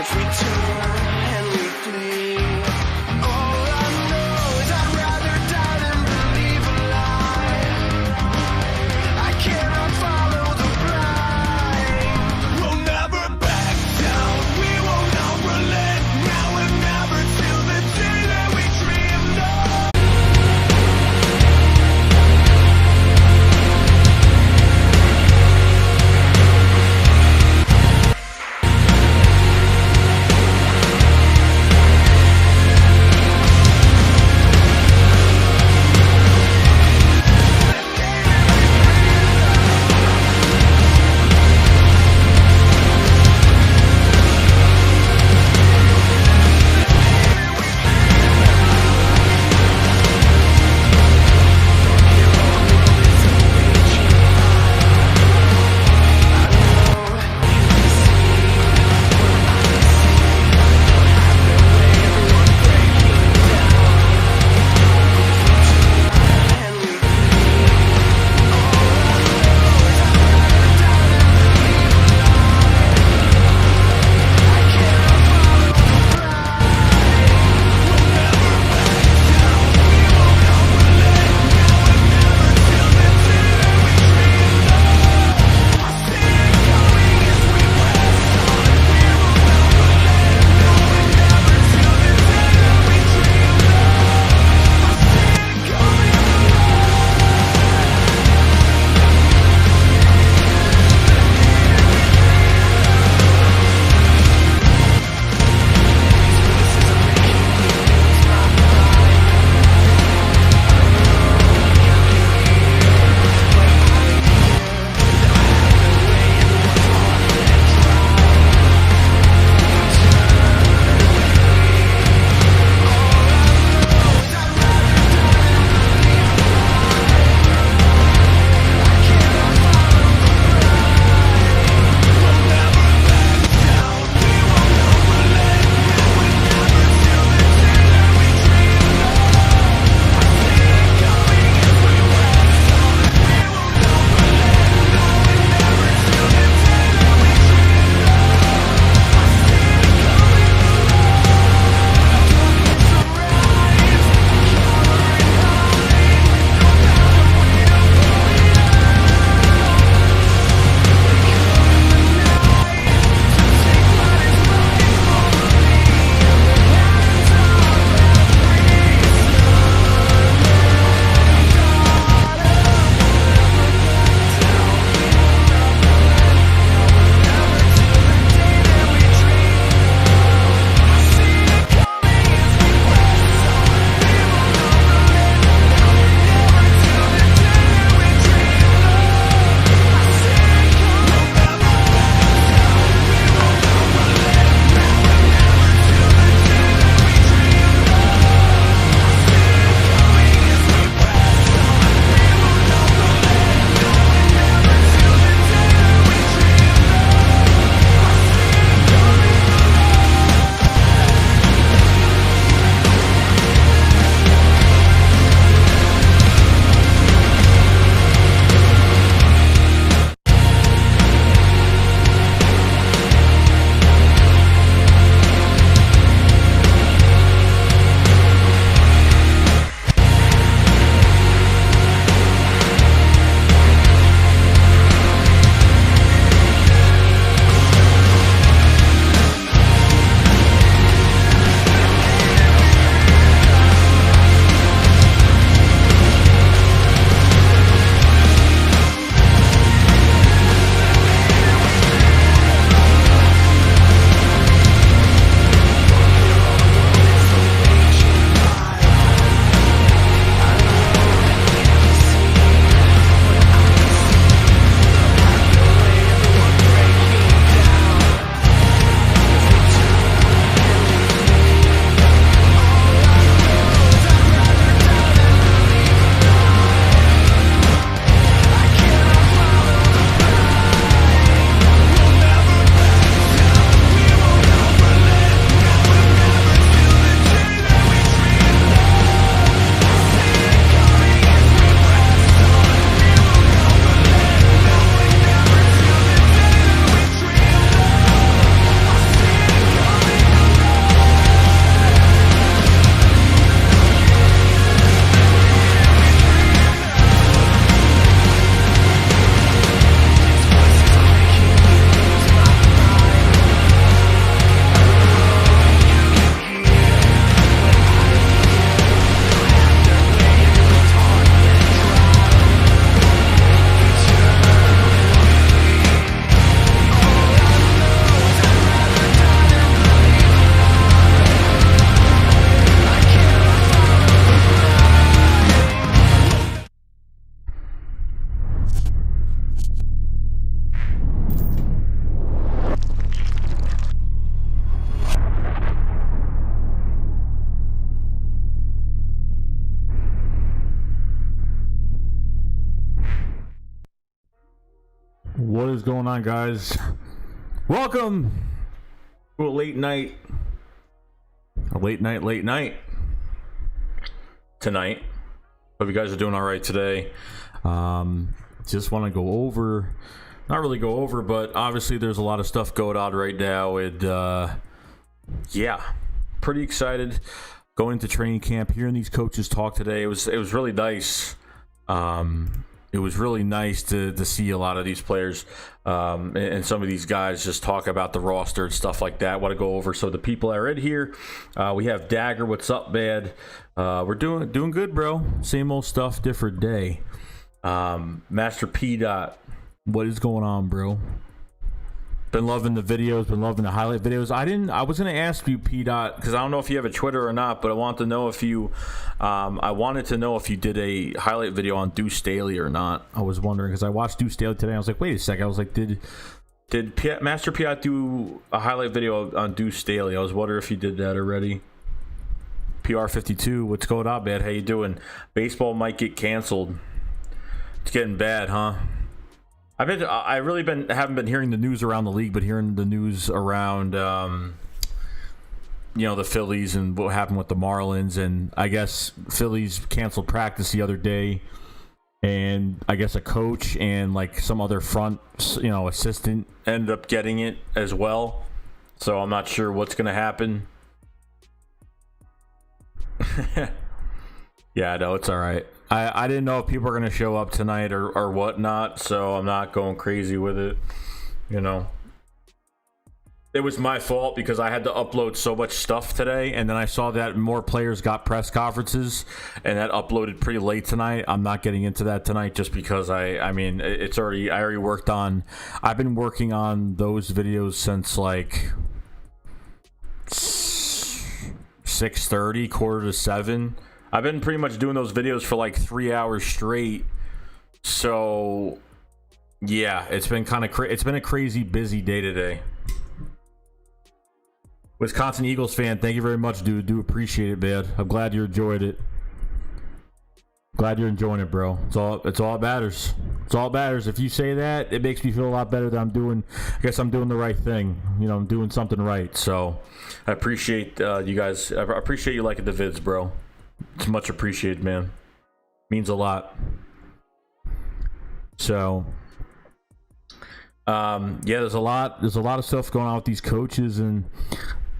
life we turn and we flee. All I know is I'd rather die than believe a lie. I cannot follow the blind. We'll never back down, we will not relent. Now and never till the day that we dreamed of. going on, guys? Welcome to a late night tonight. Hope you guys are doing all right today. Just want to go over, not really go over, but obviously there's a lot of stuff going on right now, and yeah, pretty excited going into training camp, hearing these coaches talk today. It was really nice. It was really nice to see a lot of these players and some of these guys just talk about the roster and stuff like that. I want to go over some of the people that are in here. We have Dagger. What's up, man? We're doing good, bro. Same old stuff, different day. Master P. What is going on, bro? Been loving the videos, been loving the highlight videos. I was gonna ask you, P. because I don't know if you have a Twitter or not, but I wanted to know if you did a highlight video on Deuce Staley or not. I was wondering because I watched Deuce Staley today. I was like, wait a second. I was like, did Master P. do a highlight video on Deuce Staley? I was wondering if you did that already. PR52, what's going on, man? How you doing? Baseball might get canceled. It's getting bad, huh? Haven't been hearing the news around the league, but hearing the news around, the Phillies and what happened with the Marlins. And I guess Phillies canceled practice the other day, and I guess a coach and like some other front, assistant ended up getting it as well. So I'm not sure what's going to happen. Yeah, no, it's all right. I didn't know if people are going to show up tonight or whatnot, so I'm not going crazy with it. It was my fault because I had to upload so much stuff today, and then I saw that more players got press conferences, and that uploaded pretty late tonight. I'm not getting into that tonight just because I already worked on. I've been working on those videos since like 6:30, 6:45. I've been pretty much doing those videos for like 3 hours straight. So, yeah, it's been it's been a crazy busy day today. Wisconsin Eagles fan, thank you very much, dude. Do appreciate it, man. I'm glad you enjoyed it. Glad you're enjoying it, bro. It's all that matters. It's all that matters. If you say that, it makes me feel a lot better that I'm doing the right thing. I'm doing something right. So, I appreciate you guys. I appreciate you liking the vids, bro. It's much appreciated, man. Means a lot. So, there's a lot of stuff going on with these coaches, and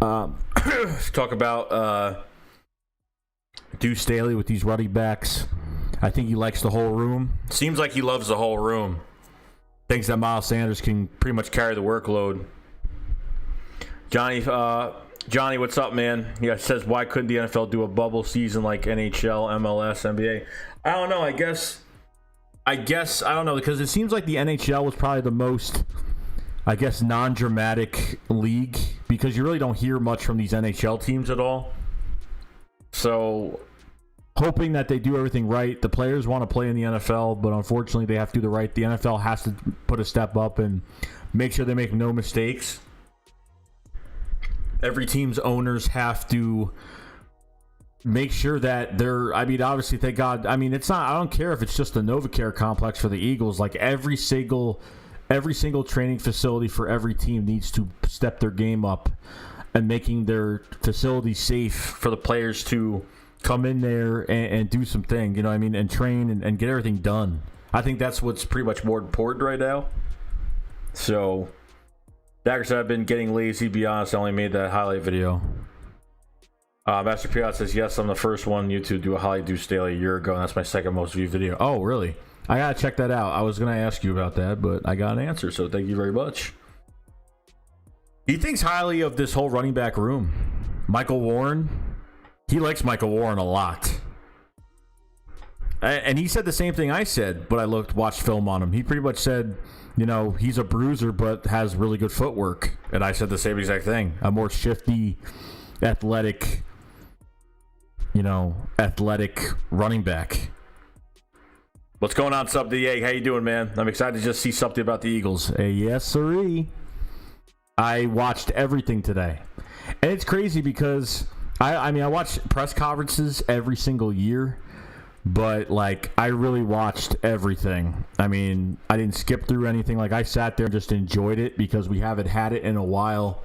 talk about Deuce Staley with these running backs. I think he likes the whole room. Seems like he loves the whole room. Thinks that Miles Sanders can pretty much carry the workload. Johnny, what's up, man? Yeah, it says, why couldn't the NFL do a bubble season like NHL, MLS, NBA? I don't know. I guess I don't know, because it seems like the NHL was probably the most, non-dramatic league, because you really don't hear much from these NHL teams at all. So, hoping that they do everything right. The players want to play in the NFL, but unfortunately they have to do the NFL has to put a step up and make sure they make no mistakes. Every team's owners have to make sure that they're, obviously, thank God. It's not, I don't care if it's just the NovaCare complex for the Eagles. Like, every single training facility for every team needs to step their game up and making their facility safe for the players to come in there and do some thing, and train and get everything done. I think that's what's pretty much more important right now. So, Dagger said, I've been getting lazy, to be honest. I only made that highlight video. Master Piat says, yes, I'm the first one YouTube to do a highlight Deuce Staley a year ago, and that's my second most viewed video. Oh, really? I gotta check that out. I was gonna ask you about that, but I got an answer, so thank you very much. He thinks highly of this whole running back room. Michael Warren, he likes Michael Warren a lot. And he said the same thing I said, but I watched film on him. He pretty much said, he's a bruiser, but has really good footwork. And I said the same exact thing. A more shifty, athletic running back. What's going on, Sub DA? How you doing, man? I'm excited to just see something about the Eagles. Yes, sirree. I watched everything today. And it's crazy because I watch press conferences every single year, But, like, I really watched everything. I mean, I didn't skip through anything. Like, I sat there and just enjoyed it because we haven't had it in a while.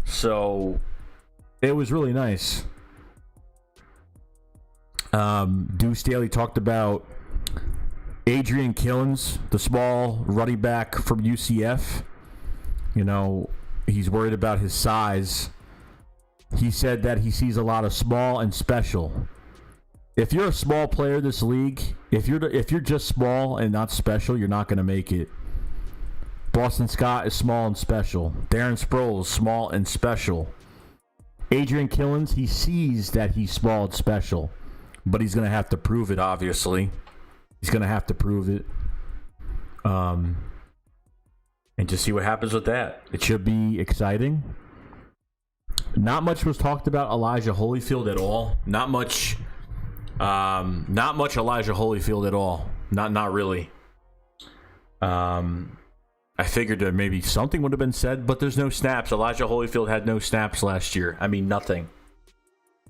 So, it was really nice. Deuce Staley talked about Adrian Killens, the small running back from UCF. You know, he's worried about his size. He said that he sees a lot of small and special. If you're a small player in this league, if you're just small and not special, you're not going to make it. Boston Scott is small and special. Darren Sproles is small and special. Adrian Killens, he sees that he's small and special, but he's going to have to prove it, obviously. He's going to have to prove it. And just see what happens with that. It should be exciting. Not much was talked about Elijah Holyfield at all. Not much Elijah Holyfield at all. Not really. I figured that maybe something would have been said, but there's no snaps. Elijah Holyfield had no snaps last year. I mean, nothing.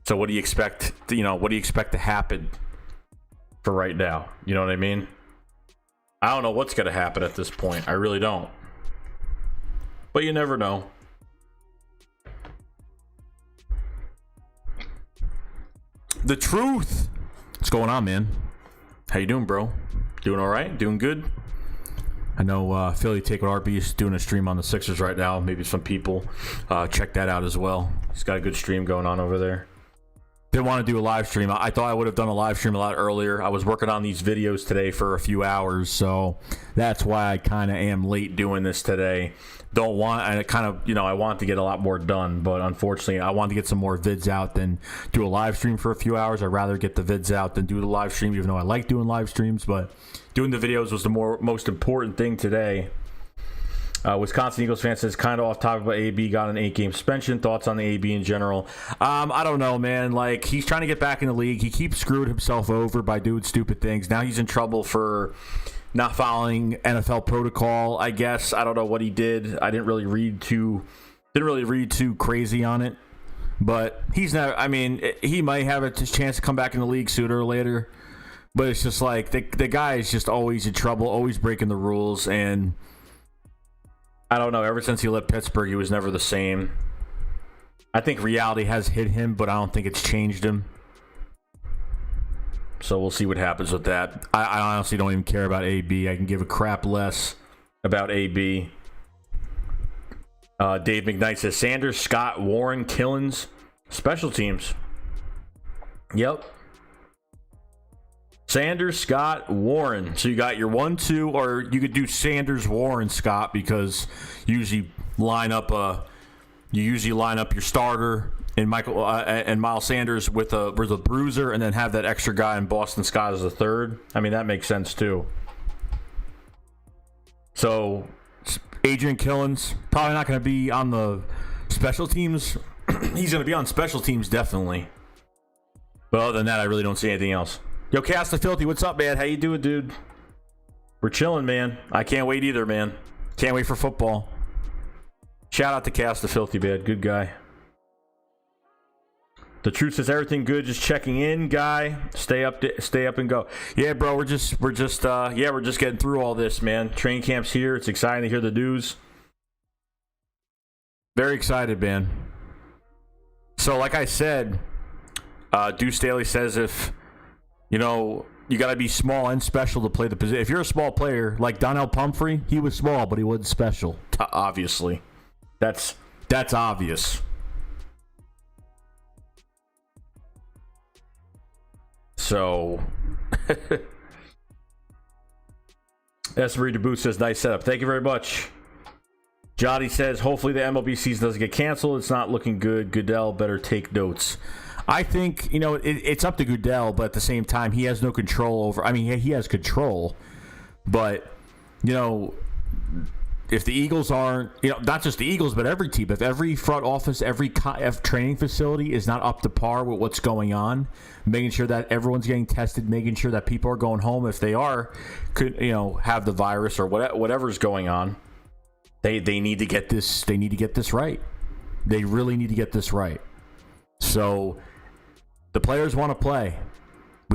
So what do you expect? What do you expect to happen for right now? You know what I mean? I don't know what's going to happen at this point. I really don't. But you never know. The truth. What's going on, man? How you doing, bro? Doing all right? Doing good? I know Philly Take RB is doing a stream on the Sixers right now. Maybe some people check that out as well. He's got a good stream going on over there. Didn't want to do a live stream. I thought I would have done a live stream a lot earlier. I was working on these videos today for a few hours, so that's why I kind of am late doing this today. I want to get a lot more done, but unfortunately, I want to get some more vids out than do a live stream for a few hours. I'd rather get the vids out than do the live stream, even though I like doing live streams, but doing the videos was the most important thing today. Wisconsin Eagles fan says, kind of off topic, but AB got an 8-game suspension. Thoughts on the AB in general? I don't know, man. Like, he's trying to get back in the league. He keeps screwing himself over by doing stupid things. Now he's in trouble for not following NFL protocol, I guess. I don't know what he did. I didn't really read too crazy on it. But he's not, I mean, he might have a chance to come back in the league sooner or later. But it's just like, the guy is just always in trouble, always breaking the rules, and I don't know. Ever since he left Pittsburgh, he was never the same. I think reality has hit him, but I don't think it's changed him. So we'll see what happens with that. I honestly don't even care about AB. I can give a crap less about AB. Dave McKnight says, Sanders, Scott, Warren, Killens, special teams. Yep. Sanders, Scott, Warren. So you got your 1-2, or you could do Sanders, Warren, Scott, because you usually line up your starter and Miles Sanders with a bruiser, and then have that extra guy in Boston Scott as a third. I mean, that makes sense too. So Adrian Killens probably not going to be on the special teams. He's going to be on special teams definitely. But other than that, I really don't see anything else. Yo, Cast the Filthy, what's up, man? How you doing, dude? We're chilling, man. I can't wait either, man. Can't wait for football. Shout out to Cast the Filthy, man. Good guy. The Truth says everything good. Just checking in, guy. Stay up and go. Yeah, bro. We're just getting through all this, man. Train camp's here. It's exciting to hear the news. Very excited, man. So, like I said, Deuce Staley says if you got to be small and special to play the position. If you're a small player, like Donnell Pumphrey, he was small, but he wasn't special. Obviously. That's obvious. So, S. Marie DeBoot says, nice setup. Thank you very much. Johnny says, hopefully the MLB season doesn't get canceled. It's not looking good. Goodell better take notes. I think, it's up to Goodell, but at the same time, he has no control over... I mean, he has control, but, if the Eagles aren't... not just the Eagles, but every team. If every front office, every training facility is not up to par with what's going on, making sure that everyone's getting tested, making sure that people are going home if they could have the virus or whatever's going on, they need to get this... They need to get this right. They really need to get this right. So... The players want to play.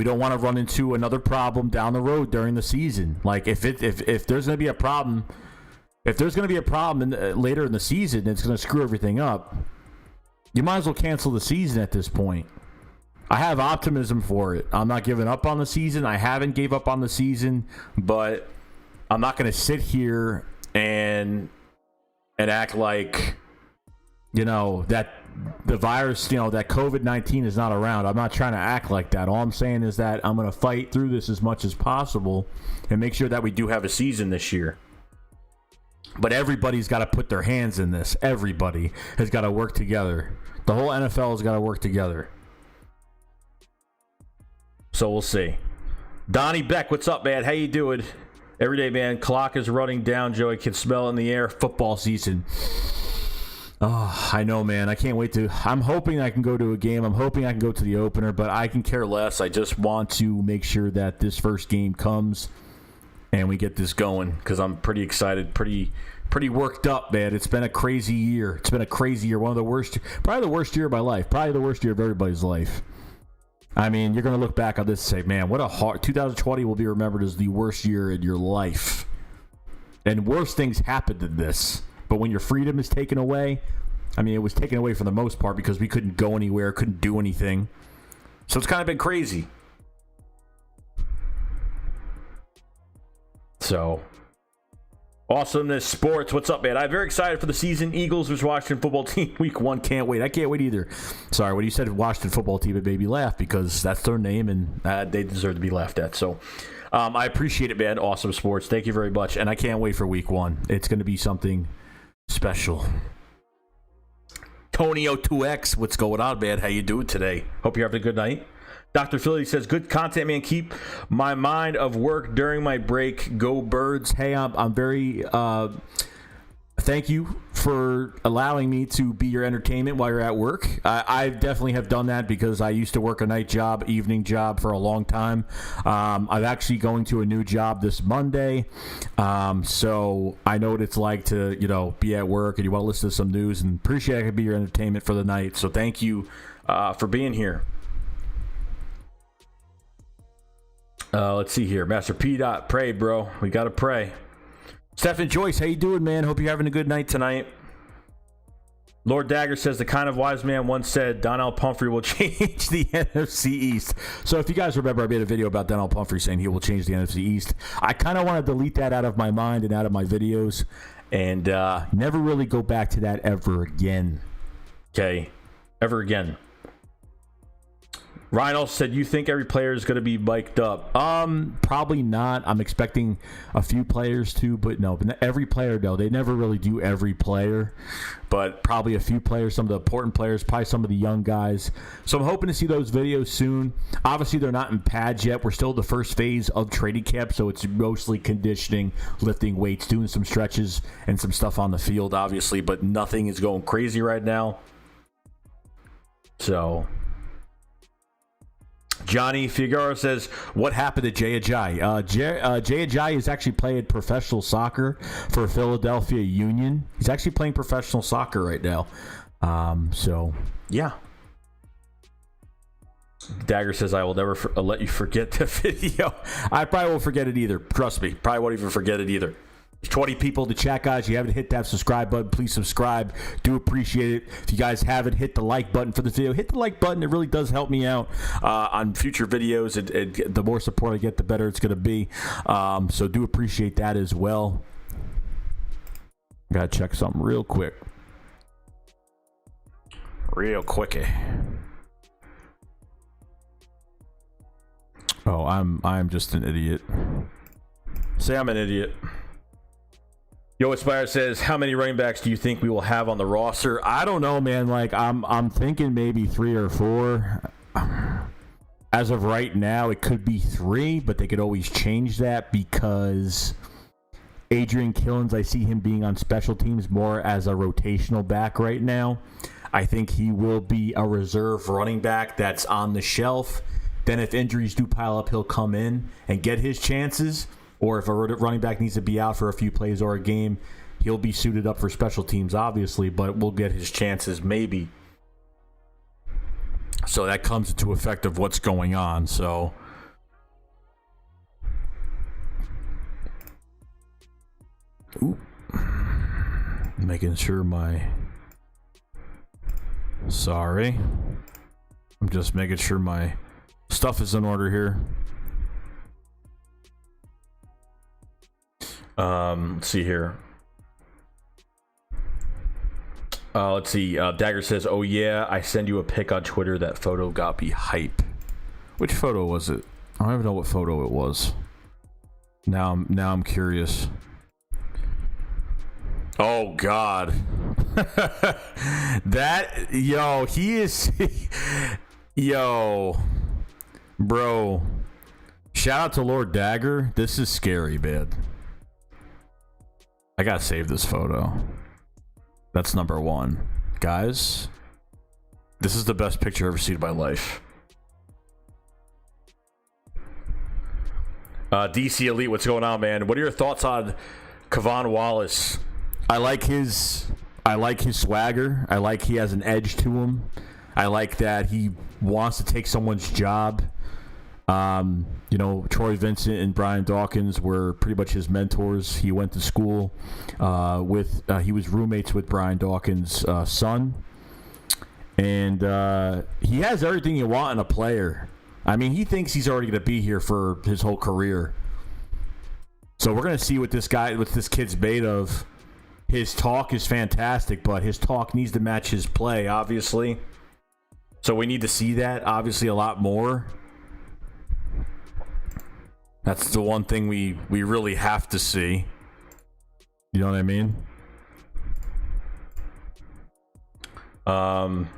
We don't want to run into another problem down the road during the season. Like if there's going to be a problem, later in the season, it's going to screw everything up. You might as well cancel the season at this point. I have optimism for it. I'm not giving up on the season. I haven't gave up on the season, but I'm not going to sit here and act like, that the virus, that COVID-19 is not around. I'm not trying to act like that. All I'm saying is that I'm going to fight through this as much as possible and make sure that we do have a season this year. But everybody's got to put their hands in this. Everybody has got to work together. The whole NFL has got to work together. So we'll see. Donnie Beck, what's up, man? How you doing? Every day, man. Clock is running down, Joey. Can smell it in the air. Football season. Oh, I know, man. I can't wait to. I'm hoping I can go to a game. I'm hoping I can go to the opener, but I can care less. I just want to make sure that this first game comes and we get this going because I'm pretty excited, pretty worked up, man. It's been a crazy year. It's been a crazy year. One of the worst, probably the worst year of my life. Probably the worst year of everybody's life. I mean, you're going to look back on this and say, man, what a hard 2020 will be remembered as the worst year in your life. And worse things happened than this. But when your freedom is taken away, I mean, it was taken away for the most part because we couldn't go anywhere, couldn't do anything. So it's kind of been crazy. So, awesomeness sports. What's up, man? I'm very excited for the season. Eagles vs. Washington football team week 1. Can't wait. I can't wait either. Sorry, when you said Washington football team, it made me laugh because that's their name and they deserve to be laughed at. So, I appreciate it, man. Awesome sports. Thank you very much. And I can't wait for week 1. It's going to be something special. Tonyo2X, what's going on, man? How you doing today? Hope you're having a good night. Dr. Philly says, good content, man. Keep my mind of work during my break. Go Birds. Hey, I'm very thank you for allowing me to be your entertainment while you're at work. I definitely have done that because I used to work a night job, evening job for a long time. I'm actually going to a new job this Monday. So I know what it's like to, be at work and you want to listen to some news and appreciate I could be your entertainment for the night. So thank you for being here. Let's see here. Master P. Pray, bro. We got to pray. Stephen Joyce, how you doing, man? Hope you're having a good night tonight. Lord Dagger says, the kind of wise man once said, Donnell Pumphrey will change the NFC East. So if you guys remember, I made a video about Donnell Pumphrey saying he will change the NFC East. I kind of want to delete that out of my mind and out of my videos and never really go back to that ever again. Okay? Ever again. Ryan also said, you think every player is going to be mic'd up? Probably not. I'm expecting a few players to, but no. But every player, no. They never really do every player, but probably a few players, some of the important players, probably some of the young guys. So I'm hoping to see those videos soon. Obviously, they're not in pads yet. We're still in the first phase of training camp, so it's mostly conditioning, lifting weights, doing some stretches, and some stuff on the field, obviously, but nothing is going crazy right now. So... Johnny Figueroa says, what happened to Jay Ajayi? Jay Ajayi is actually playing professional soccer for Philadelphia Union. He's actually playing professional soccer right now. So, yeah. Dagger says, I will never let you forget the video. I probably won't forget it either. Trust me. Probably won't even forget it either. There's 20 people in the chat, guys. You haven't hit that subscribe button. Please subscribe. Do appreciate it. If you guys haven't hit the like button for this video, hit the like button. It really does help me out on future videos. And the more support I get, the better it's going to be. So do appreciate that as well. Got to check something real quick. Real quickie. Oh, I'm just an idiot. Say I'm an idiot. Yo Aspire says, how many running backs do you think we will have on the roster? I don't know, man. Like I'm thinking maybe 3 or 4. As of right now, it could be 3, but they could always change that because Adrian Killens, I see him being on special teams more as a rotational back right now. I think he will be a reserve running back that's on the shelf. Then if injuries do pile up, he'll come in and get his chances. Or if a running back needs to be out for a few plays or a game, he'll be suited up for special teams, obviously, but we'll get his chances maybe. So that comes into effect of what's going on. So Ooh. Making sure my... Sorry. I'm just making sure my stuff is in order here. Let's see here. Let's see. Dagger says, "Oh yeah, I send you a pic on Twitter. That photo got me hype." Which photo was it? I don't even know what photo it was. Now I'm curious. Oh God. He is yo, bro. Shout out to Lord Dagger. This is scary, man. I gotta save this photo. That's number one. Guys, this is the best picture I've ever seen in my life. DC Elite, what's going on, man? What are your thoughts on Kevon Wallace? I like his swagger. I like he has an edge to him. I like that he wants to take someone's job. Troy Vincent and Brian Dawkins were pretty much his mentors. He went to school he was roommates with Brian Dawkins' son. And he has everything you want in a player. I mean, he thinks he's already going to be here for his whole career. So we're going to see what this kid's made of. His talk is fantastic, but his talk needs to match his play, obviously. So we need to see that, obviously, a lot more. That's the one thing we really have to see. You know what I mean? Kevon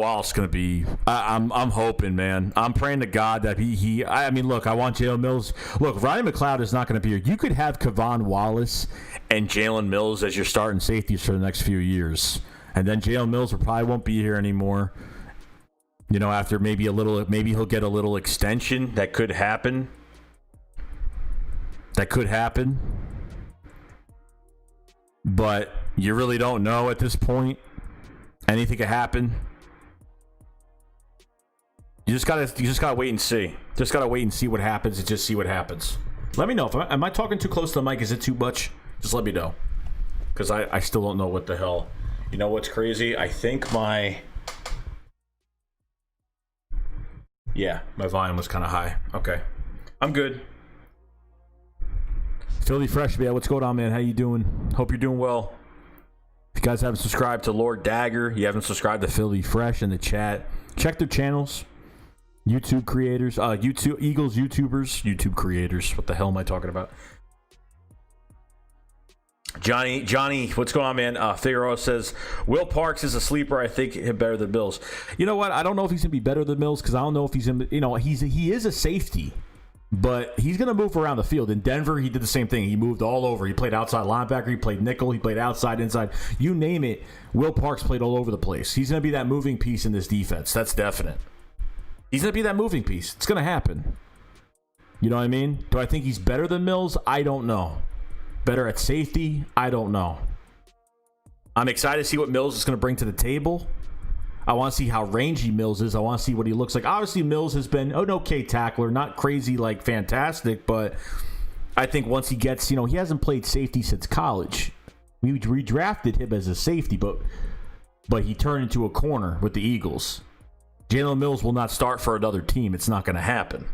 Wallace is going to be... I'm hoping, man. I'm praying to God that look, I want Jalen Mills. Look, Ryan McLeod is not going to be here. You could have Kevon Wallace and Jalen Mills as your starting safeties for the next few years. And then Jalen Mills probably won't be here anymore. After maybe he'll get a little extension. That could happen. But you really don't know at this point. Anything could happen. You just gotta wait and see. Just gotta wait and see what happens and just see what happens. Let me know. Am I talking too close to the mic? Is it too much? Just let me know. Because I still don't know what the hell. You know what's crazy? I think my volume was kind of high. Okay. I'm good. Philly Fresh, man. What's going on, man? How you doing? Hope you're doing well. If you guys haven't subscribed to Lord Dagger, you haven't subscribed to Philly Fresh in the chat, check their channels. YouTube creators, Eagles YouTubers, YouTube creators. What the hell am I talking about? Johnny, what's going on, man? Figueroa says, Will Parks is a sleeper. I think he's better than Mills. You know what? I don't know if he's going to be better than Mills because I don't know if he's in, he is a safety, but he's going to move around the field. In Denver, he did the same thing. He moved all over. He played outside linebacker. He played nickel. He played outside, inside. You name it, Will Parks played all over the place. He's going to be that moving piece in this defense. That's definite. He's going to be that moving piece. It's going to happen. You know what I mean? Do I think he's better than Mills? I don't know. Better at safety? I don't know. I'm excited to see what Mills is going to bring to the table. I want to see how rangy Mills is. I want to see what he looks like. Obviously, Mills has been an okay tackler. Not crazy, like fantastic, but I think once he gets, he hasn't played safety since college. We redrafted him as a safety, but he turned into a corner with the Eagles. Jalen Mills will not start for another team. It's not going to happen.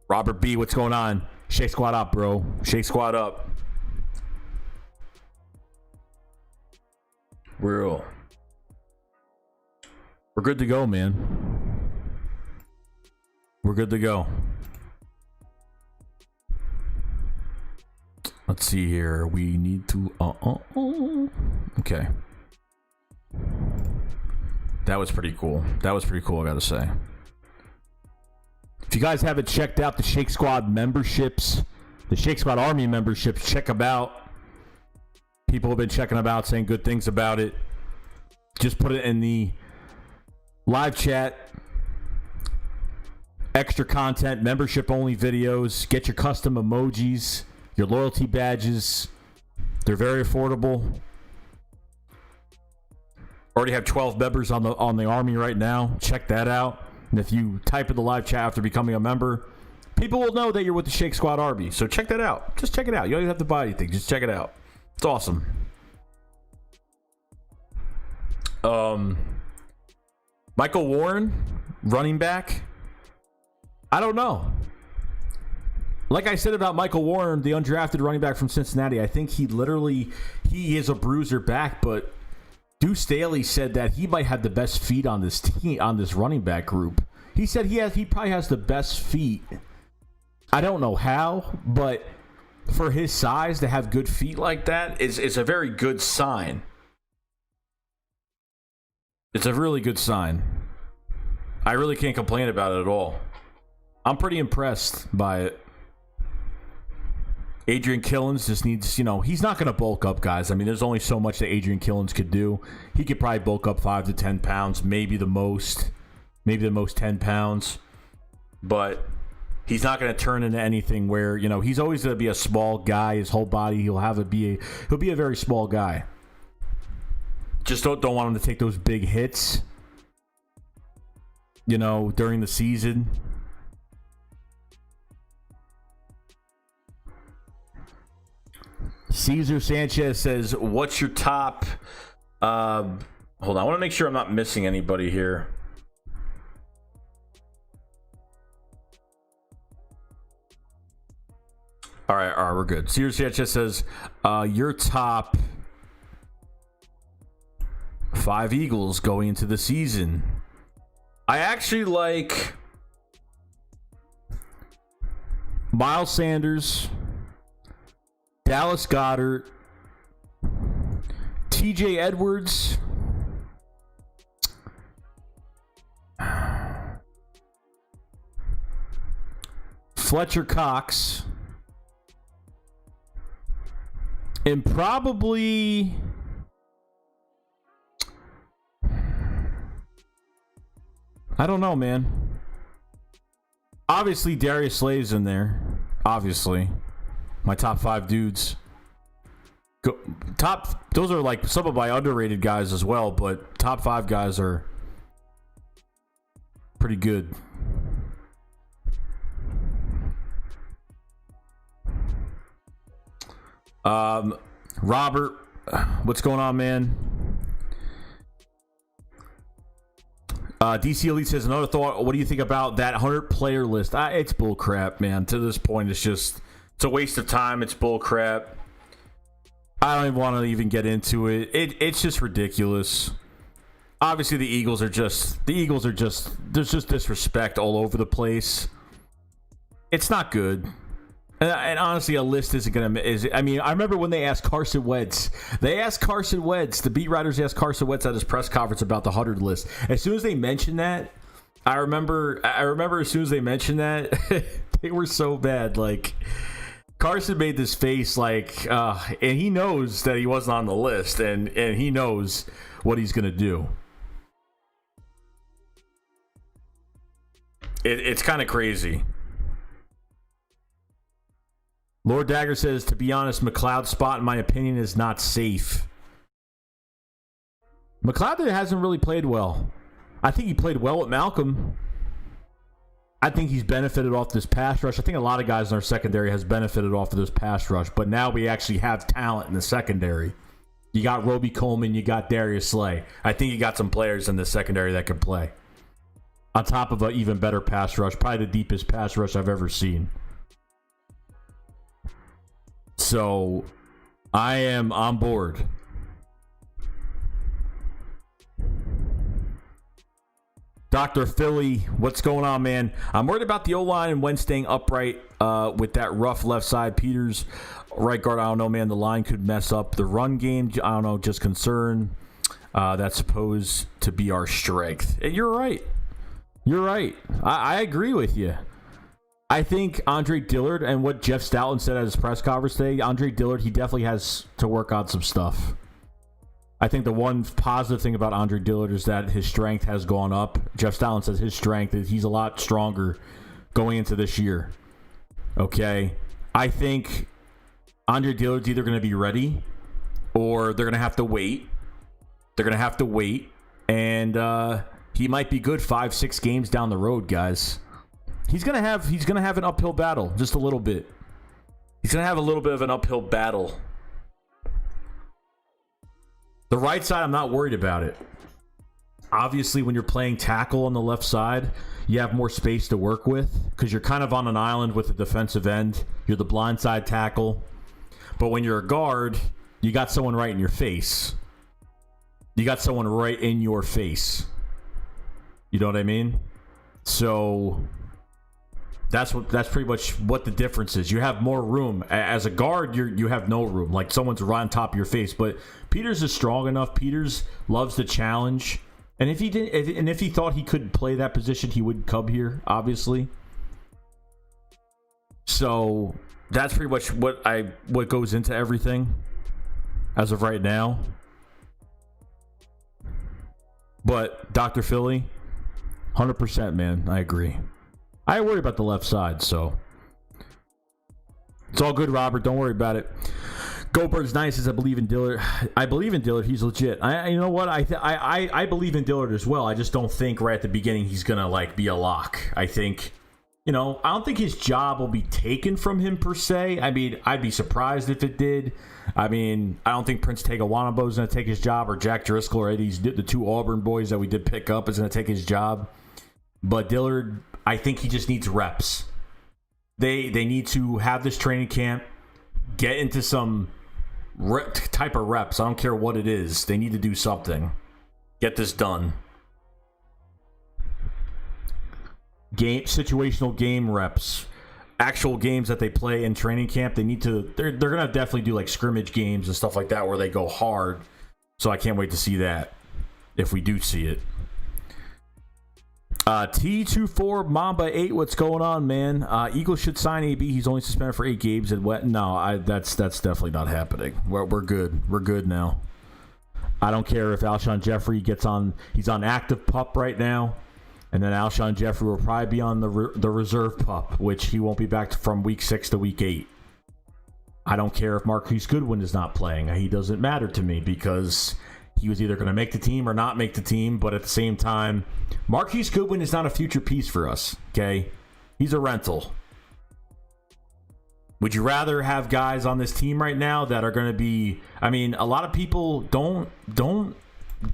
Robert B., what's going on? Shake Squad up, bro. Shake Squad up. We're good to go, man. We're good to go. Let's see here. We need to... Okay. That was pretty cool. I gotta say. If you guys haven't checked out the Shake Squad memberships, the Shake Squad Army memberships, check them out. People have been checking them out, saying good things about it. Just put it in the live chat. Extra content, membership-only videos. Get your custom emojis, your loyalty badges. They're very affordable. Already have 12 members on the Army right now. Check that out. And if you type in the live chat after becoming a member, People will know that you're with the Shake Squad Army. So check that out. Just check it out. You don't even have to buy anything. Just check it out. It's awesome. Michael Warren, running back. I don't know. Like I said about Michael Warren, the undrafted running back from Cincinnati, I think he is a bruiser back, but Deuce Staley said that he might have the best feet on this team, on this running back group. He said he probably has the best feet. I don't know how, but for his size to have good feet like that is a very good sign. It's a really good sign. I really can't complain about it at all. I'm pretty impressed by it. Adrian Killens just needs, he's not going to bulk up, guys. I mean, there's only so much that Adrian Killens could do. He could probably bulk up 5 to 10 pounds, maybe the most 10 pounds. But he's not going to turn into anything where, he's always going to be a small guy. His whole body, he'll be a very small guy. Just don't want him to take those big hits, during the season. Cesar Sanchez says, what's your top... hold on, I want to make sure I'm not missing anybody here. All right, we're good. Cesar Sanchez says, your top 5 Eagles going into the season. I actually like Miles Sanders, Dallas Goedert, TJ Edwards, Fletcher Cox, and probably I don't know, man. Obviously, Darius Slay's in there. Obviously. My top 5 dudes. Those are like some of my underrated guys as well, but top 5 guys are pretty good. Robert, what's going on, man? DC Elite says, another thought, what do you think about that 100-player list? It's bullcrap, man. To this point, it's a waste of time. It's bullcrap. I don't even want to even get into it. It's just ridiculous. Obviously, there's just disrespect all over the place. It's not good. And honestly, a list isn't going to... I mean, I remember when they asked Carson Wentz. The beat writers asked Carson Wentz at his press conference about the 100 list. As soon as they mentioned that, I remember as soon as they mentioned that, they were so bad. Like, Carson made this face like... and he knows that he wasn't on the list, and he knows what he's going to do. It's kind of crazy. Lord Dagger says, to be honest, McLeod's spot, in my opinion, is not safe. McLeod hasn't really played well. I think he played well with Malcolm. I think he's benefited off this pass rush. I think a lot of guys in our secondary has benefited off of this pass rush, but now we actually have talent in the secondary. You got Roby Coleman, you got Darius Slay. I think you got some players in the secondary that can play. On top of an even better pass rush, probably the deepest pass rush I've ever seen. So, I am on board. Dr. Philly, what's going on, man? I'm worried about the O-line and Wentz staying upright with that rough left side. Peters, right guard, I don't know, man. The line could mess up the run game. I don't know, just concern. That's supposed to be our strength. And you're right. You're right. I agree with you. I think Andre Dillard, and what Jeff Stoutland said at his press conference today, Andre Dillard, he definitely has to work on some stuff. I think the one positive thing about Andre Dillard is that his strength has gone up. Jeff Stoutland says his strength is he's a lot stronger going into this year. Okay? I think Andre Dillard's either going to be ready or they're going to have to wait. And he might be good 5-6 games down the road, guys. He's gonna have an uphill battle, just a little bit. He's gonna have a little bit of an uphill battle. The right side, I'm not worried about it. Obviously, when you're playing tackle on the left side, you have more space to work with because you're kind of on an island with the defensive end. You're the blind side tackle. But when you're a guard, you got someone right in your face. You got someone right in your face. You know what I mean? So that's pretty much what the difference is. You have more room. As a guard, you have no room. Like someone's right on top of your face. But Peters is strong enough. Peters loves the challenge. And if he thought he could play that position, he would come here, obviously. So that's pretty much what goes into everything as of right now. But Dr. Philly, 100%, man, I agree. I worry about the left side, so it's all good, Robert. Don't worry about it. Goldberg's nice as I believe in Dillard. I believe in Dillard. He's legit. You know what? I believe in Dillard as well. I just don't think right at the beginning he's gonna like be a lock. I think, I don't think his job will be taken from him per se. I mean, I'd be surprised if it did. I mean, I don't think Prince Tagawanabo is gonna take his job, or Jack Driscoll, or the two Auburn boys that we did pick up is gonna take his job. But Dillard, I think he just needs reps. They need to have this training camp, get into some type of reps. I don't care what it is. They need to do something. Get this done. Situational game reps. Actual games that they play in training camp. They need to. They're gonna definitely do like scrimmage games and stuff like that where they go hard. So I can't wait to see that if we do see it. T24 Mamba 8, what's going on, man? Eagles should sign AB. He's only suspended for 8 games. And no, that's definitely not happening. We're good. We're good now. I don't care if Alshon Jeffrey gets on. He's on active PUP right now, and then Alshon Jeffrey will probably be on the reserve PUP, which he won't be back from week 6 to week 8. I don't care if Marquise Goodwin is not playing. He doesn't matter to me because he was either going to make the team or not make the team, but at the same time, Marquise Goodwin is not a future piece for us, okay? He's a rental. Would you rather have guys on this team right now that are going to be... I mean, a lot of people do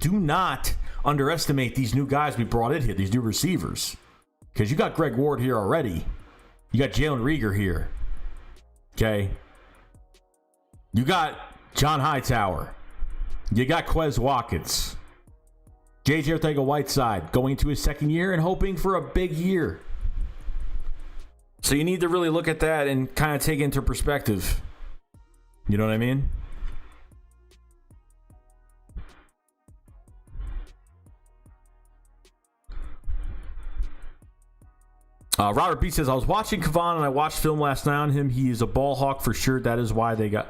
not underestimate these new guys we brought in here, these new receivers. Because you got Greg Ward here already. You got Jalen Reagor here. Okay? You got John Hightower. You got Quez Watkins. J.J. Ortega-Whiteside going into his second year and hoping for a big year. So you need to really look at that and kind of take it into perspective. You know what I mean? Robert B says, I was watching Kavon and I watched film last night on him. He is a ball hawk for sure. That is why they got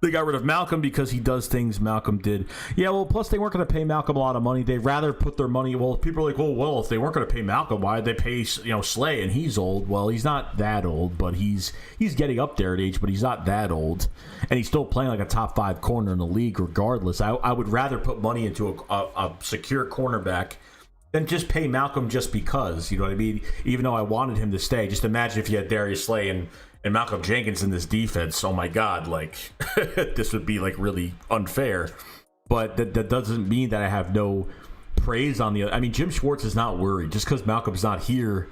rid of Malcolm, because he does things Malcolm did. Yeah, well, plus they weren't going to pay Malcolm a lot of money. They'd rather put their money... Well, people are like, well, if they weren't going to pay Malcolm, why did they pay, Slay? And he's old. Well, he's not that old, but he's getting up there in age, but he's not that old. And he's still playing like a top 5 corner in the league regardless. I would rather put money into a secure cornerback than just pay Malcolm just because, you know what I mean? Even though I wanted him to stay. Just imagine if you had Darius Slay and Malcolm Jenkins in this defense. Oh my God, like this would be like really unfair. But that doesn't mean that I have no praise on the other. I mean, Jim Schwartz is not worried. Just because Malcolm's not here,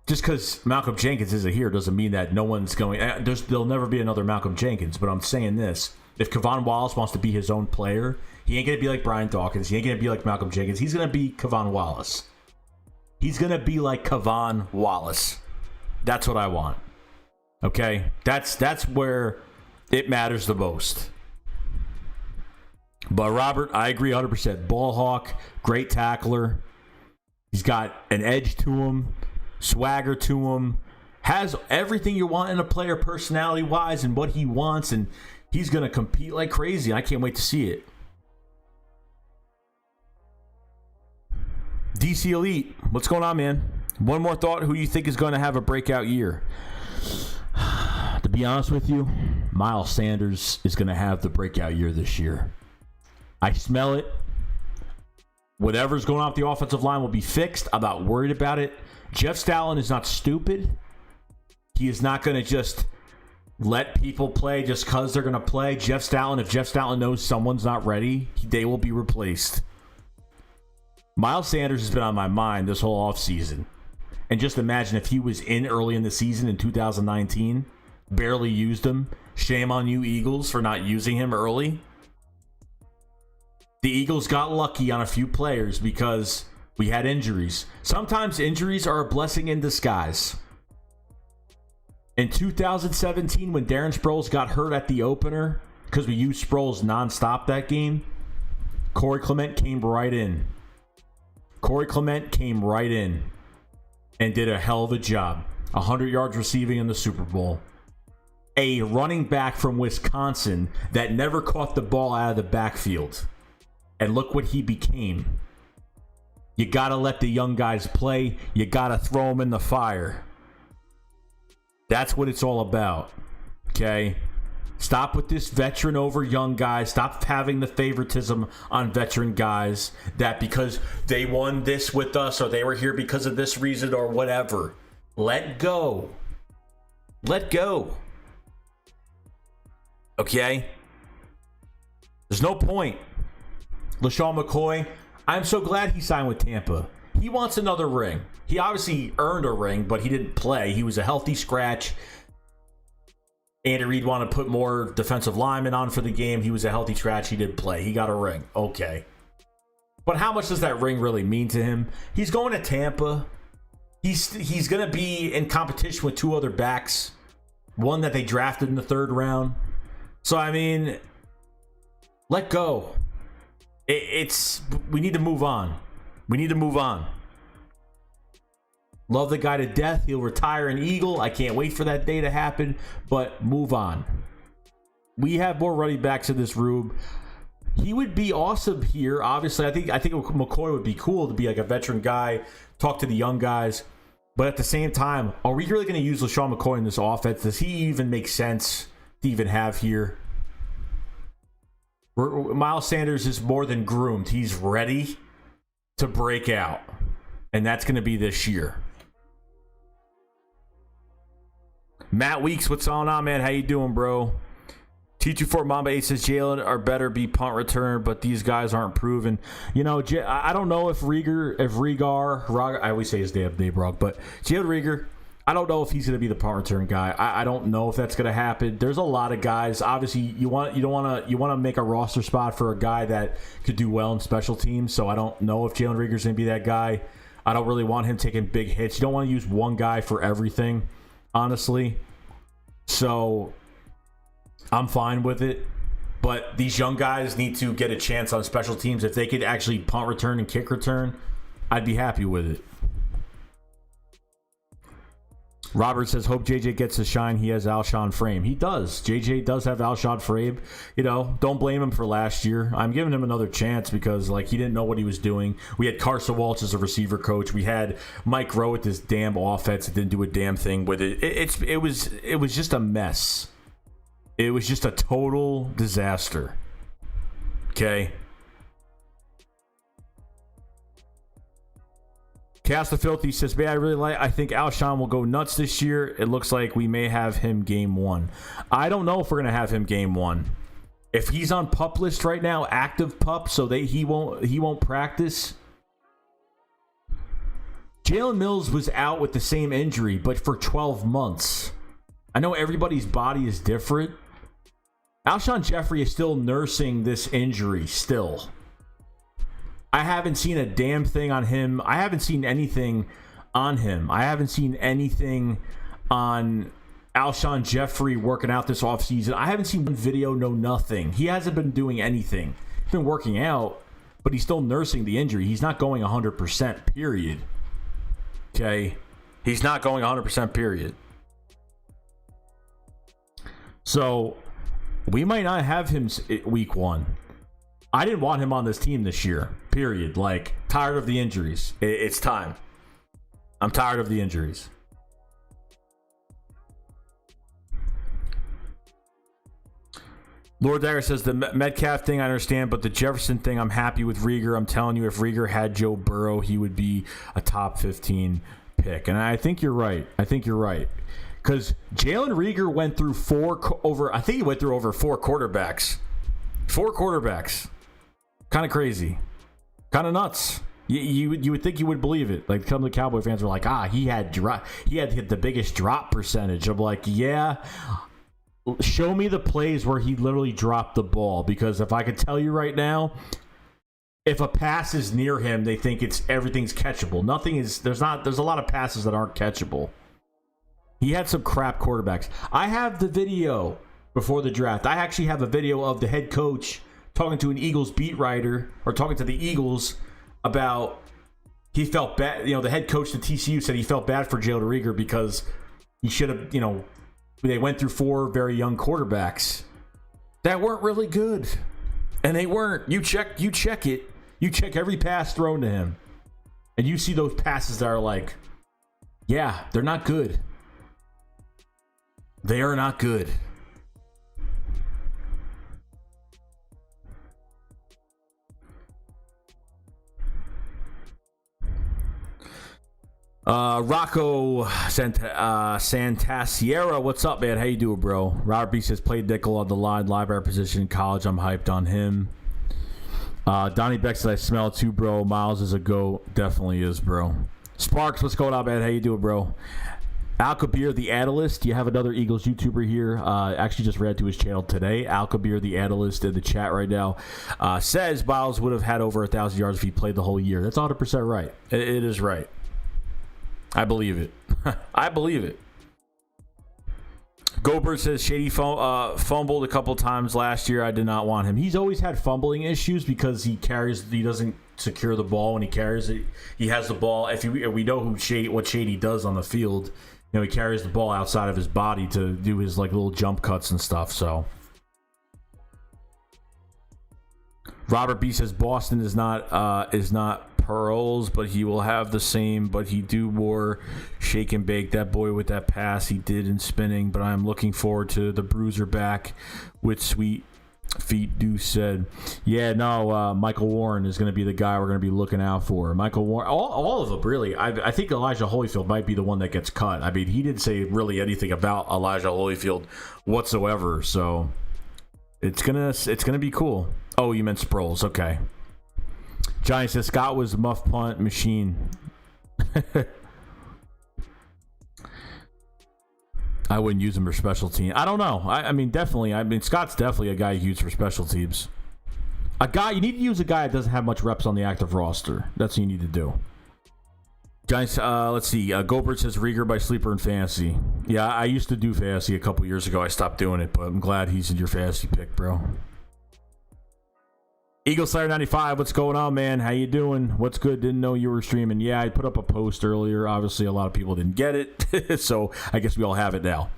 just because Malcolm Jenkins isn't here doesn't mean that no one's going. There'll never be another Malcolm Jenkins. But I'm saying this: if Kavon Wallace wants to be his own player, he ain't gonna be like Brian Dawkins. He ain't gonna be like Malcolm Jenkins. He's gonna be Kavon Wallace. He's gonna be like Kavon Wallace. That's what I want. Okay? That's where it matters the most. But Robert, I agree 100%. Ball hawk, great tackler. He's got an edge to him, swagger to him, has everything you want in a player personality-wise and what he wants, and he's going to compete like crazy. I can't wait to see it. DC Elite, what's going on, man? One more thought. Who you think is going to have a breakout year? To be honest with you, Miles Sanders is going to have the breakout year this year. I smell it. Whatever's going on with the offensive line will be fixed. I'm not worried about it. Jeff Stoutland is not stupid. He is not going to just let people play just because they're going to play. If Jeff Stoutland knows someone's not ready, they will be replaced. Miles Sanders has been on my mind this whole offseason. And just imagine if he was in early in the season in 2019, barely used him. Shame on you, Eagles, for not using him early. The Eagles got lucky on a few players because we had injuries. Sometimes injuries are a blessing in disguise. In 2017, when Darren Sproles got hurt at the opener, because we used Sproles nonstop that game, Corey Clement came right in. And did a hell of a job. 100 yards receiving in the Super Bowl. A running back from Wisconsin that never caught the ball out of the backfield. And look what he became. You got to let the young guys play. You got to throw them in the fire. That's what it's all about. Okay? Stop with this veteran over young guys. Stop having the favoritism on veteran guys that because they won this with us or they were here because of this reason or whatever. Let go. Let go. Okay? There's no point. LaShawn McCoy, I'm so glad he signed with Tampa. He wants another ring. He obviously earned a ring, but he didn't play. He was a healthy scratch. Andy Reid wanted to put more defensive linemen on for the game. He was a healthy scratch. He did play. He got a ring. Okay. But how much does that ring really mean to him? He's going to Tampa. He's going to be in competition with two other backs. One that they drafted in the third round. So, I mean, let go. We need to move on. We need to move on. Love the guy to death. He'll retire an Eagle. I can't wait for that day to happen, but move on. We have more running backs in this room. He would be awesome here. Obviously, I think McCoy would be cool to be like a veteran guy, talk to the young guys. But at the same time, are we really going to use LaShawn McCoy in this offense? Does he even make sense to even have here? Miles Sanders is more than groomed. He's ready to break out. And that's going to be this year. Matt Weeks, what's going on, man? How you doing, bro? T24 Mamba 8 says Jalen are better be punt return, but these guys aren't proven. You know, I don't know if Rieger, I always say his damn name wrong, but Jalen Rieger, I don't know if he's going to be the punt return guy. I don't know if that's going to happen. There's a lot of guys. Obviously, you want to make a roster spot for a guy that could do well in special teams. So I don't know if Jalen Rieger's going to be that guy. I don't really want him taking big hits. You don't want to use one guy for everything, honestly. So I'm fine with it. But these young guys need to get a chance on special teams. If they could actually punt return and kick return, I'd be happy with it. Robert says, hope JJ gets the shine. He has Alshon frame. He does. JJ does have Alshon frame. You know, don't blame him for last year. I'm giving him another chance because, like, he didn't know what he was doing. We had Carson Waltz as a receiver coach. We had Mike Rowe with this damn offense that didn't do a damn thing with it. It was just a mess. It was just a total disaster. Okay? Cast the Filthy says, I think Alshon will go nuts this year. It looks like we may have him game one. I don't know if we're going to have him game one. If he's on PUP list right now, active PUP, so he won't practice. Jalen Mills was out with the same injury, but for 12 months. I know everybody's body is different. Alshon Jeffrey is still nursing this injury still. I haven't seen a damn thing on him. I haven't seen anything on him. I haven't seen anything on Alshon Jeffrey working out this offseason. I haven't seen one video, no nothing. He hasn't been doing anything. He's been working out, but he's still nursing the injury. He's not going 100%, period. Okay? He's not going 100%, period. So, we might not have him week one. I didn't want him on this team this year, period. Like, tired of the injuries. It's time. I'm tired of the injuries. Lord Dagger says the Metcalf thing I understand, but the Jefferson thing I'm happy with Rieger. I'm telling you, if Rieger had Joe Burrow, he would be a top 15 pick, and I think you're right. Because Jalen Reagor went through I think he went through over four quarterbacks. Kind of crazy. Kind of nuts. You would think you would believe it. Like, some of the Cowboy fans were like, he had hit the biggest drop percentage. I'm like, yeah. Show me the plays where he literally dropped the ball, because if I could tell you right now, if a pass is near him, they think everything's catchable. There's a lot of passes that aren't catchable. He had some crap quarterbacks. I have the video before the draft. I actually have a video of the head coach talking to an Eagles beat writer, or talking to the Eagles about, he felt bad. The head coach at TCU said he felt bad for Jalen Reagor because he should have, they went through four very young quarterbacks that weren't really good. And they weren't. You check it. You check every pass thrown to him, and you see those passes that are like, yeah, they're not good. They are not good. Rocco Santasiera, what's up, man? How you doing, bro? Robert B says, played nickel on the line, linebacker position in college. I'm hyped on him. Donnie Beck says, I smell it too, bro. Miles is a GOAT. Definitely is, bro. Sparks, what's going on, man? How you doing, bro? Al Kabir, the analyst. You have another Eagles YouTuber here. Actually just read to his channel today. Al Kabir, the analyst, in the chat right now, says Miles would have had over 1,000 yards if he played the whole year. That's 100% right. It is right. I believe it. I believe it. Gobert says Shady fumbled a couple times last year. I did not want him. He's always had fumbling issues because he doesn't secure the ball when he carries it. He has the ball. We know what Shady does on the field. He carries the ball outside of his body to do his little jump cuts and stuff. So Robert B says Boston is not pearls, but he will have the same, but he do more shake and bake. That boy with that pass he did in spinning, but I'm looking forward to the bruiser back with sweet feet. Deuce said, yeah, no, Michael Warren is going to be the guy we're going to be looking out for. Michael Warren, all of them, really. I think Elijah Holyfield might be the one that gets cut. I mean, he didn't say really anything about Elijah Holyfield whatsoever, so it's gonna be cool. Oh, you meant Sproles. Okay. Johnny says Scott was muff punt machine. I wouldn't use him for special team. I don't know. I mean, definitely. I mean, Scott's definitely a guy you use for special teams. You need to use a guy that doesn't have much reps on the active roster. That's what you need to do. Guys, let's see. Gobert says Reagor by sleeper in fantasy. Yeah, I used to do fantasy a couple years ago. I stopped doing it, but I'm glad he's in your fantasy pick, bro. Eagle Slayer 95, what's going on, man? How you doing? What's good? Didn't know you were streaming. Yeah, I put up a post earlier. Obviously, a lot of people didn't get it, so I guess we all have it now.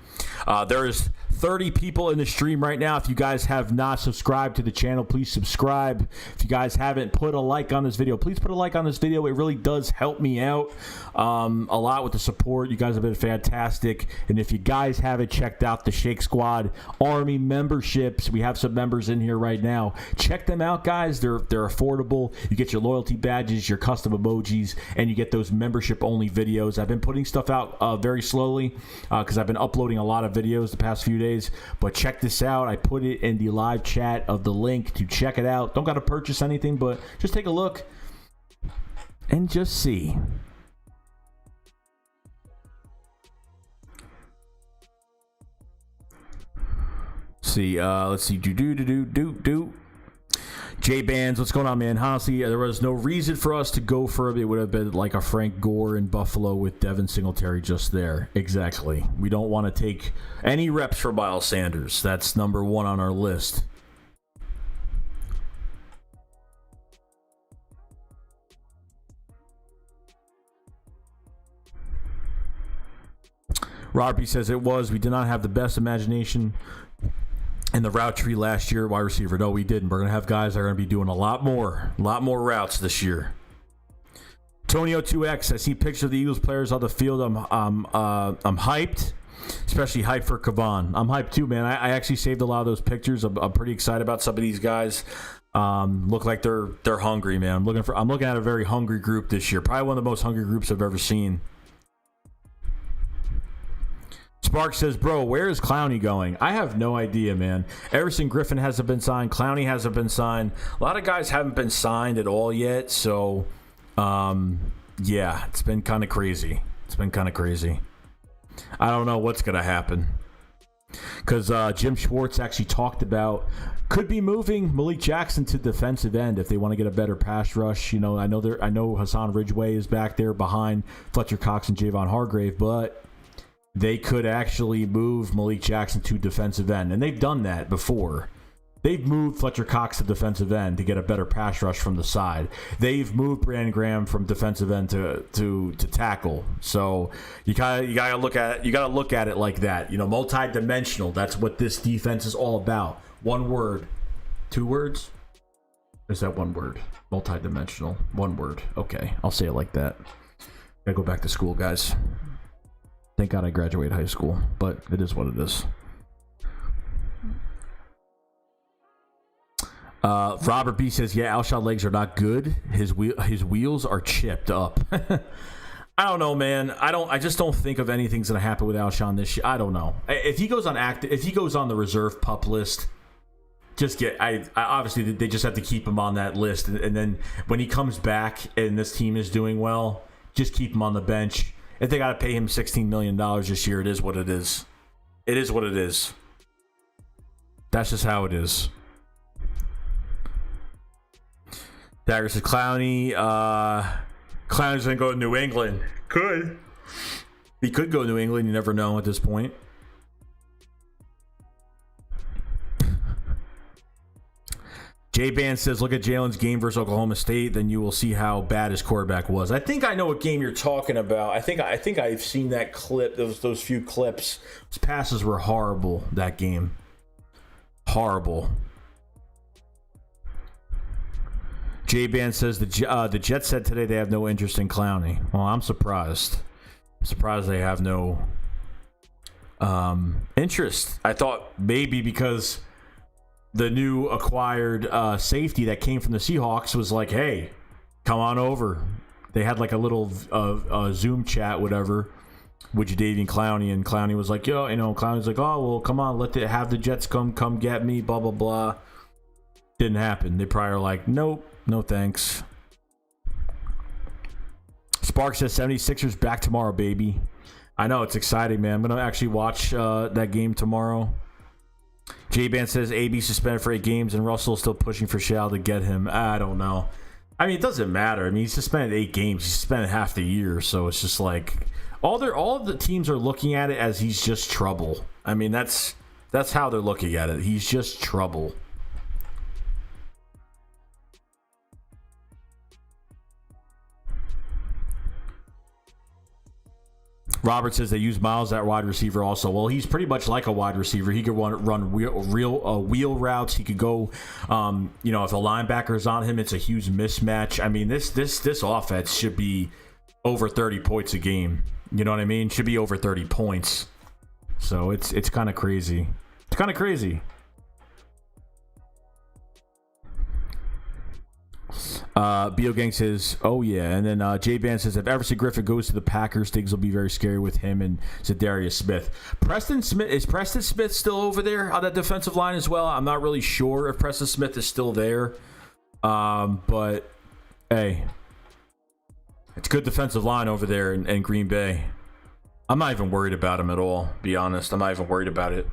There is 30 people in the stream right now. If you guys have not subscribed to the channel, please subscribe. If you guys haven't put a like on this video, please put a like on this video. It really does help me out a lot with the support. You guys have been fantastic. And if you guys haven't checked out the Shake Squad Army memberships, we have some members in here right now. Check them out, guys. They're affordable. You get your loyalty badges, your custom emojis, and you get those membership-only videos. I've been putting stuff out very slowly because I've been uploading a lot of videos the past few days, but check this out. I put it in the live chat of the link to check it out. Don't got to purchase anything, but just take a look and just see. Let's see. J-Bands, what's going on, man? Honestly, there was no reason for us to go for it. It would have been like a Frank Gore in Buffalo with Devin Singletary just there. Exactly. We don't want to take any reps for Miles Sanders. That's number one on our list. Robert says it was. We did not have the best imagination in the route tree last year, wide receiver. No, we didn't. We're going to have guys that are going to be doing a lot more routes this year. Tonio2X, I see pictures of the Eagles players on the field. I'm hyped, especially hyped for Kavan. I'm hyped too, man. I actually saved a lot of those pictures. I'm pretty excited about some of these guys. Look like they're hungry, man. I'm looking at a very hungry group this year. Probably one of the most hungry groups I've ever seen. Spark says, bro, where is Clowney going? I have no idea, man. Everson Griffin hasn't been signed. Clowney hasn't been signed. A lot of guys haven't been signed at all yet. So, yeah, it's been kind of crazy. I don't know what's going to happen. Because Jim Schwartz actually talked about could be moving Malik Jackson to defensive end if they want to get a better pass rush. You know, I know Hassan Ridgeway is back there behind Fletcher Cox and Javon Hargrave, but they could actually move Malik Jackson to defensive end, and they've done that before. They've moved Fletcher Cox to defensive end to get a better pass rush from the side. They've moved Brandon Graham from defensive end to tackle. So you gotta look at it like that. You know, multi-dimensional. That's what this defense is all about. One word, 2 words. Or is that one word? Multi-dimensional. 1 word. Okay, I'll say it like that. Gotta go back to school, guys. Thank God I graduated high school, but it is what it is. Robert B says, yeah, Alshon legs are not good. His wheels are chipped up. I don't know, man. I just don't think of anything's gonna happen with Alshon this year. I don't know. If he goes on the reserve pup list, I obviously they just have to keep him on that list, and then when he comes back and this team is doing well, just keep him on the bench. If they got to pay him $16 million this year, it is what it is. It is what it is. That's just how it is. Dagger says Clowney. Clowney's going to go to New England. Could. He could go to New England. You never know at this point. J-Ban says, look at Jalen's game versus Oklahoma State, then you will see how bad his quarterback was. I think I know what game you're talking about. I think I've seen that clip, those few clips. His passes were horrible that game. Horrible. J-Ban says, the Jets said today they have no interest in Clowney. Well, I'm surprised. I'm surprised they have no interest. I thought maybe because the new acquired safety that came from the Seahawks was like, hey, come on over. They had like a little Zoom chat, whatever, with Jadeveon Clowney, and Clowney was like, Clowney's like, oh, well, come on, have the Jets come get me, blah, blah, blah. Didn't happen. They probably are like, nope, no thanks. Spark says 76ers back tomorrow, baby. I know, it's exciting, man. I'm going to actually watch that game tomorrow. J-Ban says AB suspended for 8 games and Russell is still pushing for Shal to get him. I don't know. I mean, it doesn't matter. I mean, he's suspended 8 games. He's suspended half the year, so it's just like all of the teams are looking at it as he's just trouble. I mean, that's how they're looking at it. He's just trouble. Robert says they use Miles at wide receiver also. Well, he's pretty much like a wide receiver. He could run wheel routes. He could go, if a linebacker's on him, it's a huge mismatch. I mean, this offense should be over 30 points a game. You know what I mean? Should be over 30 points. So it's kind of crazy. It's kind of crazy. Gang says, oh yeah, and then J-Ban says if Everson Griffin goes to the Packers, things will be very scary with him and Zadarius Smith. Preston Smith still over there on that defensive line as well? I'm not really sure if Preston Smith is still there, but hey, it's good defensive line over there in Green Bay. I'm not even worried about him at all, to be honest. I'm not even worried about it.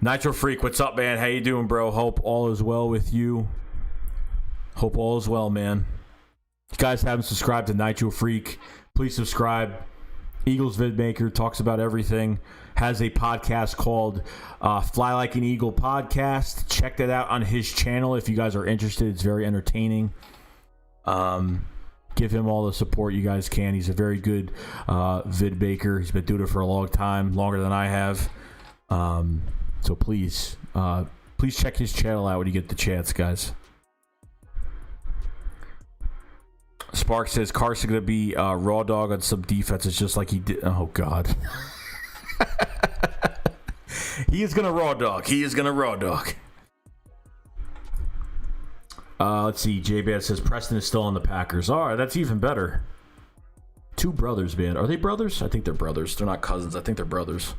Nitro Freak, what's up, man? How you doing, bro? Hope all is well with you. Hope all is well, man. If you guys haven't subscribed to Nitro Freak, please subscribe. Eagles Vidmaker talks about everything. Has a podcast called Fly Like an Eagle Podcast. Check that out on his channel if you guys are interested. It's very entertaining. Give him all the support you guys can. He's a very good vidmaker. He's been doing it for a long time, longer than I have. So please check his channel out when you get the chance, guys. Spark says Carson going to be raw dog on some defenses just like he did. Oh, God. He is going to raw dog. He is going to raw dog. Let's see. J-Bad says Preston is still on the Packers. All right, that's even better. Two brothers, man. Are they brothers? I think they're brothers. They're not cousins. I think they're brothers.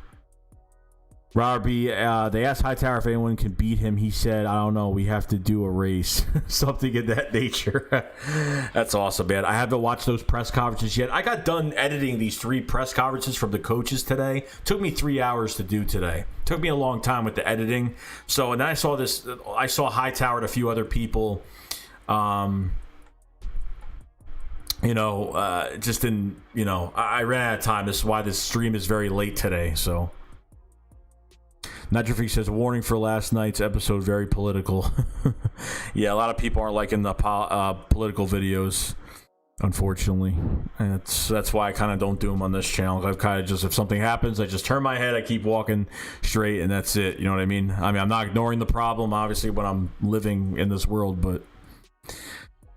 Robert B, they asked Hightower if anyone can beat him. He said, I don't know, we have to do a race. Something of that nature. That's awesome, man. I haven't watched those press conferences yet. I got done editing these 3 press conferences from the coaches today. Took me 3 hours to do today. Took me a long time with the editing. So, and then I saw Hightower and a few other people, just in, I ran out of time. This is why this stream is very late today, so. Nigel Freak says, warning for last night's episode, very political. Yeah, a lot of people aren't liking the political videos, unfortunately. And that's why I kind of don't do them on this channel. I've kind of just, if something happens, I just turn my head, I keep walking straight, and that's it. You know what I mean? I'm not ignoring the problem, obviously, when I'm living in this world, but...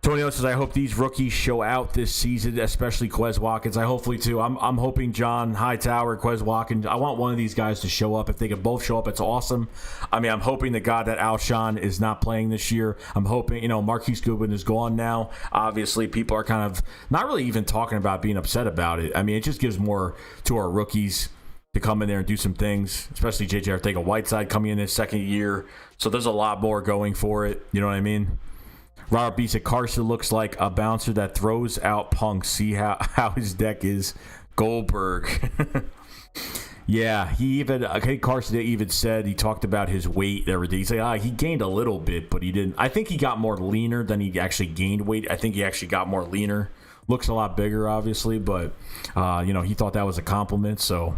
Tony says, I hope these rookies show out this season, especially Quez Watkins. I hopefully too. I'm hoping John Hightower, Quez Watkins. I want one of these guys to show up. If they can both show up, it's awesome. I'm hoping to God that Alshon is not playing this year. I'm hoping, Marquise Goodwin is gone now. Obviously, people are kind of not really even talking about being upset about it. It just gives more to our rookies to come in there and do some things, especially J.J. Arcega-Whiteside coming in his second year. So there's a lot more going for it. You know what I mean? Robert B said Carson looks like a bouncer that throws out punks. See how his deck is. Goldberg. Yeah, Carson even said, he talked about his weight and everything. He said he gained a little bit, but he didn't. I think he got more leaner than he actually gained weight. I think he actually got more leaner. Looks a lot bigger, obviously, but he thought that was a compliment, so.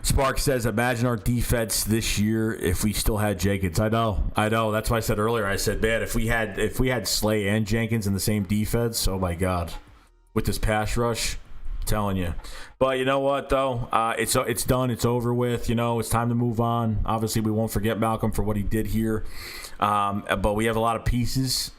Spark says, imagine our defense this year if we still had Jenkins. I know. That's why I said earlier. I said, man, if we had Slay and Jenkins in the same defense, oh my God, with this pass rush, I'm telling you. But you know what though? It's done. It's over with. It's time to move on. Obviously, we won't forget Malcolm for what he did here. But we have a lot of pieces.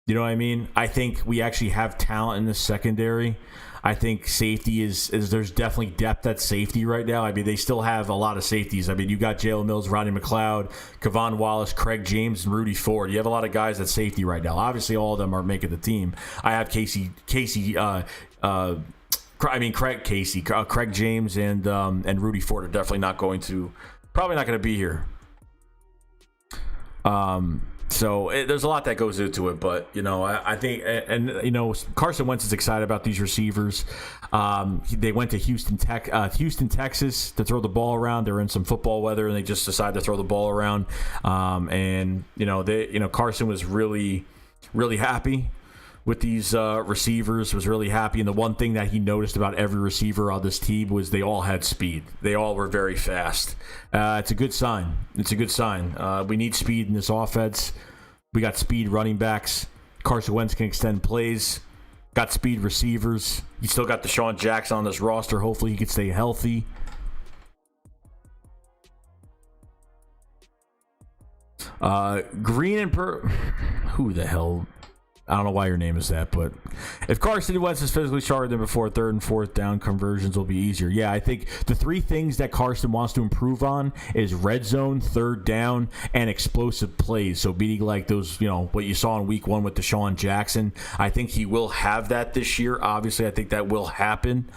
You know what I mean? I think we actually have talent in the secondary. I think safety is there's definitely depth at safety right now. They still have a lot of safeties. You got Jalen Mills, Rodney McLeod, Kevon Wallace, Craig James, and Rudy Ford. You have a lot of guys at safety right now. Obviously, all of them are making the team. I have Craig James and Rudy Ford are definitely probably not going to be here. So there's a lot that goes into it, but I think, Carson Wentz is excited about these receivers. They went to Houston, Texas to throw the ball around. They're in some football weather, and they just decided to throw the ball around. Carson was really, really happy with these receivers. Was really happy, and the one thing that he noticed about every receiver on this team was they all had speed. They all were very fast. It's a good sign. We need speed in this offense. We got speed running backs. Carson Wentz can extend plays. Got speed receivers. You still got Deshaun Jackson on this roster. Hopefully he can stay healthy. Green and who the hell? I don't know why your name is that, but if Carson Wentz is physically sharper than before, 3rd and 4th down conversions will be easier. Yeah, I think the 3 things that Carson wants to improve on is red zone, 3rd down, and explosive plays. So beating like those, what you saw in week 1 with Deshaun Jackson. I think he will have that this year. Obviously, I think that will happen.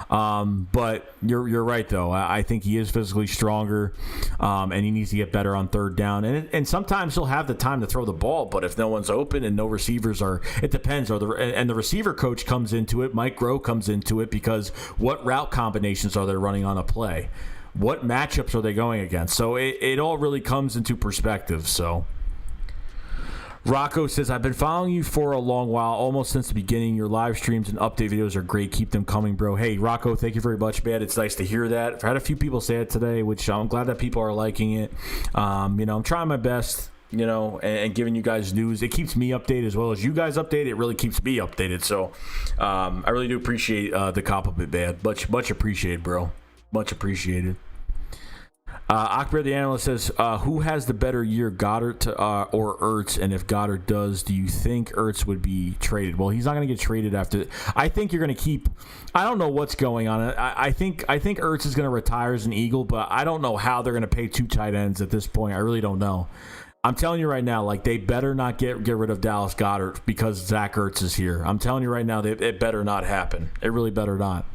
But you're right, though. I think he is physically stronger, and he needs to get better on 3rd down. And sometimes he'll have the time to throw the ball, but if no one's open and no receivers it depends. And the receiver coach comes into it. Mike Groh comes into it because what route combinations are they running on a play? What matchups are they going against? So it all really comes into perspective. So Rocco says, I've been following you for a long while, almost since the beginning. Your live streams and update videos are great. Keep them coming, bro. Hey, Rocco, thank you very much, man. It's nice to hear that. I've had a few people say it today, which I'm glad that people are liking it. I'm trying my best. And giving you guys news. It keeps me updated as well as you guys updated. It really keeps me updated. So I really do appreciate the compliment, man. Much appreciated, bro. Much appreciated. Akbar the analyst says, who has the better year, Goddard or Ertz? And if Goddard does, do you think Ertz would be traded? Well, he's not going to get traded after. I think you're going to keep. I don't know what's going on. I think Ertz is going to retire as an Eagle, but I don't know how they're going to pay 2 tight ends at this point. I really don't know. I'm telling you right now, like, they better not get rid of Dallas Goedert because Zach Ertz is here. I'm telling you right now, it better not happen. It really better not.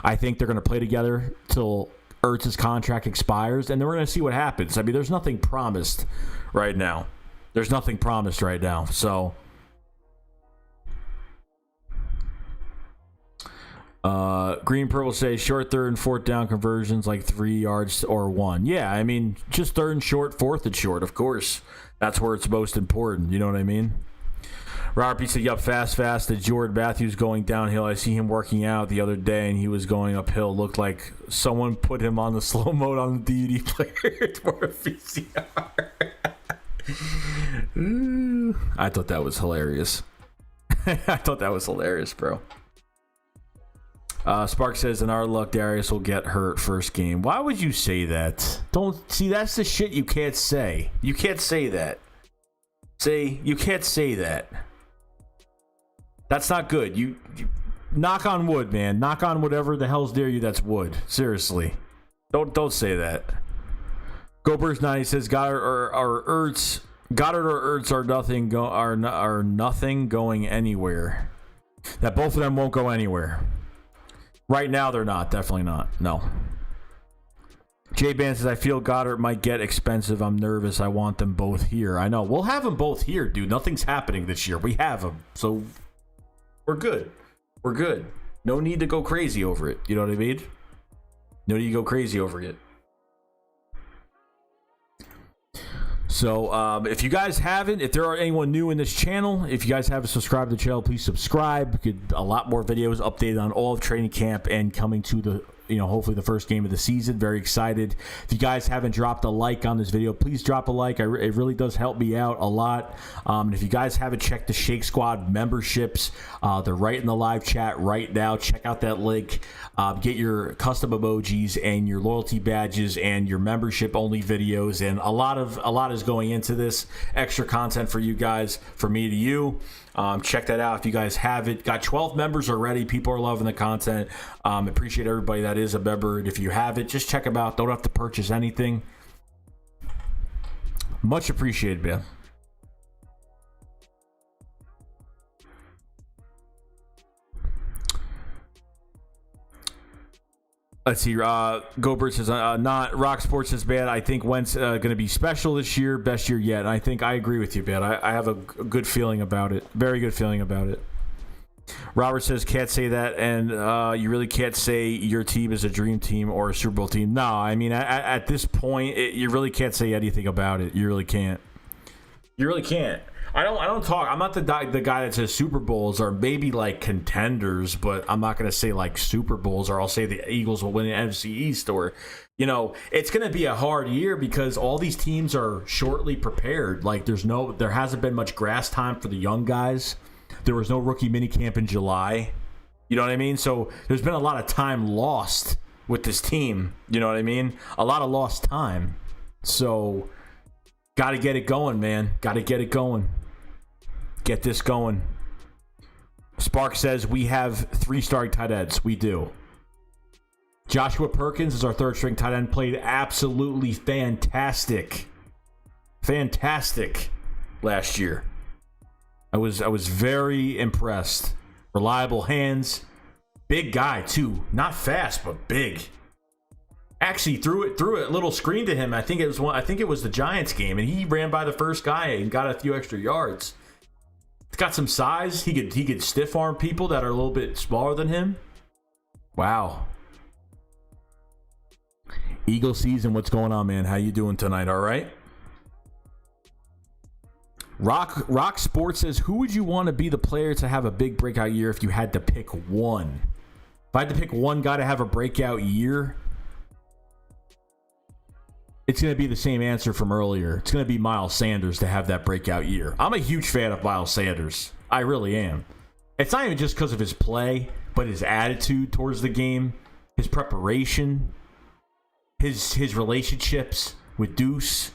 I think they're going to play together till Ertz's contract expires, and then we're going to see what happens. I mean, there's nothing promised right now. So, Green Purple says short third and fourth down conversions like 3 yards or 1. Yeah, I mean, just third and short, fourth and short, of course. That's where it's most important. You know what I mean? Robert P said, yup, fast. The Jordan Matthews going downhill. I see him working out the other day, and he was going uphill. Looked like someone put him on the slow mode on the DVD player for a VCR. I thought that was hilarious. Bro. Spark says, in our luck, Darius will get hurt first game. Why would you say that? Don't see, that's the shit you can't say. You can't say that. You can't say that. That's not good. You knock on wood, man. Knock on whatever the hell's near you that's wood. Seriously. Don't say that. GoBirds90 says Goddard or Ertz are nothing going anywhere. That both of them won't go anywhere. Right now, they're not. Definitely not. No. J-Ban says, I feel Goddard might get expensive. I'm nervous. I want them both here. I know. We'll have them both here, dude. Nothing's happening this year. We have them. So, we're good. No need to go crazy over it. You know what I mean? No need to go crazy over it. So, if you guys haven't, if there are anyone new in this channel, if you guys haven't subscribed to the channel, please subscribe. Get a lot more videos updated on all of training camp and coming to the, hopefully the first game of the season. Very excited. If you guys haven't dropped a like on this video, please drop a like. It really does help me out a lot. And if you guys haven't checked the Shake Squad memberships, they're right in the live chat right now. Check out that link. Get your custom emojis and your loyalty badges and your membership only videos, and a lot is going into this extra content for you guys, from me to you. Check that out if you guys have it. Got 12 members already. People are loving the content. Appreciate everybody that is a member, and if you have it, just check them out. Don't have to purchase anything. Much appreciated, man. Let's see. GoBird says, not Rock Sports is bad. I think Wentz going to be special this year. Best year yet. And I think I agree with you, man. I have a good feeling about it. Very good feeling about it. Robert says, can't say that. And you really can't say your team is a dream team or a Super Bowl team. No, I mean, at this point, you really can't say anything about it. You really can't. I don't talk. I'm not the guy that says Super Bowls are maybe like contenders, but I'm not going to say like Super Bowls, or I'll say the Eagles will win the NFC East, or it's going to be a hard year because all these teams are shortly prepared. Like there hasn't been much grass time for the young guys. There was no rookie minicamp in July. You know what I mean? So there's been a lot of time lost with this team. You know what I mean? A lot of lost time. So got to get it going, man. Got to get it going. Get this going. Spark says we have 3 starting tight ends. We do. Joshua Perkins is our 3rd string tight end. Played absolutely fantastic last year. I was very impressed. Reliable hands. Big guy too. Not fast, but big. Actually threw it a little screen to him. I think it was the Giants game, and he ran by the first guy and got a few extra yards. He's got some size. He could stiff arm people that are a little bit smaller than him. Wow. Eagle season, what's going on, man? How you doing tonight? All right. Rock Sports says, who would you want to be the player to have a big breakout year if you had to pick one? If I had to pick one guy to have a breakout year, it's going to be the same answer from earlier. It's going to be Miles Sanders to have that breakout year. I'm a huge fan of Miles Sanders. I really am. It's not even just because of his play, but his attitude towards the game, his preparation, his relationships with Deuce.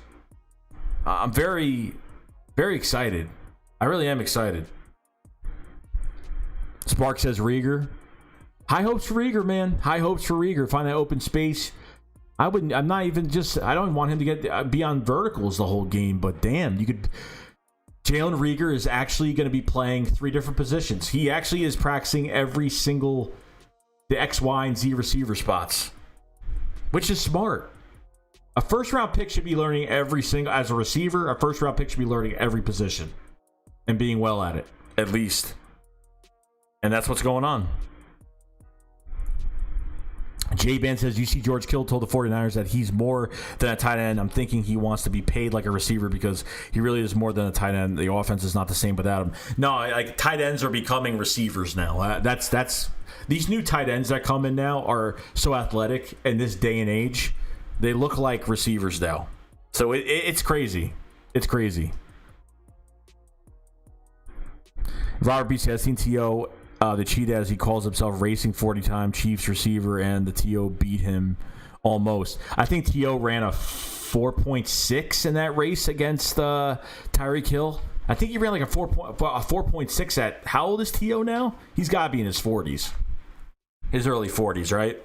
I'm very, very excited. I really am excited. Spark says Rieger. High hopes for Rieger, man. High hopes for Rieger. Find that open space. I'm not even just. I don't want him to be on verticals the whole game. But damn, you could. Jalen Reagor is actually going to be playing 3 different positions. He actually is practicing every single the X, Y, and Z receiver spots, which is smart. A first-round pick should be learning every single, as a receiver, a first-round pick should be learning every position and being well at it, at least. And that's what's going on. J-Ban says, you see George Kittle told the 49ers that he's more than a tight end. I'm thinking he wants to be paid like a receiver because he really is more than a tight end. The offense is not the same without him. No, like tight ends are becoming receivers now. That's these new tight ends that come in now are so athletic in this day and age. They look like receivers now. So it's crazy. It's crazy. Robert B. says, I've seen T.O., the cheat as he calls himself, racing 40-time Chiefs receiver, and the T.O. beat him almost. I think T.O. ran a 4.6 in that race against Tyreek Hill. I think he ran like a 4.6 at, how old is T.O. now? He's got to be in his 40s. His early 40s, right?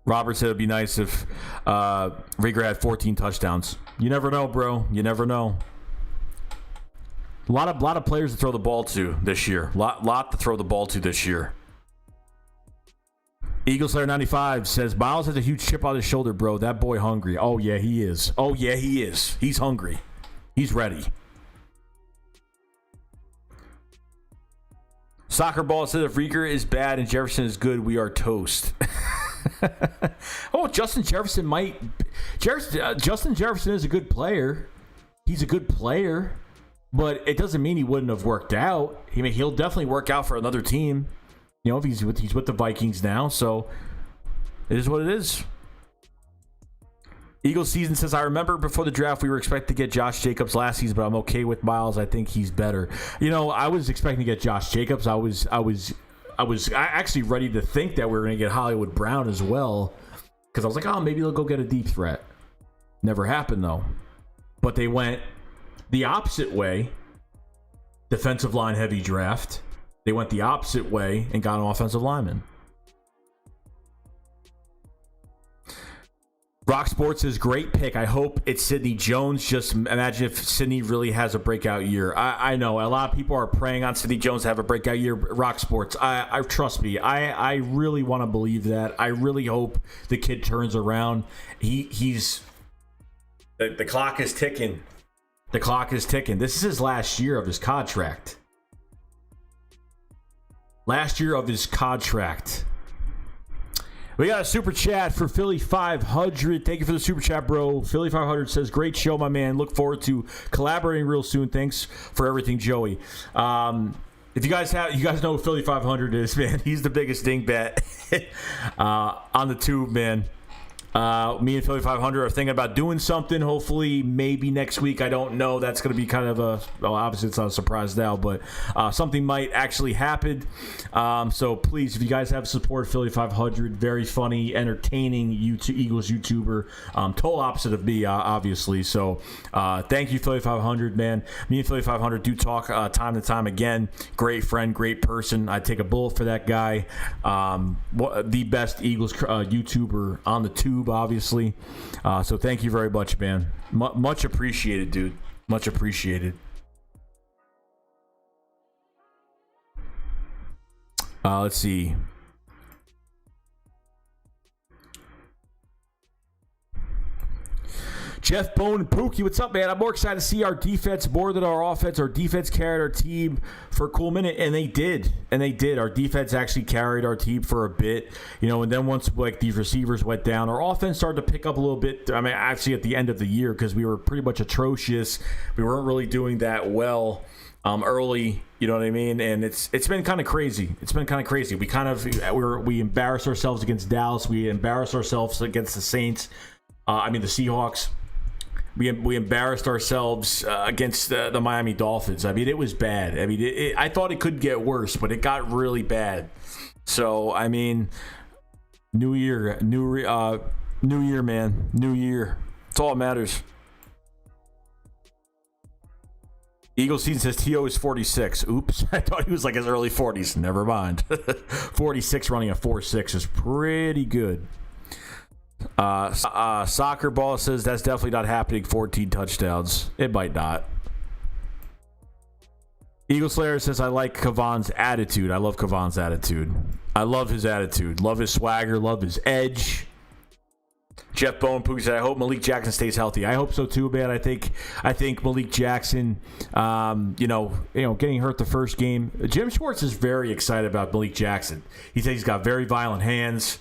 Robert said it'd be nice if Reagor had 14 touchdowns. You never know, bro. You never know. A lot of players to throw the ball to this year. Lot to throw the ball to this year. Eagle Slayer 95 says, Miles has a huge chip on his shoulder, bro. That boy hungry. Oh, yeah, he is. Oh, yeah, he is. He's hungry. He's ready. Soccer Ball says, if Reagor is bad and Jefferson is good, we are toast. Oh, Justin Jefferson Justin Jefferson is a good player. He's a good player. But it doesn't mean he wouldn't have worked out. I mean, he'll definitely work out for another team. You know, if he's with the Vikings now. So it is what it is. Eagles season says, I remember before the draft we were expecting to get Josh Jacobs last season, but I'm okay with Miles. I think he's better. You know, I was expecting to get Josh Jacobs. I was actually ready to think that we were going to get Hollywood Brown as well, because I was like, oh, maybe they'll go get a deep threat. Never happened though. But they went the opposite way. Defensive line heavy draft. They went the opposite way and got an offensive lineman. Rock Sports is great pick. I hope it's Sidney Jones. Just imagine if Sidney really has a breakout year. I know a lot of people are praying on Sidney Jones to have a breakout year. Rock Sports, I trust me. I really want to believe that. I really hope the kid turns around. He's the clock is ticking. The clock is ticking. This is his last year of his contract. Last year of his contract. We got a super chat for Philly 500. Thank you for the super chat, bro. Philly 500 says, great show, my man. Look forward to collaborating real soon. Thanks for everything, Joey. If you guys know who Philly 500 is, man. He's the biggest dingbat on the tube, man. Me and Philly 500 are thinking about doing something. Hopefully, maybe next week. I don't know. That's going to be kind of obviously it's not a surprise now, but something might actually happen. So please, if you guys have support Philly 500, very funny, entertaining Eagles YouTuber, total opposite of me, obviously. So thank you, Philly 500, man. Me and Philly 500 do talk time to time again. Great friend, great person. I take a bullet for that guy. The best Eagles YouTuber on the tube, obviously. So thank you very much, man. Much appreciated, dude. Much appreciated. Let's see. Jeff Bone and Pookie, what's up, man? I'm more excited to see our defense more than our offense. Our defense carried our team for a cool minute, and they did. Our defense actually carried our team for a bit, you know. And then once like these receivers went down, our offense started to pick up a little bit. I mean, actually at the end of the year, because we were pretty much atrocious. We weren't really doing that well early. You know what I mean? And it's been kind of crazy. We embarrassed ourselves against Dallas. We embarrassed ourselves against the Saints. The Seahawks. We embarrassed ourselves against the Miami Dolphins. I mean, it was bad. I mean, I thought it could get worse, but it got really bad. So, I mean, new year, man. New year. It's all that matters. Eagle season says T.O. is 46. Oops. I thought he was like his early 40s. Never mind. 46 running a 4.6 is pretty good. Soccer Ball says that's definitely not happening. 14 touchdowns. It might not. Eagle Slayer says I like Kavan's attitude. I love Kavan's attitude. I love his attitude. Love his swagger. Love his edge. Jeff Bonepook said, I hope Malik Jackson stays healthy. I hope so too, man. I think Malik Jackson, getting hurt the first game. Jim Schwartz is very excited about Malik Jackson. He says he's got very violent hands.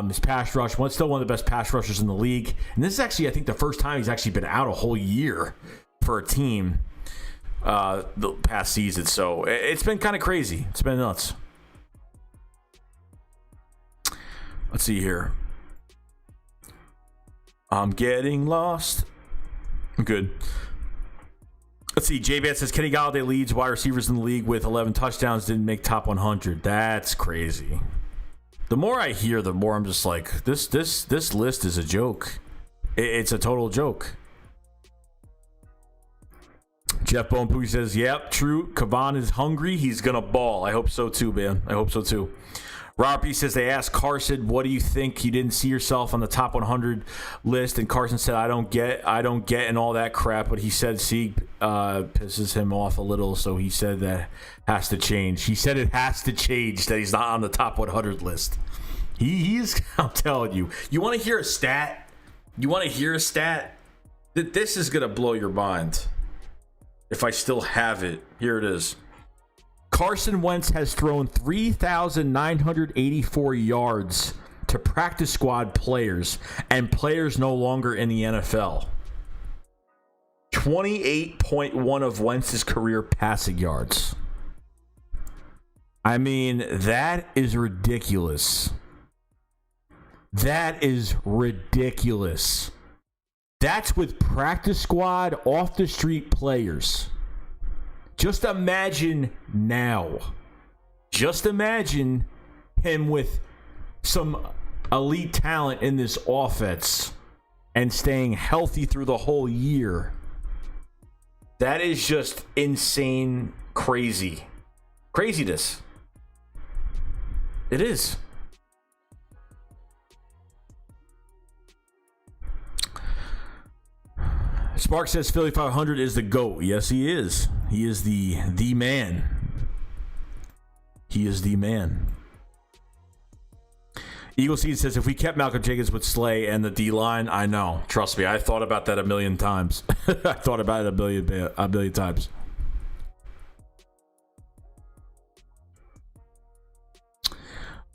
His pass rush, still one of the best pass rushers in the league. And this is actually, I think, the first time he's actually been out a whole year for a team the past season. So it's been kind of crazy. It's been nuts. Let's see here. I'm getting lost. I'm good. Let's see. J-Van says Kenny Golladay leads wide receivers in the league with 11 touchdowns, didn't make top 100. That's crazy. The more I hear, the more I'm just like, this list is a joke. It's a total joke. Jeff Bonepook says, yep, true. Kavan is hungry. He's going to ball. I hope so too, man. I hope so too. Robert B says they asked Carson, what do you think? You didn't see yourself on the top 100 list. And Carson said, I don't get and all that crap. But he said Sieg pisses him off a little. So he said that has to change. He said it has to change that he's not on the top 100 list. He's, I'm telling you. You want to hear a stat? That this is going to blow your mind. If I still have it. Here it is. Carson Wentz has thrown 3,984 yards to practice squad players and players no longer in the NFL. 28.1 of Wentz's career passing yards. I mean, that is ridiculous. That is ridiculous. That's with practice squad, off the street players. Just imagine now. Just imagine him with some elite talent in this offense and staying healthy through the whole year. That is just insane, crazy. Craziness. It is. Spark says Philly 500 is the GOAT. Yes, he is. He is the man. He is the man. Eagle Seed says if we kept Malcolm Jenkins with Slay and the D-line, I know. Trust me, I thought about that a million times. I thought about it a billion times.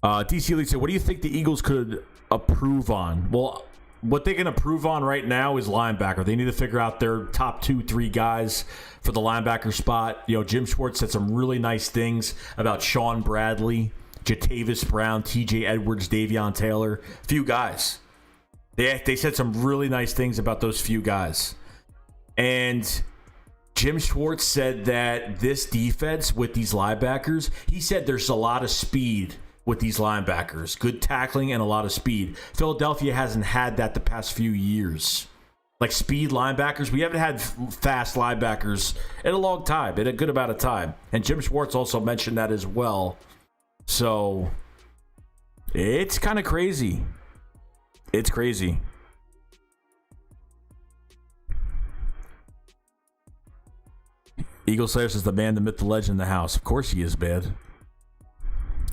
DC Elite said, what do you think the Eagles could improve on? Well, what they can improve on right now is linebacker. They need to figure out their top 2-3 guys for the linebacker spot. You know, Jim Schwartz said some really nice things about Sean Bradley, Jatavis Brown, TJ Edwards, Davion Taylor. Few guys. They said some really nice things about those few guys. And Jim Schwartz said that this defense with these linebackers, he said there's a lot of speed with these linebackers. Good tackling and a lot of speed. Philadelphia hasn't had that the past few years. Like speed linebackers. We haven't had fast linebackers in a long time, in a good amount of time. And Jim Schwartz also mentioned that as well. So, it's kind of crazy. It's crazy. Eagle Slayer says the man, the myth, the legend in the house. Of course he is, man.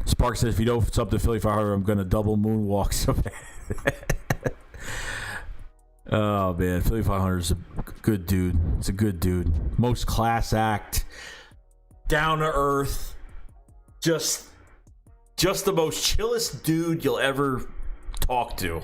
Spark says, if you don't sub to Philly 500, I'm going to double moonwalk so bad. Oh, man. Philly 500 is a good dude. It's a good dude. Most class act. Down to earth. Just the most chillest dude you'll ever talk to.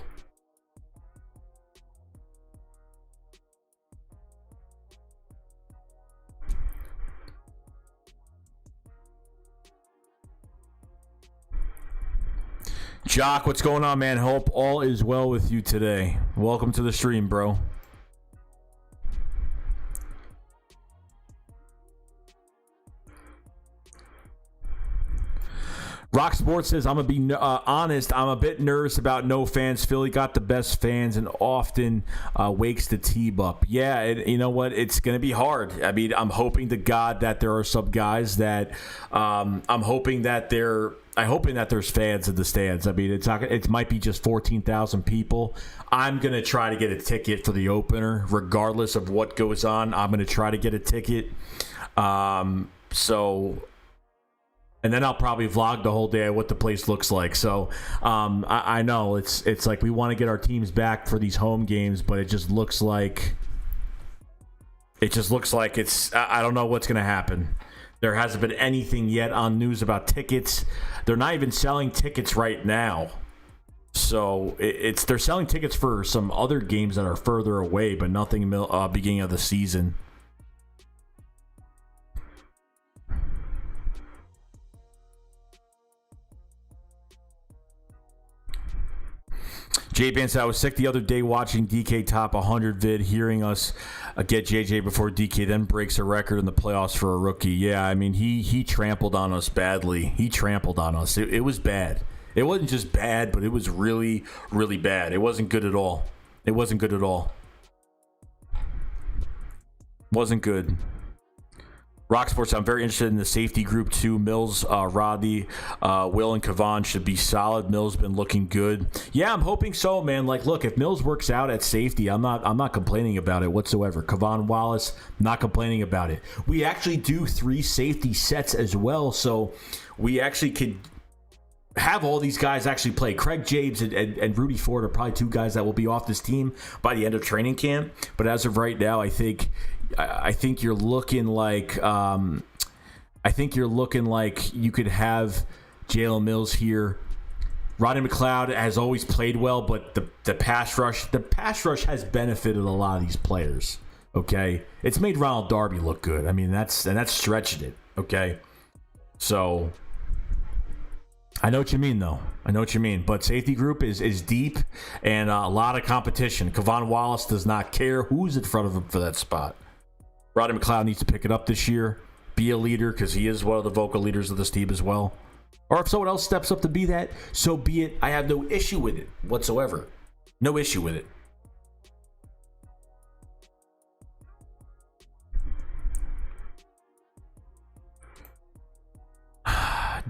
Jock, what's going on, man? Hope all is well with you today. Welcome to the stream, bro. Rock Sports says, I'm going to be honest, I'm a bit nervous about no fans. Philly got the best fans and often wakes the team up. Yeah, you know what? It's going to be hard. I mean, I'm hoping to God that there are some guys that I'm hoping that there's fans in the stands. I mean, it might be just 14,000 people. I'm going to try to get a ticket for the opener, regardless of what goes on. I'm going to try to get a ticket. And then I'll probably vlog the whole day of what the place looks like. So I know it's like we want to get our teams back for these home games, but it just looks like it's I don't know what's going to happen. There hasn't been anything yet on news about tickets. They're not even selling tickets right now. So they're selling tickets for some other games that are further away, but nothing beginning of the season. Jay Ban said, I was sick the other day watching DK top 100 vid, hearing us get JJ before DK then breaks a record in the playoffs for a rookie. Yeah, I mean, he trampled on us badly. He trampled on us. It was bad. It wasn't just bad, but it was really, really bad. It wasn't good at all. It wasn't good at all. Wasn't good. Rock Sports, I'm very interested in the safety group too. Mills, Rodney, Will, and Kavan should be solid. Mills been looking good. Yeah, I'm hoping so, man. Like, look, if Mills works out at safety, I'm not complaining about it whatsoever. Kavan Wallace, not complaining about it. We actually do 3 safety sets as well, so we actually could have all these guys actually play. Craig James and Rudy Ford are probably 2 guys that will be off this team by the end of training camp. But as of right now, I think you're looking like you could have Jalen Mills here. Rodney McLeod has always played well, but the pass rush has benefited a lot of these players. Okay, it's made Ronald Darby look good. I mean, that's stretching it. Okay, so I know what you mean, though. I know what you mean. But safety group is deep and a lot of competition. Kavan Wallace does not care who's in front of him for that spot. Rodney McLeod needs to pick it up this year, be a leader, because he is one of the vocal leaders of this team as well. Or if someone else steps up to be that, so be it. I have no issue with it whatsoever. No issue with it.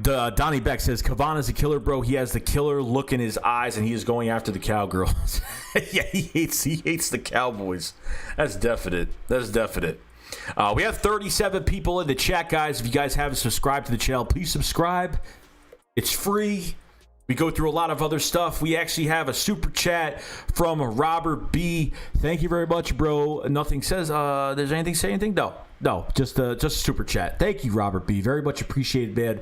Donnie Beck says, Kavan is a killer, bro. He has the killer look in his eyes, and he is going after the Cowgirls. Yeah, he hates the Cowboys. That's definite. We have 37 people in the chat, guys. If you guys haven't subscribed to the channel, please subscribe. It's free. We go through a lot of other stuff. We actually have a super chat from Robert B. Thank you very much, bro. Nothing says, there's anything, say anything? No, just a super chat. Thank you, Robert B. Very much appreciated, man.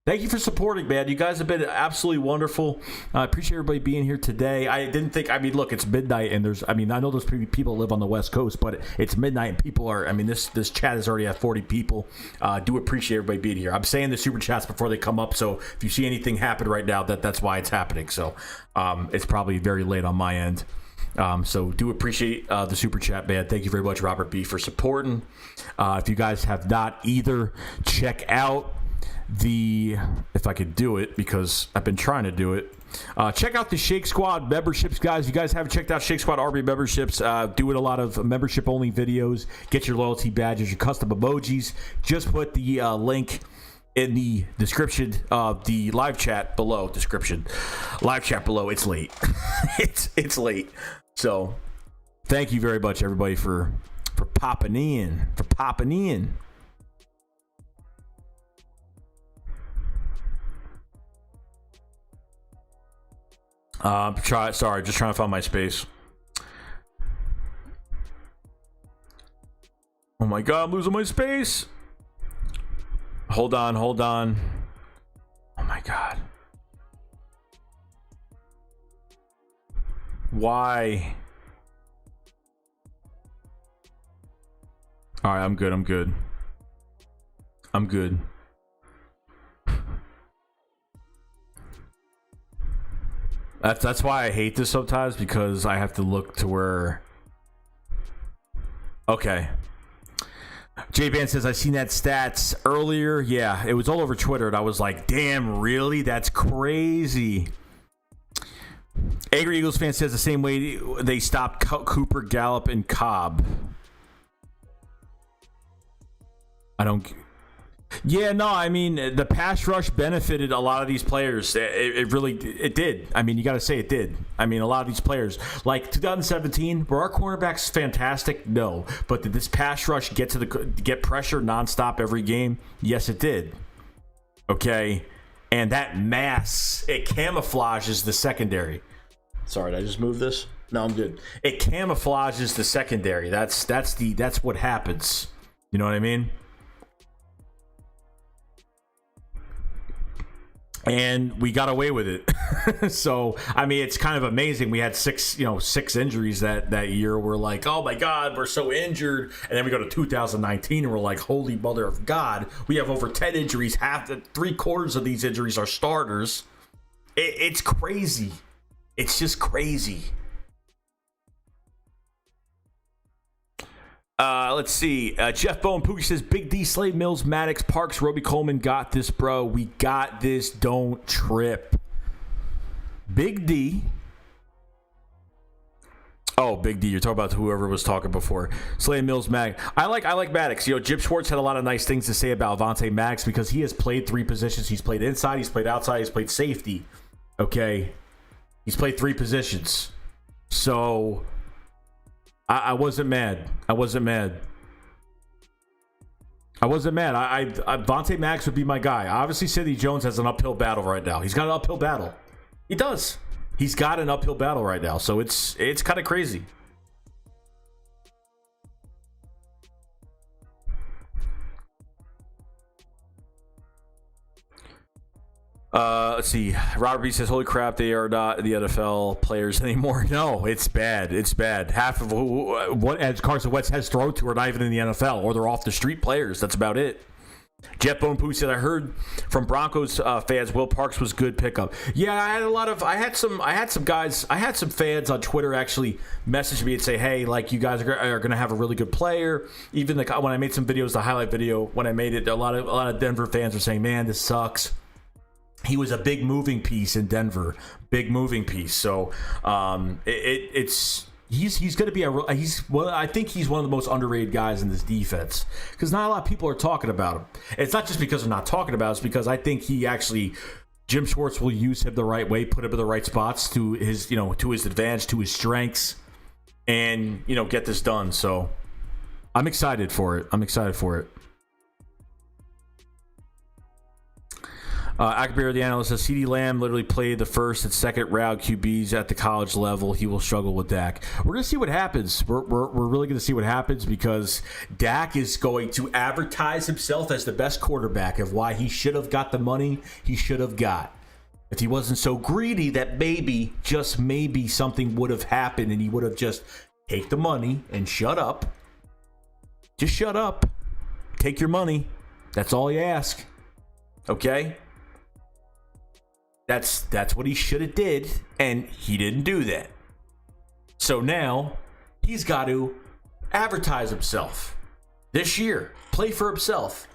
Thank you for supporting, man. You guys have been absolutely wonderful. I appreciate everybody being here today. Look, it's midnight, and I know those people live on the West Coast, but it's midnight, and people are, this chat is already at 40 people. Do appreciate everybody being here. I'm saying the super chats before they come up, so if you see anything happen right now, that's why it's happening. So it's probably very late on my end. So do appreciate the super chat, man. Thank you very much, Robert B, for supporting. If you guys have not either, check out if I could do it, because I've been trying to do it. Check out the Shake Squad memberships, guys. If you guys haven't checked out Shake Squad RB memberships, doing a lot of membership only videos. Get your loyalty badges, your custom emojis. Just put the link in the description of the live chat below. Live chat below. It's late. it's late. So thank you very much, everybody, for popping in. Just trying to find my space. Oh my god, I'm losing my space. Hold on. Oh my god. Why? Alright, I'm good. That's why I hate this sometimes, because I have to look to where... Okay. J-Ban says, I seen that stats earlier. Yeah, it was all over Twitter, and I was like, damn, really? That's crazy. Angry Eagles fan says the same way they stopped Cooper, Gallup, and Cobb. I don't... Yeah, no, I mean, the pass rush benefited a lot of these players. It really did. I mean, you got to say it did. I mean, a lot of these players, like 2017, were our cornerbacks fantastic? No. But did this pass rush get pressure nonstop every game? Yes, it did. Okay. And that mass, it camouflages the secondary. Sorry, did I just move this? No, I'm good. It camouflages the secondary. That's what happens. You know what I mean? And we got away with it. So, I mean, it's kind of amazing. We had six injuries that year. We're like, oh my God, we're so injured. And then we go to 2019 and we're like, holy mother of God, we have over 10 injuries. Three-quarters of these injuries are starters. It's crazy. It's just crazy. Let's see. Jeff Bowen Pookie says, Big D, Slade Mills, Maddox, Parks, Roby Coleman got this, bro. We got this. Don't trip. Big D. Oh, Big D. You're talking about whoever was talking before. Slade Mills, Maddox. I like Maddox. Jim Schwartz had a lot of nice things to say about Avonte Maddox because he has played three positions. He's played inside. He's played outside. He's played safety. Okay. He's played three positions. So... I wasn't mad. Vontae Max would be my guy. Obviously, Sidney Jones has an uphill battle right now. He's got an uphill battle. He does. He's got an uphill battle right now. So it's kind of crazy. Let's see. Robert B says, holy crap, they are not the NFL players anymore. No, it's bad. It's bad. Half of what Carson Wentz has thrown to are not even in the NFL, or they're off the street players. That's about it. Jeff Bone Poo said, I heard from Broncos fans, Will Parks was good pickup. Yeah, I had some fans on Twitter actually message me and say, hey, like, you guys are going to have a really good player. Even when I made some videos, the highlight video, when I made it, a lot of Denver fans were saying, man, this sucks. He was a big moving piece in Denver, big moving piece. So he's going to be I think he's one of the most underrated guys in this defense because not a lot of people are talking about him. It's not just because they're not talking about him; it's because I think Jim Schwartz will use him the right way, put him in the right spots to his advantage, to his strengths, and get this done. So I'm excited for it. Akbar, the analyst, says CeeDee Lamb literally played the first and second round QBs at the college level. He will struggle with Dak. We're going to see what happens. We're really going to see what happens because Dak is going to advertise himself as the best quarterback of why he should have got the money he should have got. If he wasn't so greedy that maybe, just maybe, something would have happened and he would have just take the money and shut up. Just shut up. Take your money. That's all you ask. Okay? That's what he should have did, and he didn't do that. So now he's got to advertise himself this year, play for himself,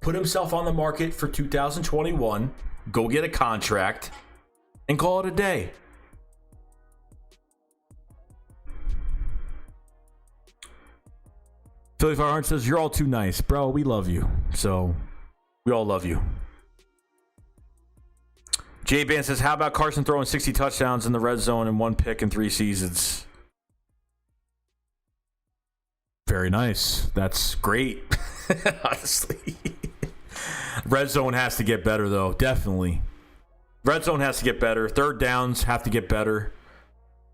put himself on the market for 2021, go get a contract, and call it a day. Philly Fireheart says, you're all too nice. Bro, we love you. So we all love you. Jay Ban says, how about Carson throwing 60 touchdowns in the red zone and 1 pick in 3 seasons? Very nice. That's great. Honestly. Red zone has to get better, though. Definitely. Red zone has to get better. Third downs have to get better.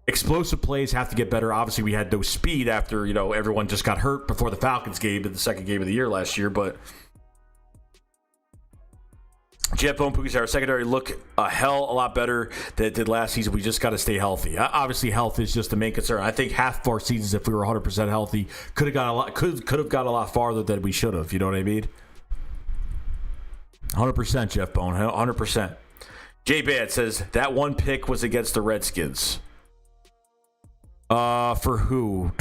Explosive plays have to get better. Obviously, we had no speed after, everyone just got hurt before the Falcons game in the second game of the year last year, but Jeff Bone Pookie said our secondary look a lot better than it did last season. We just got to stay healthy. Obviously, health is just the main concern. I think half of our seasons, if we were 100% healthy, could have got a lot farther than we should have. You know what I mean? 100%, Jeff Bone. 100%. Jay Bad says that 1 pick was against the Redskins. For who?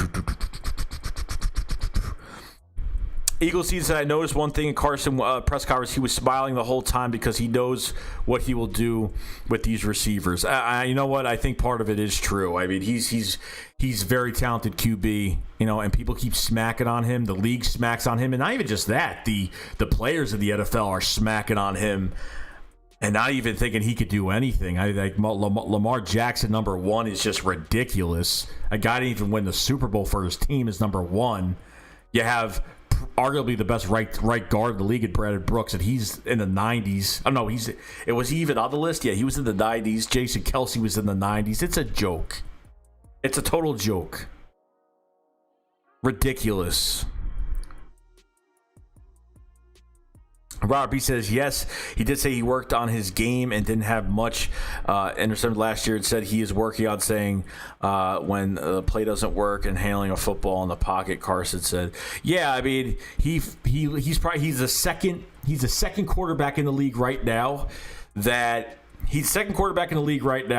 Eagles season said, I noticed one thing in Carson press conference. He was smiling the whole time because he knows what he will do with these receivers. You know what? I think part of it is true. I mean, he's very talented QB, and people keep smacking on him. The league smacks on him. And not even just that. The players of the NFL are smacking on him and not even thinking he could do anything. I think Lamar Jackson, number one, is just ridiculous. A guy didn't even win the Super Bowl for his team is number one. You have arguably the best right guard in the league at Brandon Brooks, and he's in the 90s. I don't know, was he even on the list? Yeah, he was in the 90s. Jason Kelsey was in the 90s. It's a joke. It's a total joke. Ridiculous. Robert B says, yes, he did say he worked on his game and didn't have much intercepted last year. It said he is working on saying when the play doesn't work and handling a football in the pocket. Carson said, yeah, I mean, he's the second quarterback in the league right now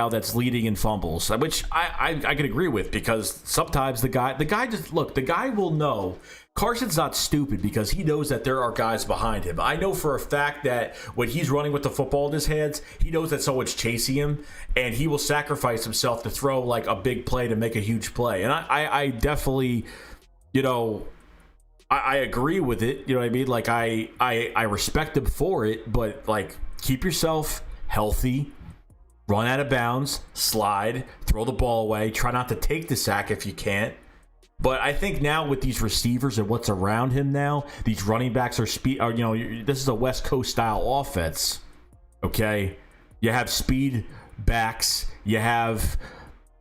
that's leading in fumbles, which I can agree with, because sometimes the guy will know. Carson's not stupid because he knows that there are guys behind him. I know for a fact that when he's running with the football in his hands, he knows that someone's chasing him, and he will sacrifice himself to throw like a big play to make a huge play. And I definitely, I agree with it. You know what I mean? Like I respect him for it, but like, keep yourself healthy, run out of bounds, slide, throw the ball away, try not to take the sack if you can't. But I think now with these receivers and what's around him now, these running backs are speed. This is a West Coast style offense. Okay, you have speed backs, you have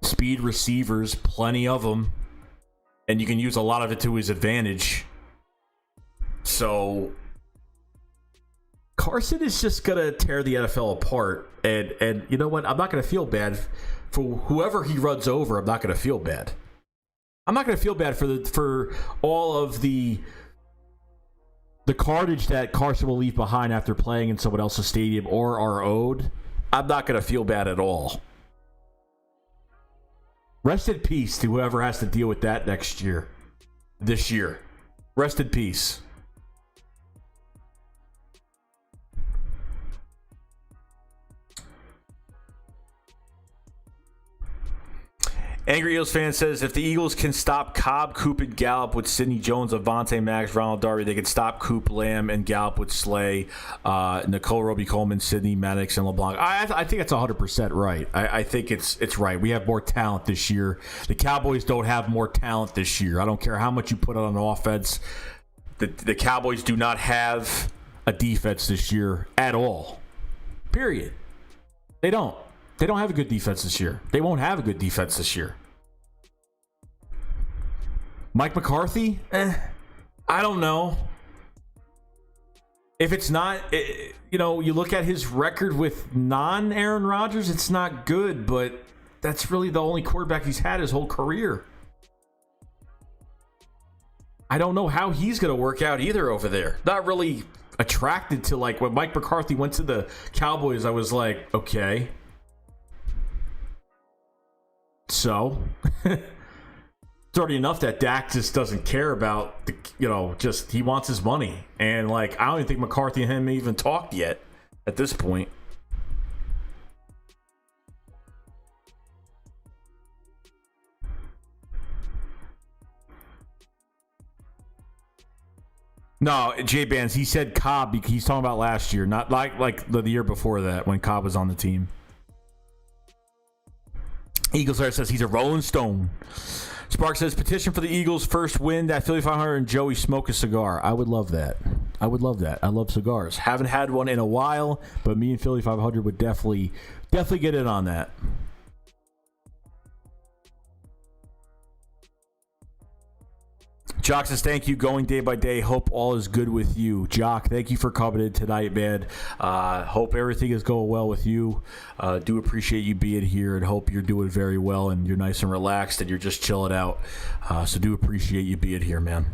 speed receivers, plenty of them, and you can use a lot of it to his advantage. So Carson is just gonna tear the NFL apart, and you know what? I'm not gonna feel bad for whoever he runs over. I'm not gonna feel bad. I'm not going to feel bad for all of the carnage that Carson will leave behind after playing in someone else's stadium or are owed. I'm not going to feel bad at all. Rest in peace to whoever has to deal with that this year. Rest in peace. Angry Eagles fan says, if the Eagles can stop Cobb, Coop, and Gallup with Sidney Jones, Avonte Maddox, Ronald Darby, they can stop Coop, Lamb, and Gallup with Slay, Nicole Roby-Coleman, Sidney, Maddox, and LeBlanc. I think that's 100% right. I think it's right. We have more talent this year. The Cowboys don't have more talent this year. I don't care how much you put on offense. The Cowboys do not have a defense this year at all. Period. They don't. They don't have a good defense this year. They won't have a good defense this year. Mike McCarthy? I don't know. If it's not, you look at his record with non-Aaron Rodgers, it's not good, but that's really the only quarterback he's had his whole career. I don't know how he's going to work out either over there. Not really attracted to, like, when Mike McCarthy went to the Cowboys, I was like, okay. So, it's already enough that Dak just doesn't care about, just he wants his money. And, like, I don't even think McCarthy and him even talked yet at this point. No, J-Bands, he said Cobb because he's talking about last year, not like the year before that when Cobb was on the team. Eagles Slayer says he's a Rolling Stone. Spark says petition for the Eagles' first win at Philly 500 and Joey smoke a cigar. I would love that. I love cigars. Haven't had one in a while, but me and Philly 500 would definitely get in on that. Jock says, thank you. Going day by day. Hope all is good with you. Jock, thank you for coming in tonight, man. Hope everything is going well with you. Do appreciate you being here and hope you're doing very well and you're nice and relaxed and you're just chilling out. So do appreciate you being here, man.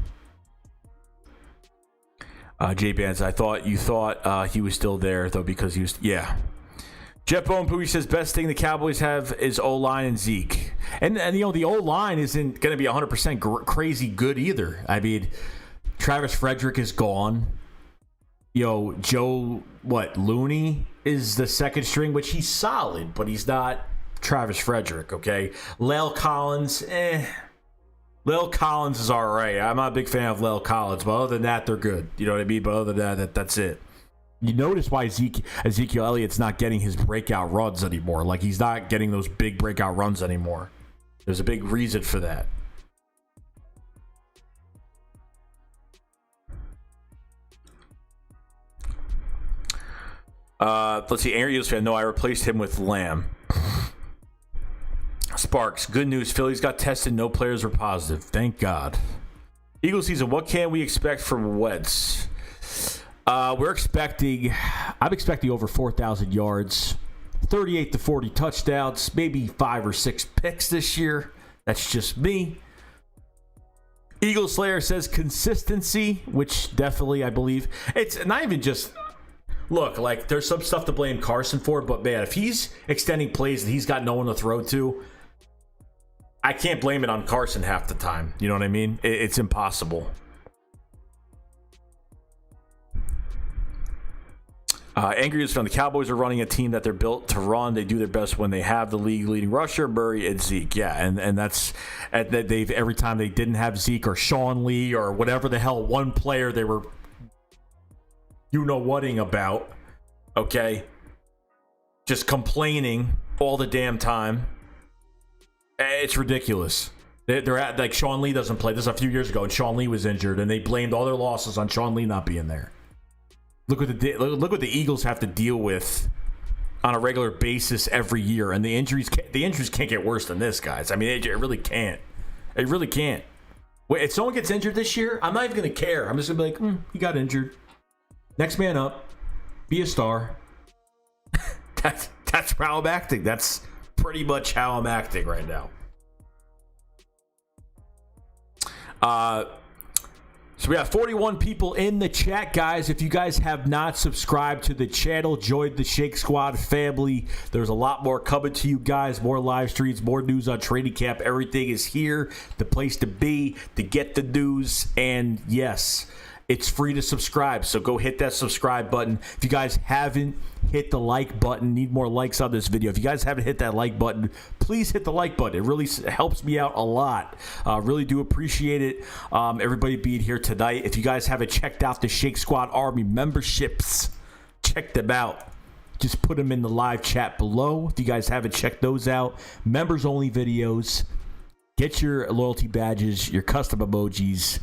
J-Bands, I thought you thought he was still there, though, because he was, yeah. Jeff Bowen says, best thing the Cowboys have is O-line and Zeke. And the O-line isn't going to be 100% crazy good either. I mean, Travis Frederick is gone. Yo, Joe, Looney is the second string, which he's solid, but he's not Travis Frederick, okay? La'el Collins, La'el Collins is all right. I'm not a big fan of La'el Collins, but other than that, they're good. You know what I mean? But other than that, that's it. You notice why Ezekiel Elliott's not getting his breakout runs anymore. Like, he's not getting those big breakout runs anymore. There's a big reason for that. Let's see. Aaron Eagles fan. No, I replaced him with Lamb. Sparks. Good news. Phillies got tested. No players were positive. Thank God. Eagle season. What can we expect from Wentz? I'm expecting over 4,000 yards, 38 to 40 touchdowns, maybe 5 or 6 picks this year. That's just me. Eagle Slayer says consistency, which definitely I believe. It's not even just, look, like there's some stuff to blame Carson for, but man, if he's extending plays and he's got no one to throw to, I can't blame it on Carson half the time. You know what I mean? It's impossible. Angry is from the Cowboys are running a team that they're built to run. They do their best when they have the league leading rusher, Murray and Zeke. Yeah, and that's they've every time they didn't have Zeke or Sean Lee or whatever the hell one player they were whatting about. Okay, just complaining all the damn time. It's ridiculous. They're at like Sean Lee doesn't play. This is a few years ago, and Sean Lee was injured, and they blamed all their losses on Sean Lee not being there. Look what the Eagles have to deal with on a regular basis every year, and the injuries can't get worse than this, guys. I mean, it really can't. It really can't. Wait, if someone gets injured this year, I'm not even going to care. I'm just going to be like, he got injured. Next man up. Be a star. That's how I'm acting. That's pretty much how I'm acting right now. So we have 41 people in the chat, guys. If you guys have not subscribed to the channel, join the Shake Squad family. There's a lot more coming to you guys. More live streams, more news on training camp. Everything is here. The place to be to get the news. And yes, it's free to subscribe. So go hit that subscribe button. If you guys haven't hit the like button, need more likes on this video. If you guys haven't hit that like button, please hit the like button. It really helps me out a lot. Really do appreciate it. Everybody being here tonight. If you guys haven't checked out the Shake Squad Army memberships, check them out. Just put them in the live chat below. If you guys haven't checked those out, members only videos. Get your loyalty badges, your custom emojis.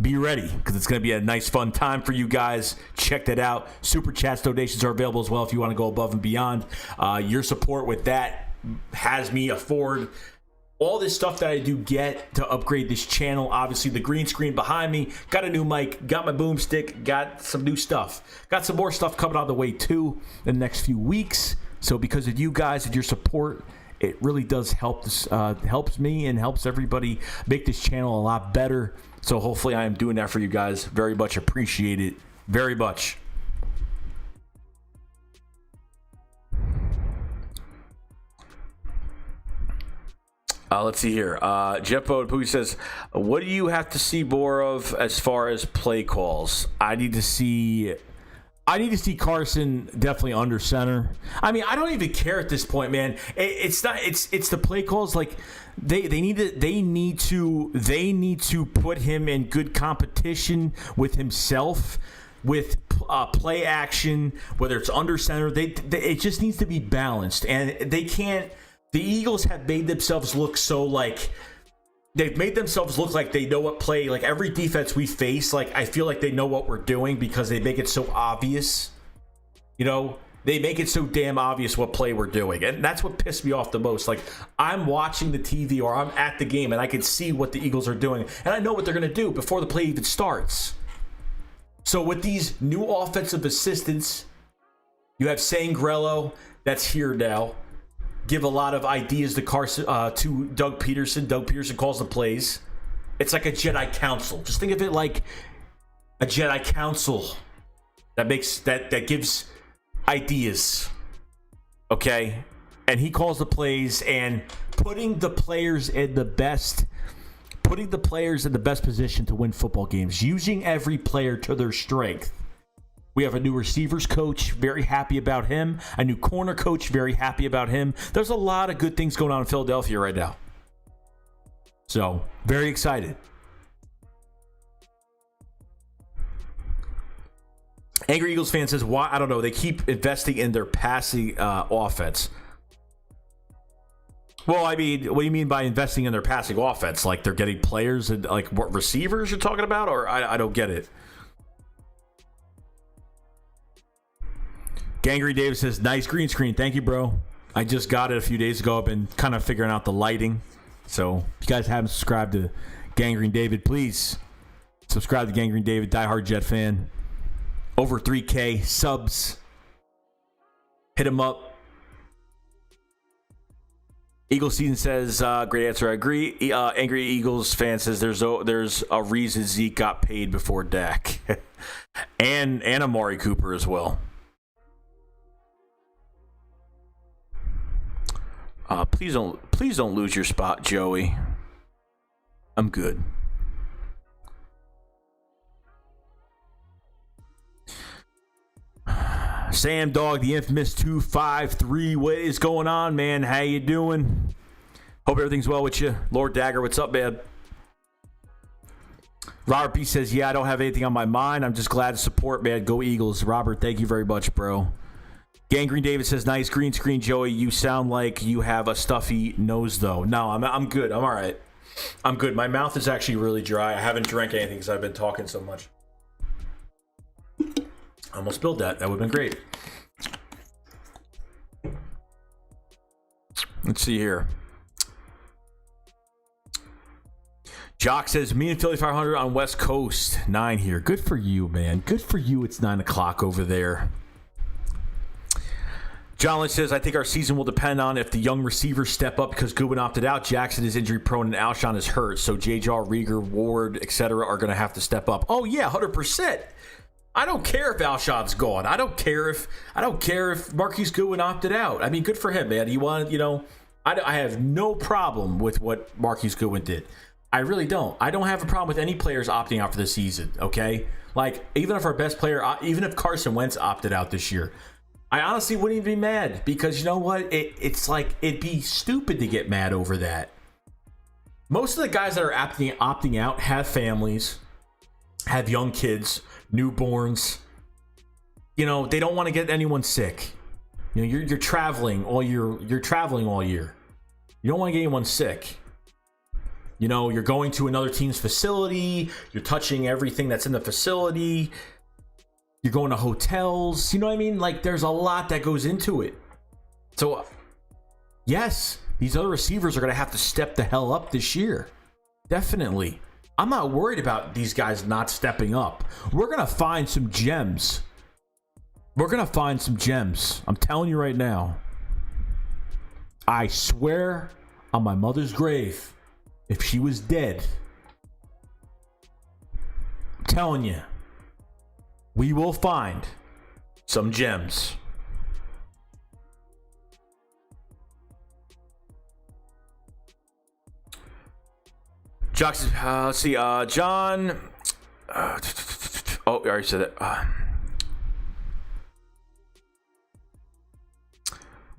Be ready, because it's going to be a nice, fun time for you guys. Check that out. Super chats, donations are available as well if you want to go above and beyond. Your support with that has me afford all this stuff that I do get to upgrade this channel. Obviously, the green screen behind me. Got a new mic. Got my boomstick. Got some new stuff. Got some more stuff coming on the way, too, in the next few weeks. So because of you guys and your support, it really does helps me and helps everybody make this channel a lot better. So hopefully I am doing that for you guys. Very much appreciate it. Very much. Let's see here. Jeppo Pooey says, what do you have to see more of as far as play calls? I need to see Carson definitely under center. I mean, I don't even care at this point, man. It's the play calls. Like they need to put him in good competition with himself, with play action, whether it's under center. It just needs to be balanced, and they can't. The Eagles have made themselves look so like. They've made themselves look like they know what play, like every defense we face, like I feel like they know what we're doing because they make it so obvious. You know, they make it so damn obvious what play we're doing. And that's what pissed me off the most. Like I'm watching the TV or I'm at the game and I can see what the Eagles are doing. And I know what they're going to do before the play even starts. So with these new offensive assistants, you have Sangrello that's here now. Give a lot of ideas to Carson, to Doug Peterson. Doug Peterson calls the plays. It's like a Jedi Council. Just think of it like a Jedi Council that gives ideas. Okay, and he calls the plays and putting the players in the best putting the players in the best position to win football games, using every player to their strength. We have a new receivers coach, very happy about him. A new corner coach, very happy about him. There's a lot of good things going on in Philadelphia right now. So, very excited. Angry Eagles fan says, why? I don't know. They keep investing in their passing offense. Well, I mean, what do you mean by investing in their passing offense? Like they're getting players and like what receivers you're talking about? Or I don't get it. Gangrene Davis says, nice green screen. Thank you, bro. I just got it a few days ago. I've been kind of figuring out the lighting. So if you guys haven't subscribed to Gangrene David, please subscribe to Gangrene David, diehard Jet fan. Over 3K subs. Hit him up. Eagle Season says, great answer. I agree. Angry Eagles fan says there's a reason Zeke got paid before Dak. and Amari Cooper as well. Please don't lose your spot, Joey. I'm good. Sam Dog, the infamous 253. What is going on, man? How you doing? Hope everything's well with you. Lord Dagger, what's up, man? Robert B says, yeah, I don't have anything on my mind. I'm just glad to support, man. Go Eagles. Robert, thank you very much, bro. Gangrene David says, nice green screen, Joey. You sound like you have a stuffy nose, though. No, I'm good. I'm all right. I'm good. My mouth is actually really dry. I haven't drank anything because I've been talking so much. I almost spilled that. That would have been great. Let's see here. Jock says, me and Philly 500 on West Coast. 9 here. Good for you, man. Good for you. It's 9 o'clock over there. John Lynch says, I think our season will depend on if the young receivers step up because Goodwin opted out. Jackson is injury prone and Alshon is hurt. So J-Jaw, Rieger, Ward, etc. are going to have to step up. Oh, yeah, 100%. I don't care if Alshon's gone. I don't care if Marquise Goodwin opted out. I mean, good for him, man. He wanted, I have no problem with what Marquise Goodwin did. I really don't. I don't have a problem with any players opting out for the season, okay? Like, even if our best player, even if Carson Wentz opted out this year, I honestly wouldn't even be mad because you know what? It's like, it'd be stupid to get mad over that. Most of the guys that are opting out have families, have young kids, newborns. They don't want to get anyone sick. You're traveling all year. You're traveling all year. You don't want to get anyone sick. You're going to another team's facility. You're touching everything that's in the facility. You're going to hotels. You know what I mean? Like, there's a lot that goes into it. So, yes, these other receivers are going to have to step the hell up this year. Definitely. I'm not worried about these guys not stepping up. We're going to find some gems. I'm telling you right now. I swear on my mother's grave, if she was dead, I'm telling you, we will find some gems. Let's see. John. I already said that.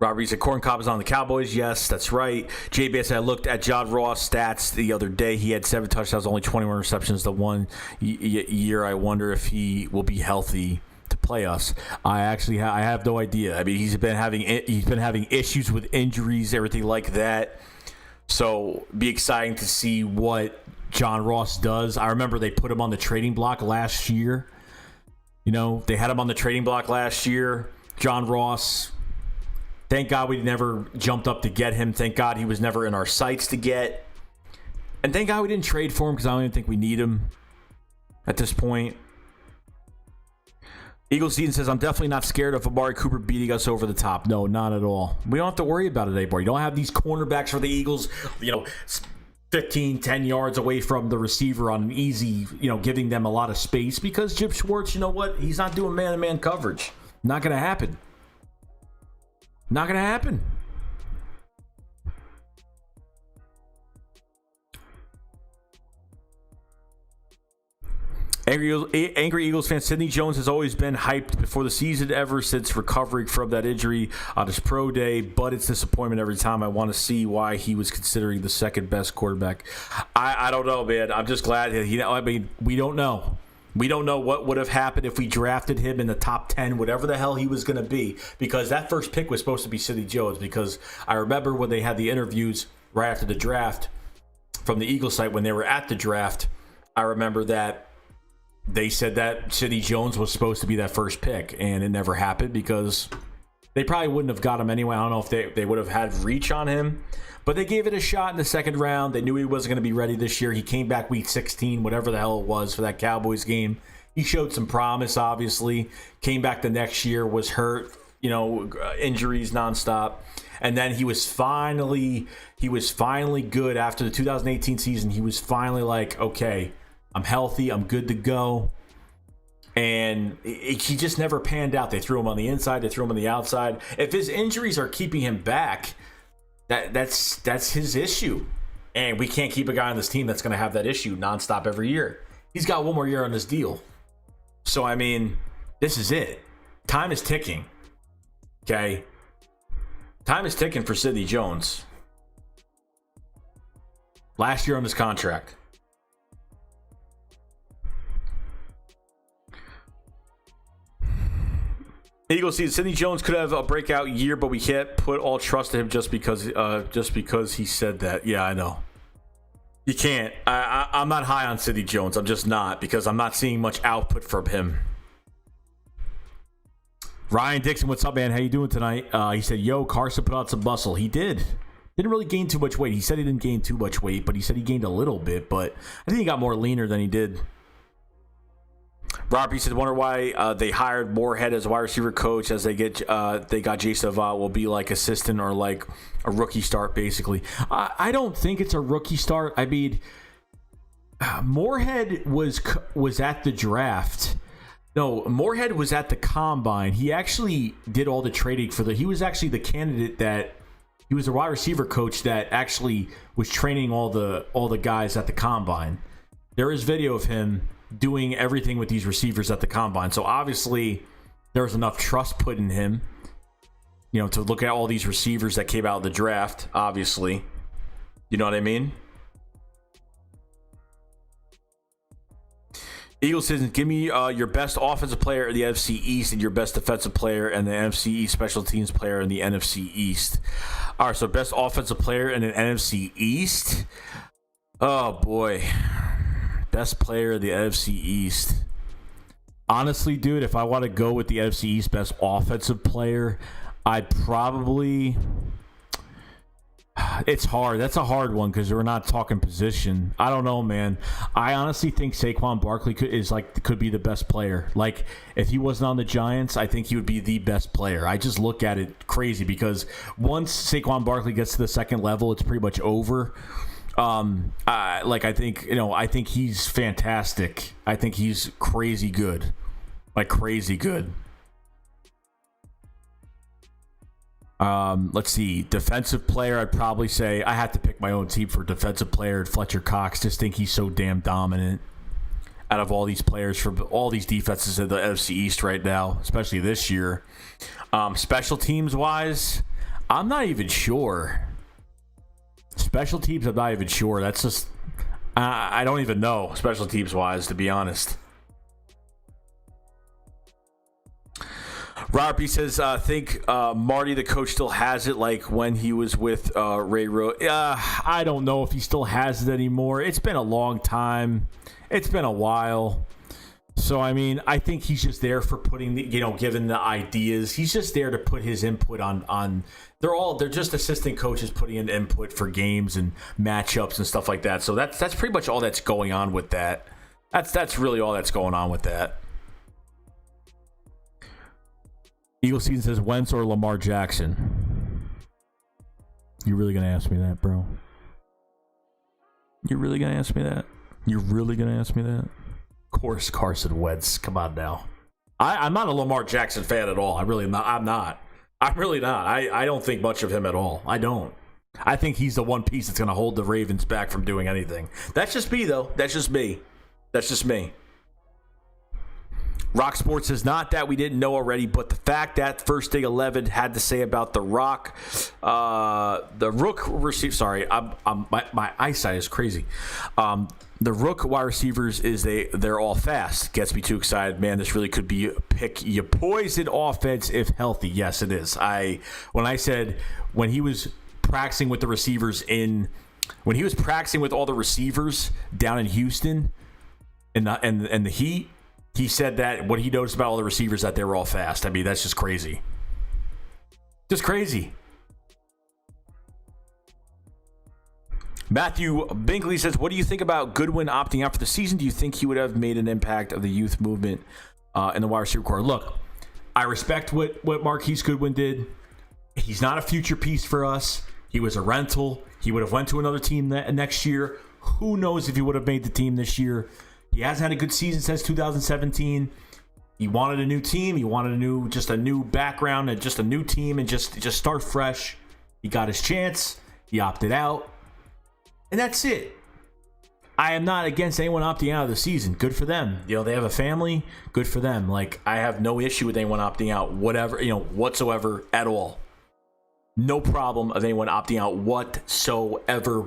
Robert said Corn Cobb is on the Cowboys. Yes, that's right. JBS said I looked at John Ross stats the other day. He had 7 touchdowns, only 21 receptions the one year. I wonder if he will be healthy to play us. I have no idea. I mean, he's been having issues with injuries, everything like that. So, be exciting to see what John Ross does. I remember they put him on the trading block last year. They had him on the trading block last year. John Ross. Thank God we never jumped up to get him. Thank God he was never in our sights to get. And thank God we didn't trade for him because I don't even think we need him at this point. Eagle Season says, I'm definitely not scared of Amari Cooper beating us over the top. No, not at all. We don't have to worry about it anymore. You don't have these cornerbacks for the Eagles, 15, 10 yards away from the receiver on an easy, giving them a lot of space because Chip Schwartz, you know what? He's not doing man-to-man coverage. Not going to happen. Not going to happen. Angry Eagles fan Sidney Jones has always been hyped before the season ever since recovering from that injury on his pro day, but it's disappointment every time. I want to see why he was considering the second best quarterback. I don't know, man. I'm just glad that we don't know. We don't know what would have happened if we drafted him in the top 10, whatever the hell he was going to be, because that first pick was supposed to be Sidney Jones, because I remember when they had the interviews right after the draft from the Eagles site when they were at the draft, I remember that they said that Sidney Jones was supposed to be that first pick, and it never happened because they probably wouldn't have got him anyway. I don't know if they would have had reach on him, but they gave it a shot in the second round. They knew he wasn't going to be ready this year. He came back week 16, whatever the hell it was, for that Cowboys game. He showed some promise, obviously. Came back the next year, was hurt, injuries nonstop. And then he was finally good after the 2018 season. He was finally like, okay, I'm healthy. I'm good to go. And he just never panned out. They threw him on the inside. They threw him on the outside. If his injuries are keeping him back, that's his issue. And we can't keep a guy on this team that's going to have that issue nonstop every year. He's got one more year on this deal. So, I mean, this is it. Time is ticking. Okay? Time is ticking for Sidney Jones. Last year on his contract. Eagles season. Sidney Jones could have a breakout year, but we can't put all trust in him just because he said that. Yeah, I know. You can't. I'm not high on Sidney Jones. I'm just not, because I'm not seeing much output from him. Ryan Dixon, what's up, man? How you doing tonight? He said, yo, Carson put on some muscle. He did. Didn't really gain too much weight. He said he didn't gain too much weight, but he said he gained a little bit. But I think he got more leaner than he did. Rob, he said, wonder why they hired Moorhead as wide receiver coach, as they got Jason Avant will be like assistant or like a rookie start, basically. I don't think it's a rookie start. I mean, Moorhead was at the draft. No, Moorhead was at the combine. He actually did all the trading he was actually the candidate that he was a wide receiver coach that actually was training all the guys at the combine. There is video of him doing everything with these receivers at the combine. So obviously there was enough trust put in him, to look at all these receivers that came out of the draft, obviously. You know what I mean? Eagles says, give me your best offensive player in the NFC East and your best defensive player and the NFC East special teams player in the NFC East. All right, so best offensive player in the NFC East. Oh, boy. Best player in the NFC East. Honestly, dude, if I want to go with the NFC East best offensive player, I'd probably... It's hard. That's a hard one because we're not talking position. I don't know, man. I honestly think Saquon Barkley could be the best player. Like, if he wasn't on the Giants, I think he would be the best player. I just look at it crazy because once Saquon Barkley gets to the second level, it's pretty much over. I think he's fantastic. I think he's crazy good. Like, crazy good. Let's see. Defensive player, I'd probably say I have to pick my own team for defensive player. Fletcher Cox. Just think he's so damn dominant out of all these players from all these defenses in the NFC East right now, especially this year. Special teams wise, I'm not even sure. Special teams, I'm not even sure. That's just I don't even know special teams wise, to be honest. Robert B says, think Marty, the coach, still has it like when he was with Ray Rowe. I don't know if he still has it anymore. It's been a long time. It's been a while. So, I mean, I think he's just there for putting giving the ideas. He's just there to put his input on they're just assistant coaches putting in input for games and matchups and stuff like that. So that's pretty much all that's going on with that. That's really all that's going on with that. Eagle season says Wentz or Lamar Jackson. You really gonna ask me that, bro? You're really gonna ask me that? Of course, Carson Wentz. Come on now. I'm not a Lamar Jackson fan at all. I'm really not. I don't think much of him at all. I don't. I think he's the one piece that's gonna hold the Ravens back from doing anything. That's just me, though. That's just me. Rock Sports says not that we didn't know already, but the fact that First Day 11 had to say about the Rook receiver. Sorry, my eyesight is crazy. The Rook wide receivers they're all fast. Gets me too excited, man. This really could be a pick your poison offense if healthy. Yes, it is. When I said when he was practicing with the receivers when he was practicing with all the receivers down in Houston and the Heat. He said that what he noticed about all the receivers that they were all fast. I mean, that's just crazy. Just crazy. Matthew Binkley says, what do you think about Goodwin opting out for the season? Do you think he would have made an impact of the youth movement in the wide receiver core? Look, I respect what Marquise Goodwin did. He's not a future piece for us. He was a rental. He would have went to another team next year. Who knows if he would have made the team this year. He hasn't had a good season since 2017. He wanted a new team. He wanted a new background and just a new team and just start fresh. He got his chance. He opted out. And that's it. I am not against anyone opting out of the season. Good for them. They have a family. Good for them. Like, I have no issue with anyone opting out, whatever, whatsoever at all. No problem of anyone opting out whatsoever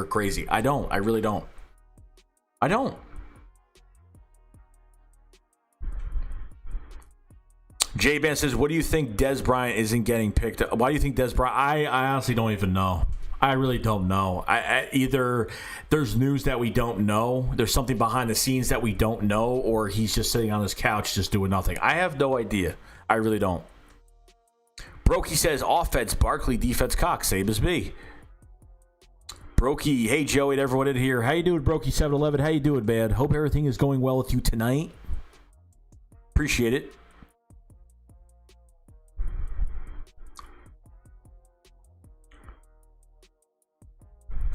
crazy. I don't. I really don't. I don't. Jay Ben says, what do you think Des Bryant isn't getting picked up? Why do you think Des Bryant? I honestly don't even know. I really don't know. Either there's news that we don't know, there's something behind the scenes that we don't know, or he's just sitting on his couch just doing nothing. I have no idea. I really don't. Brokey says, offense, Barkley, defense, Cox, same as me. Brokey, hey Joey and everyone in here. How you doing, Brokey 711? How you doing, man? Hope everything is going well with you tonight. Appreciate it.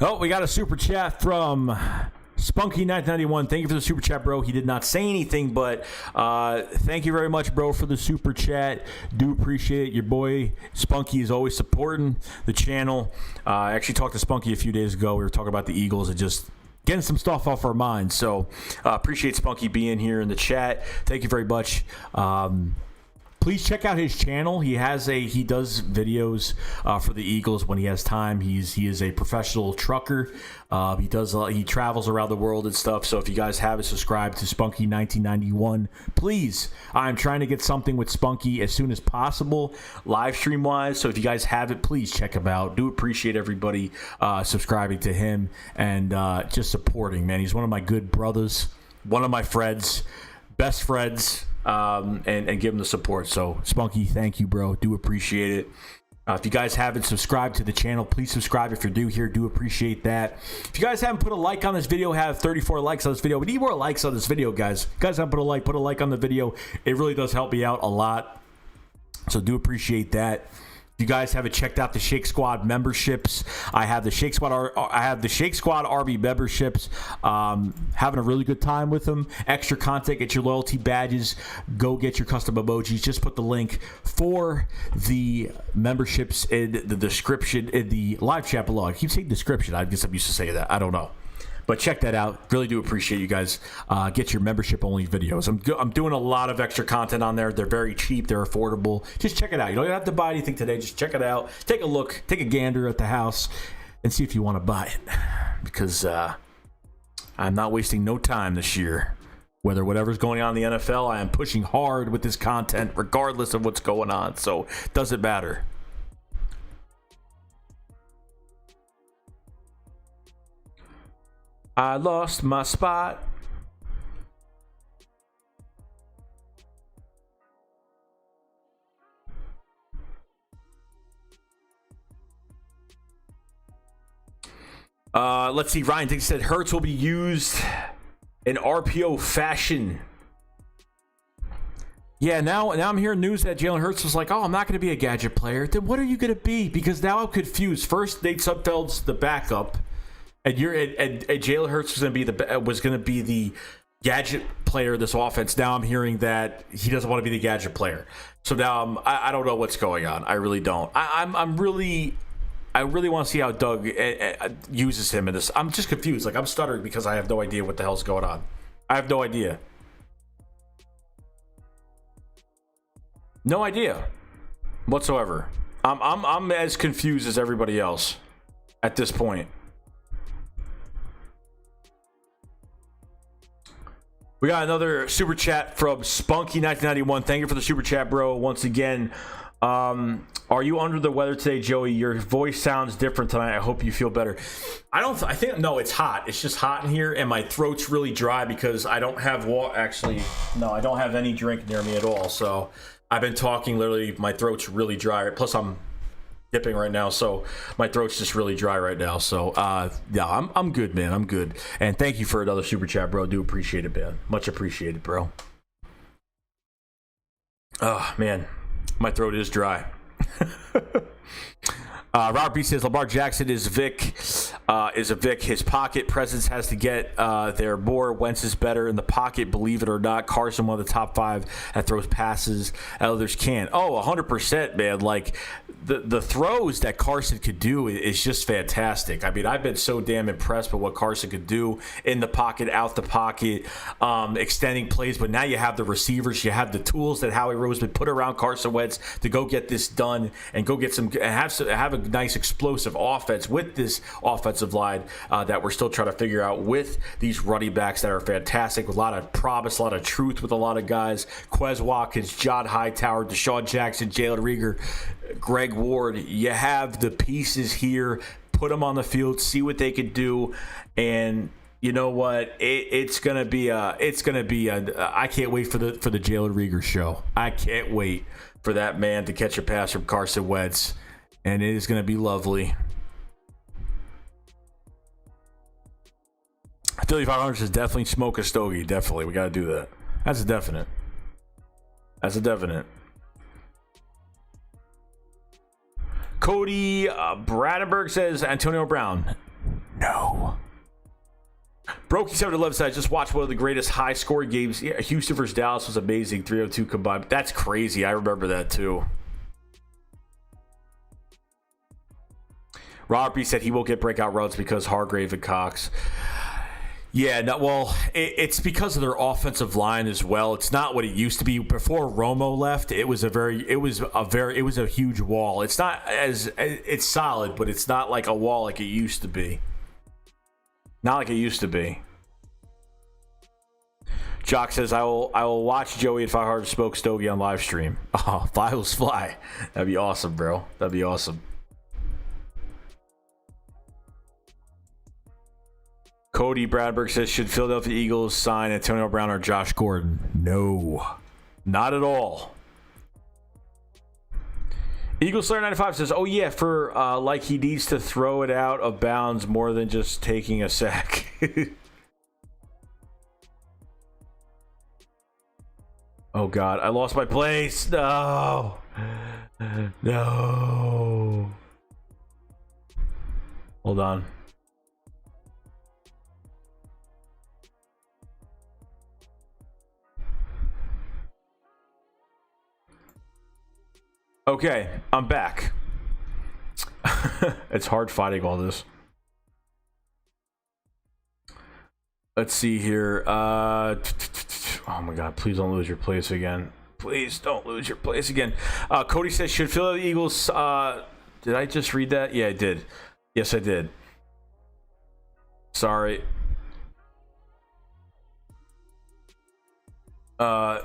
Oh, we got a super chat from Spunky991. Thank you for the super chat, bro. He did not say anything, but thank you very much, bro, for the super chat. Do appreciate it. Your boy Spunky is always supporting the channel. I actually talked to Spunky a few days ago. We were talking about the Eagles and just getting some stuff off our minds. So appreciate Spunky being here in the chat. Thank you very much. Please check out his channel. He does videos for the Eagles when he has time. He is a professional trucker. He travels around the world and stuff. So if you guys haven't subscribed to Spunky 1991, please. I'm trying to get something with Spunky as soon as possible, live stream wise. So if you guys haven't, please check him out. Do appreciate everybody subscribing to him and just supporting. Man, he's one of my good brothers, one of my friends, best friends. And give him the support. So Spunky, thank you, bro. Do appreciate it. If you guys haven't subscribed to the channel, please subscribe if you're new here. Do appreciate that. If you guys haven't put a like on this video, have 34 likes on this video. We need more likes on this video, guys. If you guys haven't put a like on the video. It really does help me out a lot. So do appreciate that. If you guys haven't checked out the Shake Squad memberships, I have the Shake Squad RB memberships. Having a really good time with them. Extra content, get your loyalty badges, go get your custom emojis. Just put the link for the memberships in the description in the live chat below. I keep saying description. I guess I'm used to saying that. I don't know. But check that out. Really do appreciate you guys. Get your membership-only videos. I'm doing a lot of extra content on there. They're very cheap. They're affordable. Just check it out. You don't have to buy anything today. Just check it out. Take a look. Take a gander at the house and see if you want to buy it. Because I'm not wasting no time this year. Whatever's going on in the NFL, I am pushing hard with this content regardless of what's going on. So it doesn't matter. I lost my spot. Let's see. Ryan thinks said Hurts will be used in RPO fashion. Yeah, now I'm hearing news that Jalen Hurts was like, oh, I'm not going to be a gadget player. Then what are you going to be? Because now I'm confused. First, Nate Sudfeld's the backup. And Jalen Hurts was going to be the gadget player of this offense. Now I'm hearing that he doesn't want to be the gadget player. So now I don't know what's going on. I really don't. I really want to see how Doug uses him in this. I'm just confused. Like, I'm stuttering because I have no idea what the hell's going on. I have no idea. No idea whatsoever. I'm as confused as everybody else at this point. We got another super chat from Spunky1991. Thank you for the super chat, bro. Once again, are you under the weather today, Joey? Your voice sounds different tonight. I hope you feel better. I think no, it's hot. It's just hot in here, and my throat's really dry because I don't have water. Actually, no, I don't have any drink near me at all. So I've been talking. Literally, my throat's really dry. Plus, I'm dipping right now, so my throat's just really dry right now. So yeah, I'm good, man. I'm good. And thank you for another super chat, bro. Do appreciate it, man. Much appreciated, bro. Oh man, my throat is dry. Robert B says Lamar Jackson is Vic. Is a Vic. His pocket presence has to get there more. Wentz is better in the pocket, believe it or not. Carson, one of the top 5 that throws passes. Others can't. Oh, 100%, man. Like the throws that Carson could do is just fantastic. I mean, I've been so damn impressed with what Carson could do in the pocket, out the pocket, extending plays. But now you have the receivers, you have the tools that Howie Roseman put around Carson Wentz to go get this done and go get have a nice explosive offense with this offensive line that we're still trying to figure out with these running backs that are fantastic with a lot of promise, a lot of truth with a lot of guys. Quez Watkins, John Hightower, Deshaun Jackson, Jalen Reagor, Greg Ward. You have the pieces here. Put them on the field, see what they could do, and you know what? It's gonna be a. I can't wait for the Jalen Reagor show. I can't wait for that man to catch a pass from Carson Wentz, and it is gonna be lovely. Philly 500 says definitely smoke a stogie. Definitely, we got to do that. That's a definite. That's a definite. Cody Brandenburg says Antonio Brown. No. Brokey 711 says I just watched one of the greatest high scoring games. Yeah, Houston versus Dallas was amazing. 302 combined. That's crazy. I remember that too. Robert B said he won't get breakout runs because Hargrave and Cox. Yeah, no, well, it's because of their offensive line as well. It's not what it used to be before Romo left. It was a huge wall. It's not it's solid, but it's not like a wall like it used to be. Not like it used to be. Jock says I will watch Joey and 500 Smoke Stogie on live stream. Oh, files fly. That'd be awesome, bro. That'd be awesome. Cody Bradberg says, should Philadelphia Eagles sign Antonio Brown or Josh Gordon? No, not at all. Eagle Slayer 95 says, oh yeah, for like he needs to throw it out of bounds more than just taking a sack. Oh God, I lost my place. No. No. Hold on. Okay, I'm back. It's hard fighting all this. Let's see here. Oh my God, please don't lose your place again. Please don't lose your place again. Cody says, should Philadelphia Eagles... did I just read that? Yeah, I did. Yes, I did. Sorry.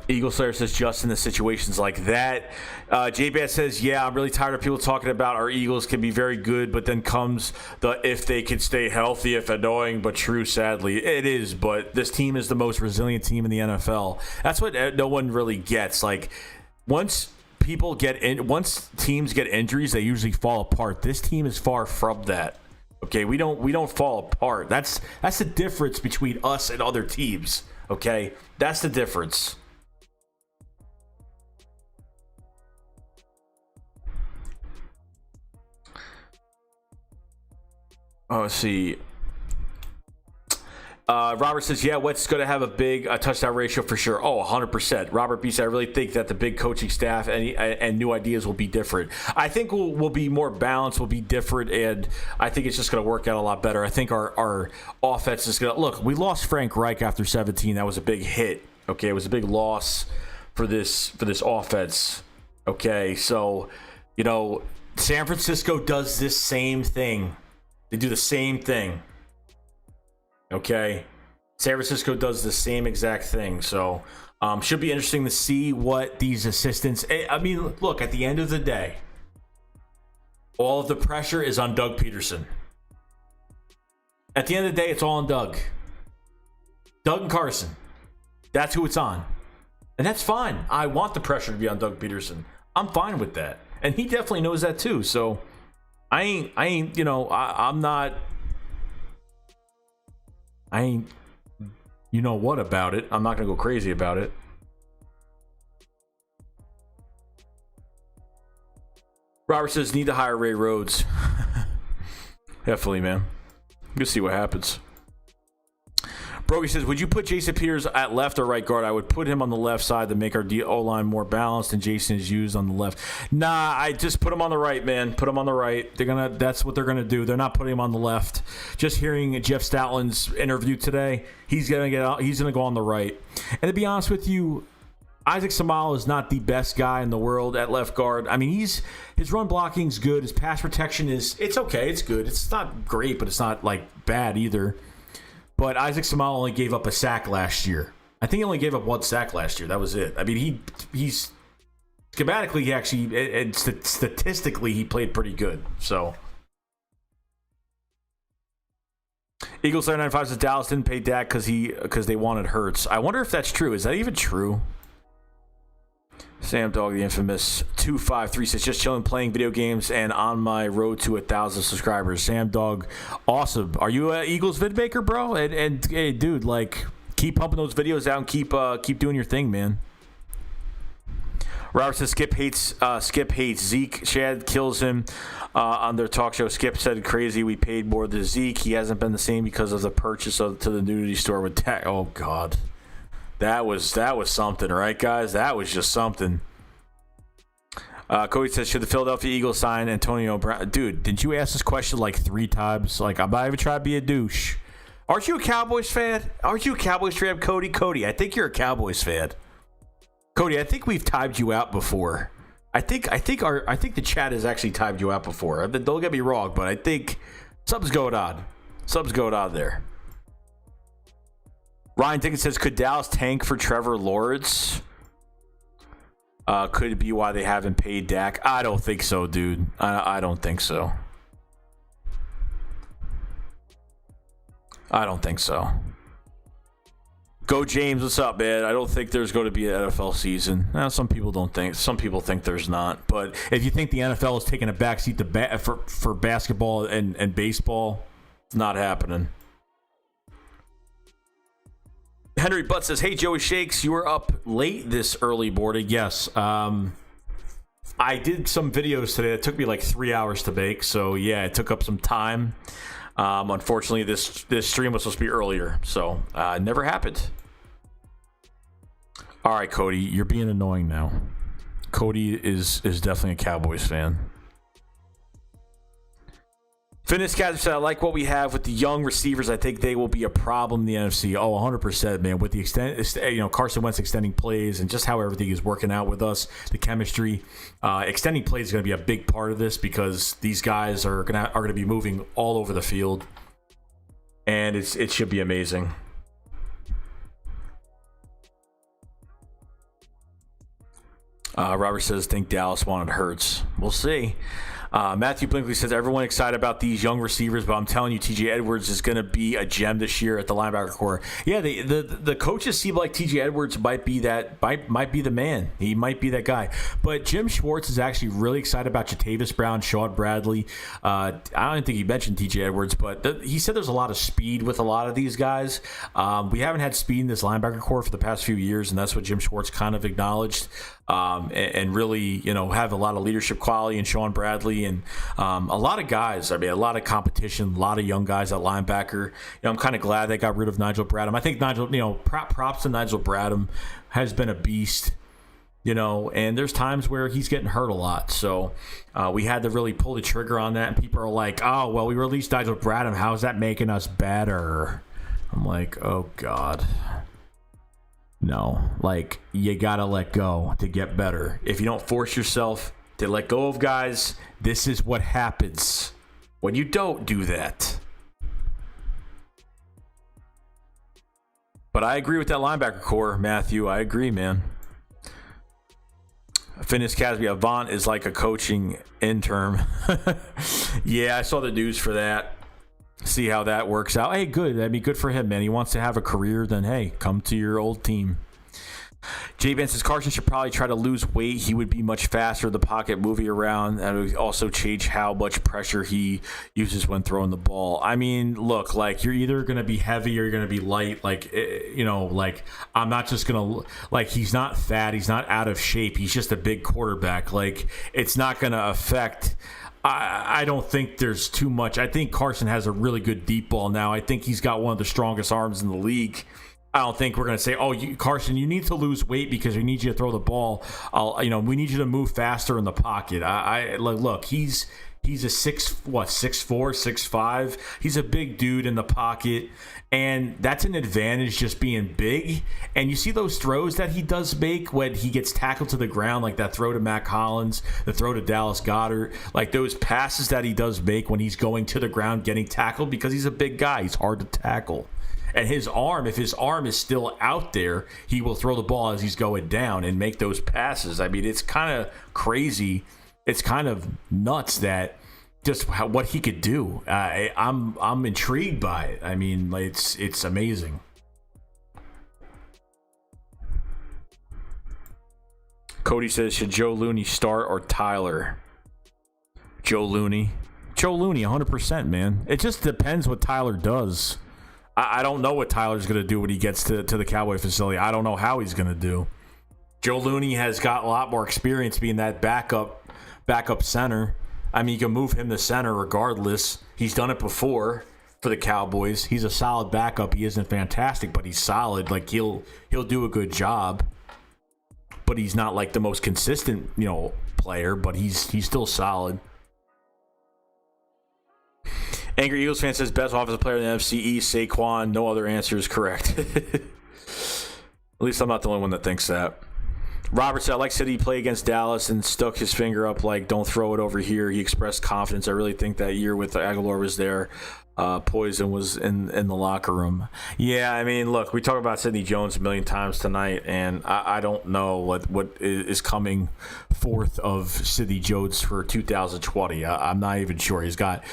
Eagle Slayer says just in the situations like that. J-Bass says, yeah, I'm really tired of people talking about our Eagles can be very good, but then comes the if they can stay healthy, if annoying but true, sadly. It is, but this team is the most resilient team in the NFL. That's what no one really gets. Like, once teams get injuries, they usually fall apart. This team is far from that. Okay, we don't fall apart. That's the difference between us and other teams. Okay, that's the difference. Oh, let's see. Robert says, yeah, Wentz going to have a touchdown ratio for sure. Oh, 100%. Robert B said, I really think that the big coaching staff and new ideas will be different. I think we'll be more balanced, we'll be different, and I think it's just going to work out a lot better. I think our offense is going to... Look, we lost Frank Reich after 17. That was a big hit. Okay, it was a big loss for this offense. Okay, so, San Francisco does this same thing. They do the same thing. Okay? San Francisco does the same exact thing. So, should be interesting to see what these assistants... I mean, look, at the end of the day, all of the pressure is on Doug Peterson. At the end of the day, it's all on Doug. Doug and Carson. That's who it's on. And that's fine. I want the pressure to be on Doug Peterson. I'm fine with that. And he definitely knows that too. So I ain't, I'm not, you know what about it. I'm not going to go crazy about it. Robert says, need to hire Ray Rhodes. Definitely, man. We'll see what happens. Brogy says, would you put Jason Peters at left or right guard? I would put him on the left side to make our O-line more balanced, and Jason is used on the left. Nah, I just put him on the right, man. Put him on the right. That's what they're gonna do. They're not putting him on the left. Just hearing Jeff Stoutland's interview today, he's gonna go on the right. And to be honest with you, Isaac Seumalo is not the best guy in the world at left guard. I mean, his run blocking's good. His pass protection it's okay. It's good. It's not great, but it's not like bad either. But Isaac Seumalo only gave up a sack last year. I think he only gave up one sack last year. That was it. I mean, he's schematically, he actually, and statistically, he played pretty good. So, Eagles 795 says Dallas didn't pay Dak because they wanted Hurts. I wonder if that's true. Is that even true? Sam Dog, the infamous 253 says, just chilling, playing video games, and on my road to 1,000 subscribers. Sam Dog, awesome. Are you an Eagles vid maker, bro? And hey, dude, like, keep pumping those videos out and keep doing your thing, man. Robert says Skip hates Zeke. Shad kills him on their talk show. Skip said, crazy, we paid more than Zeke. He hasn't been the same because of the purchase to the nudity store with tech. Oh, God. That was something, right, guys? That was just something. Cody says, should the Philadelphia Eagles sign Antonio Brown? Dude, didn't you ask this question like 3 times? Like, I'm not even trying to be a douche. Aren't you a Cowboys fan? Aren't you a Cowboys fan, Cody? Cody, I think you're a Cowboys fan. Cody, I think we've timed you out before. I think the chat has actually timed you out before. Don't get me wrong, but I think something's going on. Something's going on there. Ryan Dickens says, could Dallas tank for Trevor Lawrence? Could it be why they haven't paid Dak? I don't think so, dude. I don't think so. I don't think so. Go James, what's up, man? I don't think there's going to be an NFL season. Some people don't think. Some people think there's not. But if you think the NFL is taking a backseat to for basketball and baseball, it's not happening. Henry Butt says, hey, Joey Shakes, you were up late this early morning. Yes. I did some videos today. It took me like 3 hours to make. So, yeah, it took up some time. Unfortunately, this stream was supposed to be earlier. So, it never happened. All right, Cody, you're being annoying now. Cody is definitely a Cowboys fan. Fitness Cat said, I like what we have with the young receivers. I think they will be a problem in the NFC. Oh, 100%, man. With the extent, Carson Wentz extending plays and just how everything is working out with us, the chemistry, extending plays is going to be a big part of this because these guys are going to be moving all over the field, and it should be amazing. Robert says, think Dallas wanted Hurts. We'll see. Matthew Blinkley says, everyone excited about these young receivers, but I'm telling you, TJ Edwards is going to be a gem this year at the linebacker core. Yeah, the coaches seem like TJ Edwards might be the man. He might be that guy. But Jim Schwartz is actually really excited about Jatavis Brown, Shawn Bradley. I don't think he mentioned TJ Edwards, but he said there's a lot of speed with a lot of these guys. We haven't had speed in this linebacker core for the past few years, and that's what Jim Schwartz kind of acknowledged. And really, have a lot of leadership quality in Shawn Bradley and a lot of guys. I mean, a lot of competition, a lot of young guys at linebacker. I'm kind of glad they got rid of Nigel Bradham. I think Nigel, props to Nigel Bradham, has been a beast. And there's times where he's getting hurt a lot. So we had to really pull the trigger on that. And people are like, oh, well, we released Nigel Bradham. How's that making us better? I'm like, oh, God. No, like, you gotta let go to get better. If you don't force yourself to let go of guys, this is what happens when you don't do that. But I agree with that linebacker core, Matthew. I agree, man. Fitness Casby, Avant is like a coaching intern. Yeah, I saw the news for that. See how that works out. Hey, good. That'd be good for him, man. He wants to have a career, then, hey, come to your old team. J-Ban says Carson should probably try to lose weight. He would be much faster in the pocket, moving around, and it would also change how much pressure he uses when throwing the ball. I mean, look, like, you're either going to be heavy or you're going to be light. Like, you know, like, I'm not just going to, like, he's not fat. He's not out of shape. He's just a big quarterback. Like, it's not going to affect... I don't think there's too much. I think Carson has a really good deep ball now. I think he's got one of the strongest arms in the league. I don't think we're going to say, oh, Carson, you need to lose weight because we need you to throw the ball. We need you to move faster in the pocket. Look, he's a 6'4", 6'5". He's a big dude in the pocket, and that's an advantage just being big. And you see those throws that he does make when he gets tackled to the ground, like that throw to Matt Collins, the throw to Dallas Goedert, like those passes that he does make when he's going to the ground getting tackled because he's a big guy. He's hard to tackle. And his arm, if his arm is still out there, he will throw the ball as he's going down and make those passes. I mean, it's kind of crazy. It's kind of nuts that just what he could do. I'm intrigued by it. I mean, it's amazing. Cody says, should Joe Looney start or Tyler? Joe Looney, 100%, man. It just depends what Tyler does. I don't know what Tyler's going to do when he gets to the Cowboy facility. I don't know how he's going to do. Joe Looney has got a lot more experience being that backup center. I mean, you can move him to center regardless. He's done it before for the Cowboys. He's a solid backup. He isn't fantastic, but he's solid. Like, he'll do a good job. But he's not like the most consistent, player, but he's still solid. Angry Eagles fan says best offensive player in the NFC East, Saquon. No other answer is correct. At least I'm not the only one that thinks that. Robert said, I like City play against Dallas and stuck his finger up like, don't throw it over here. He expressed confidence. I really think that year with Aguilar was there. Poison was in the locker room. Yeah, I mean, look, we talk about Sidney Jones a million times tonight, and I don't know what is coming forth of Sidney Jones for 2020. I'm not even sure. He's got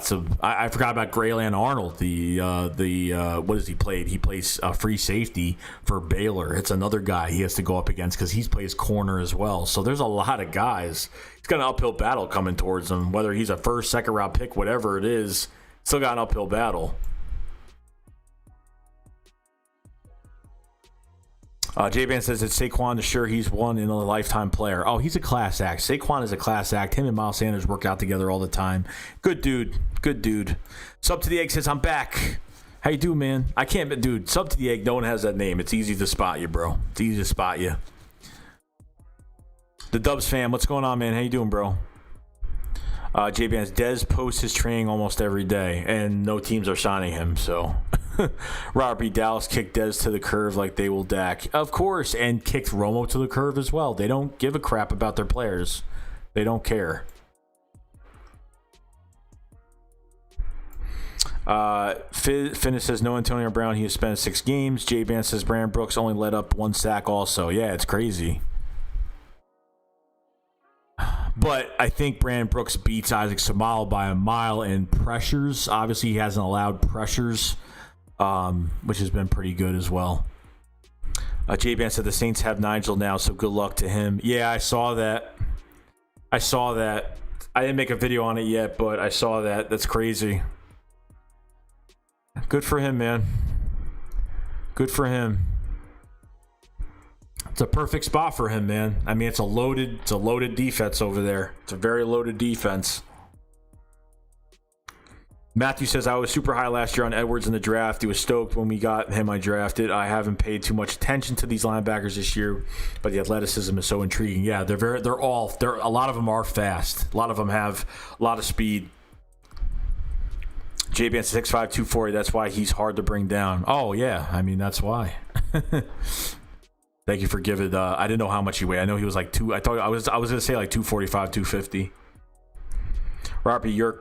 some. I forgot about Grayland Arnold. What has he played? He plays free safety for Baylor. It's another guy he has to go up against because he plays corner as well. So there's a lot of guys. He's got an uphill battle coming towards him. Whether he's a first, second round pick, whatever it is. Still got an uphill battle. J-Ban says that Saquon is sure he's one in a lifetime player. Oh, he's a class act. Saquon is a class act. Him and Miles Sanders work out together all the time. Good dude. Sub to the Egg says, I'm back. How you doing, man? I can't, dude. Sub to the Egg, no one has that name. It's easy to spot you, bro. It's easy to spot you. The Dubs fam, what's going on, man? How you doing, bro? J-Ban's Dez posts his training almost every day, and no teams are signing him, so. Robert B. Dallas kicked Dez to the curve like they will Dak. Of course, and kicked Romo to the curve as well. They don't give a crap about their players. They don't care. Finnis says, no Antonio Brown. He has spent 6 games. J-Ban says, Brandon Brooks only let up 1 sack also. Yeah, it's crazy. But I think Brandon Brooks beats Isaac Seumalo by a mile in pressures. Obviously, he hasn't allowed pressures, which has been pretty good as well. J-Ban said the Saints have Nigel now, so good luck to him. Yeah, I saw that. I didn't make a video on it yet, but I saw that. That's crazy. Good for him, man. Good for him. It's a perfect spot for him, man. I mean, it's a loaded defense over there. It's a very loaded defense. Matthew says, I was super high last year on Edwards in the draft. He was stoked when we got him. I drafted. I haven't paid too much attention to these linebackers this year, but the athleticism is so intriguing. Yeah, a lot of them are fast. A lot of them have a lot of speed. JBN 6'5", 240. That's why he's hard to bring down. Oh, yeah. I mean, that's why. Thank you for giving. I didn't know how much he weighed. I know he was like I thought I was gonna say like 245, 250. Robbie, you're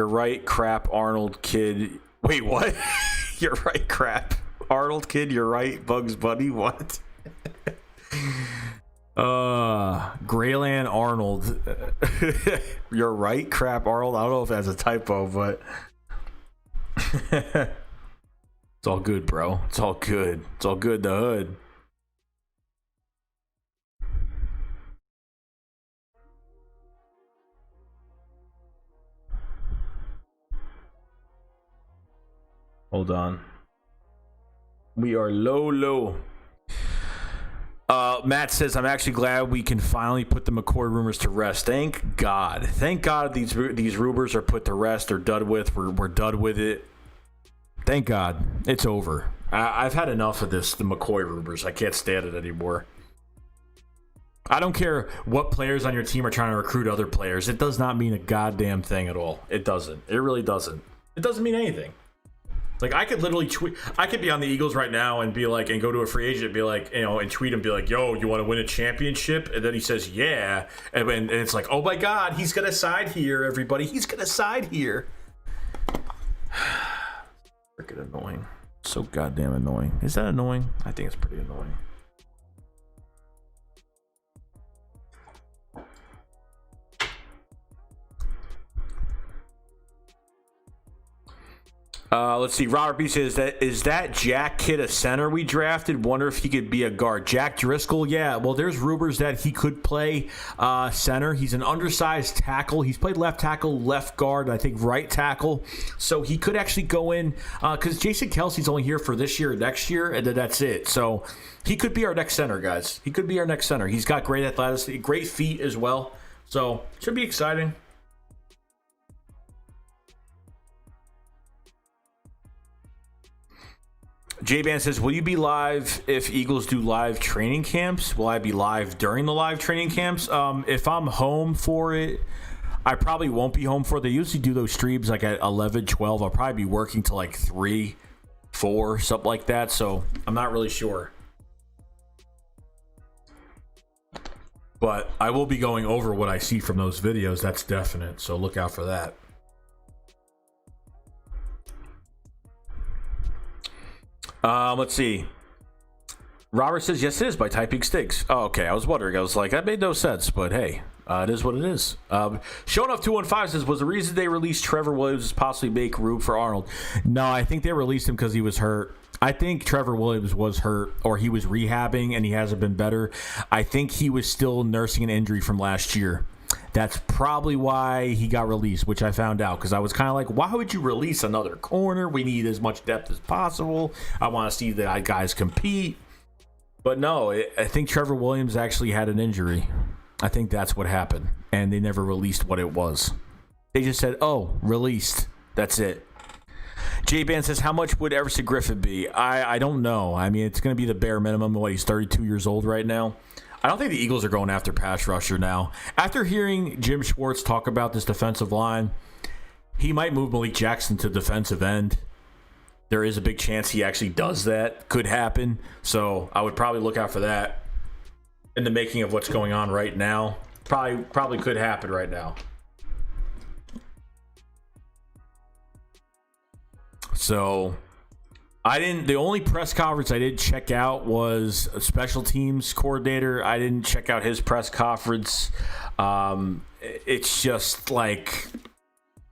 right. Crap, Arnold kid. Wait, what? You're right. Crap, Arnold kid. You're right. Bugs Bunny. What? Grayland Arnold. You're right. Crap, Arnold. I don't know if that's a typo, but it's all good, bro. It's all good. It's all good. The hood. Hold on. We are low. Matt says, I'm actually glad we can finally put the McCoy rumors to rest. Thank God. Thank God these rumors are put to rest. They're done with. We're done with it. Thank God. It's over. I've had enough of this, the McCoy rumors. I can't stand it anymore. I don't care what players on your team are trying to recruit other players. It does not mean a goddamn thing at all. It doesn't. It really doesn't. It doesn't mean anything. Like, I could literally tweet. I could be on the Eagles right now and be like, and go to a free agent and be like, you know, and tweet him, be like, yo, you want to win a championship? And then he says, yeah. And it's like, oh my God, he's going to side here, everybody. He's going to side here. Freaking annoying. So goddamn annoying. Is that annoying? I think it's pretty annoying. Let's see. Robert B says, is that Jack Kidd a center we drafted? Wonder if he could be a guard. Jack Driscoll? Yeah. Well, there's rumors that he could play center. He's an undersized tackle. He's played left tackle, left guard, and I think right tackle. So he could actually go in because Jason Kelsey's only here for this year and next year, and then that's it. So he could be our next center, guys. He could be our next center. He's got great athleticism, great feet as well. So should be exciting. J-Ban says, will you be live if Eagles do live training camps? Will I be live during the live training camps? If I'm home for it, I probably won't be home for it. They usually do those streams like at 11, 12. I'll probably be working till like 3, 4, something like that. So I'm not really sure. But I will be going over what I see from those videos. That's definite. So look out for that. Let's see. Robert says, yes, it is by typing sticks. Oh, okay. I was wondering. I was like, that made no sense, but hey, it is what it is. Showing off 215 says, was the reason they released Trevor Williams possibly make room for Arnold? No, I think they released him because he was hurt. I think Trevor Williams was hurt, or he was rehabbing and he hasn't been better. I think he was still nursing an injury from last year. That's probably why he got released, which I found out because I was kind of like, why would you release another corner? We need as much depth as possible. I want to see the guys compete. But no, I think Trevor Williams actually had an injury. I think that's what happened. And they never released what it was. They just said, oh, released. That's it. J-Ban says, how much would Everson Griffin be? I don't know. I mean, it's going to be the bare minimum. What, he's 32 years old right now. I don't think the Eagles are going after pass rusher now. After hearing Jim Schwartz talk about this defensive line, he might move Malik Jackson to defensive end. There is a big chance he actually does that. Could happen. So I would probably look out for that in the making of what's going on right now. Probably could happen right now. So the only press conference I did check out was a special teams coordinator. I didn't check out his press conference. It's just like,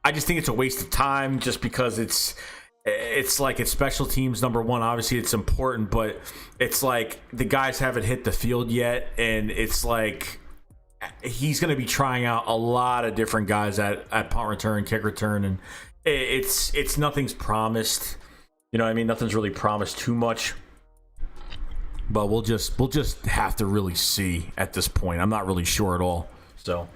I just think it's a waste of time just because it's like it's special teams. Number one, obviously it's important, but it's like the guys haven't hit the field yet. And it's like, he's going to be trying out a lot of different guys at punt return, kick return. And it's nothing's promised. You know what I mean? Nothing's really promised too much. But we'll just have to really see at this point. I'm not really sure at all. So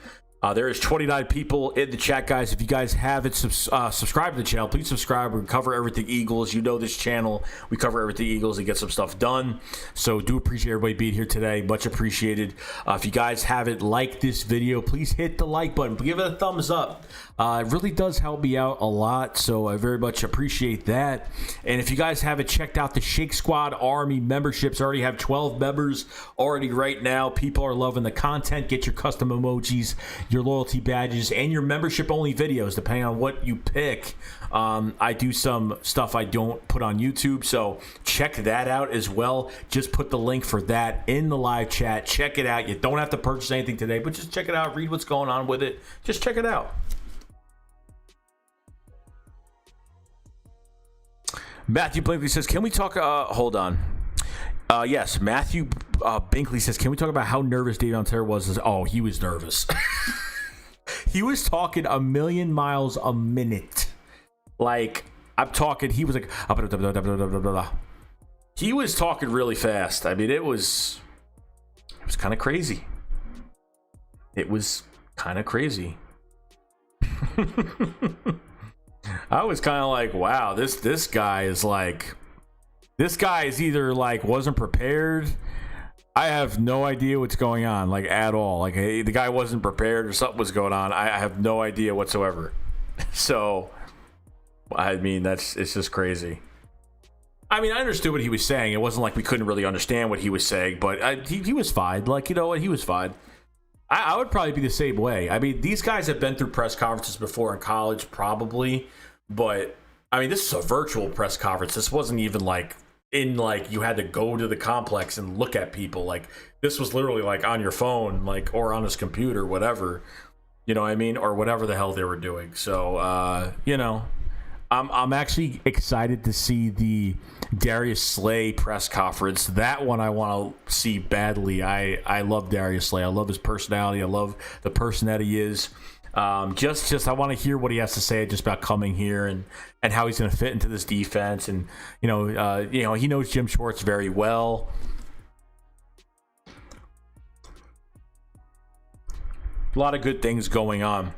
There is 29 people in the chat, guys. If you guys haven't subscribed to the channel, please subscribe. We cover everything Eagles. You know this channel. We cover everything Eagles and get some stuff done. So do appreciate everybody being here today. Much appreciated. If you guys haven't liked this video, please hit the like button. Give it a thumbs up. It really does help me out a lot, so I very much appreciate that. And if you guys haven't checked out the Shake Squad Army memberships, I already have 12 members already right now. People are loving the content. Get your custom emojis, your loyalty badges, and your membership-only videos, depending on what you pick. I do some stuff I don't put on YouTube, so check that out as well. Just put the link for that in the live chat. Check it out. You don't have to purchase anything today, but just check it out. Read what's going on with it. Just check it out. Matthew Blinkley says, can we talk, hold on. Yes, Matthew Binkley says, can we talk about how nervous Davion Taylor was? Oh, he was nervous. He was talking a million miles a minute. Like, I'm talking, he was like, he was talking really fast. I mean, it was kind of crazy. It was kind of crazy. I was kind of like, wow, this guy is like, this guy is either like wasn't prepared. I have no idea what's going on, like at all. Like, hey, the guy wasn't prepared or something was going on. I have no idea whatsoever. So, I mean, it's just crazy. I mean, I understood what he was saying. It wasn't like we couldn't really understand what he was saying, but he was fine. Like, you know what? He was fine. I would probably be the same way. I mean, these guys have been through press conferences before in college, probably. But, I mean, this is a virtual press conference. This wasn't even like you had to go to the complex and look at people. Like, this was literally like on your phone, like, or on his computer, whatever. You know what I mean? Or whatever the hell they were doing. So, you know, I'm actually excited to see the Darius Slay press conference. That one I want to see badly. I love Darius Slay. I love his personality. I love the person that he is. Just I want to hear what he has to say just about coming here and how he's going to fit into this defense. And you know, he knows Jim Schwartz very well. A lot of good things going on.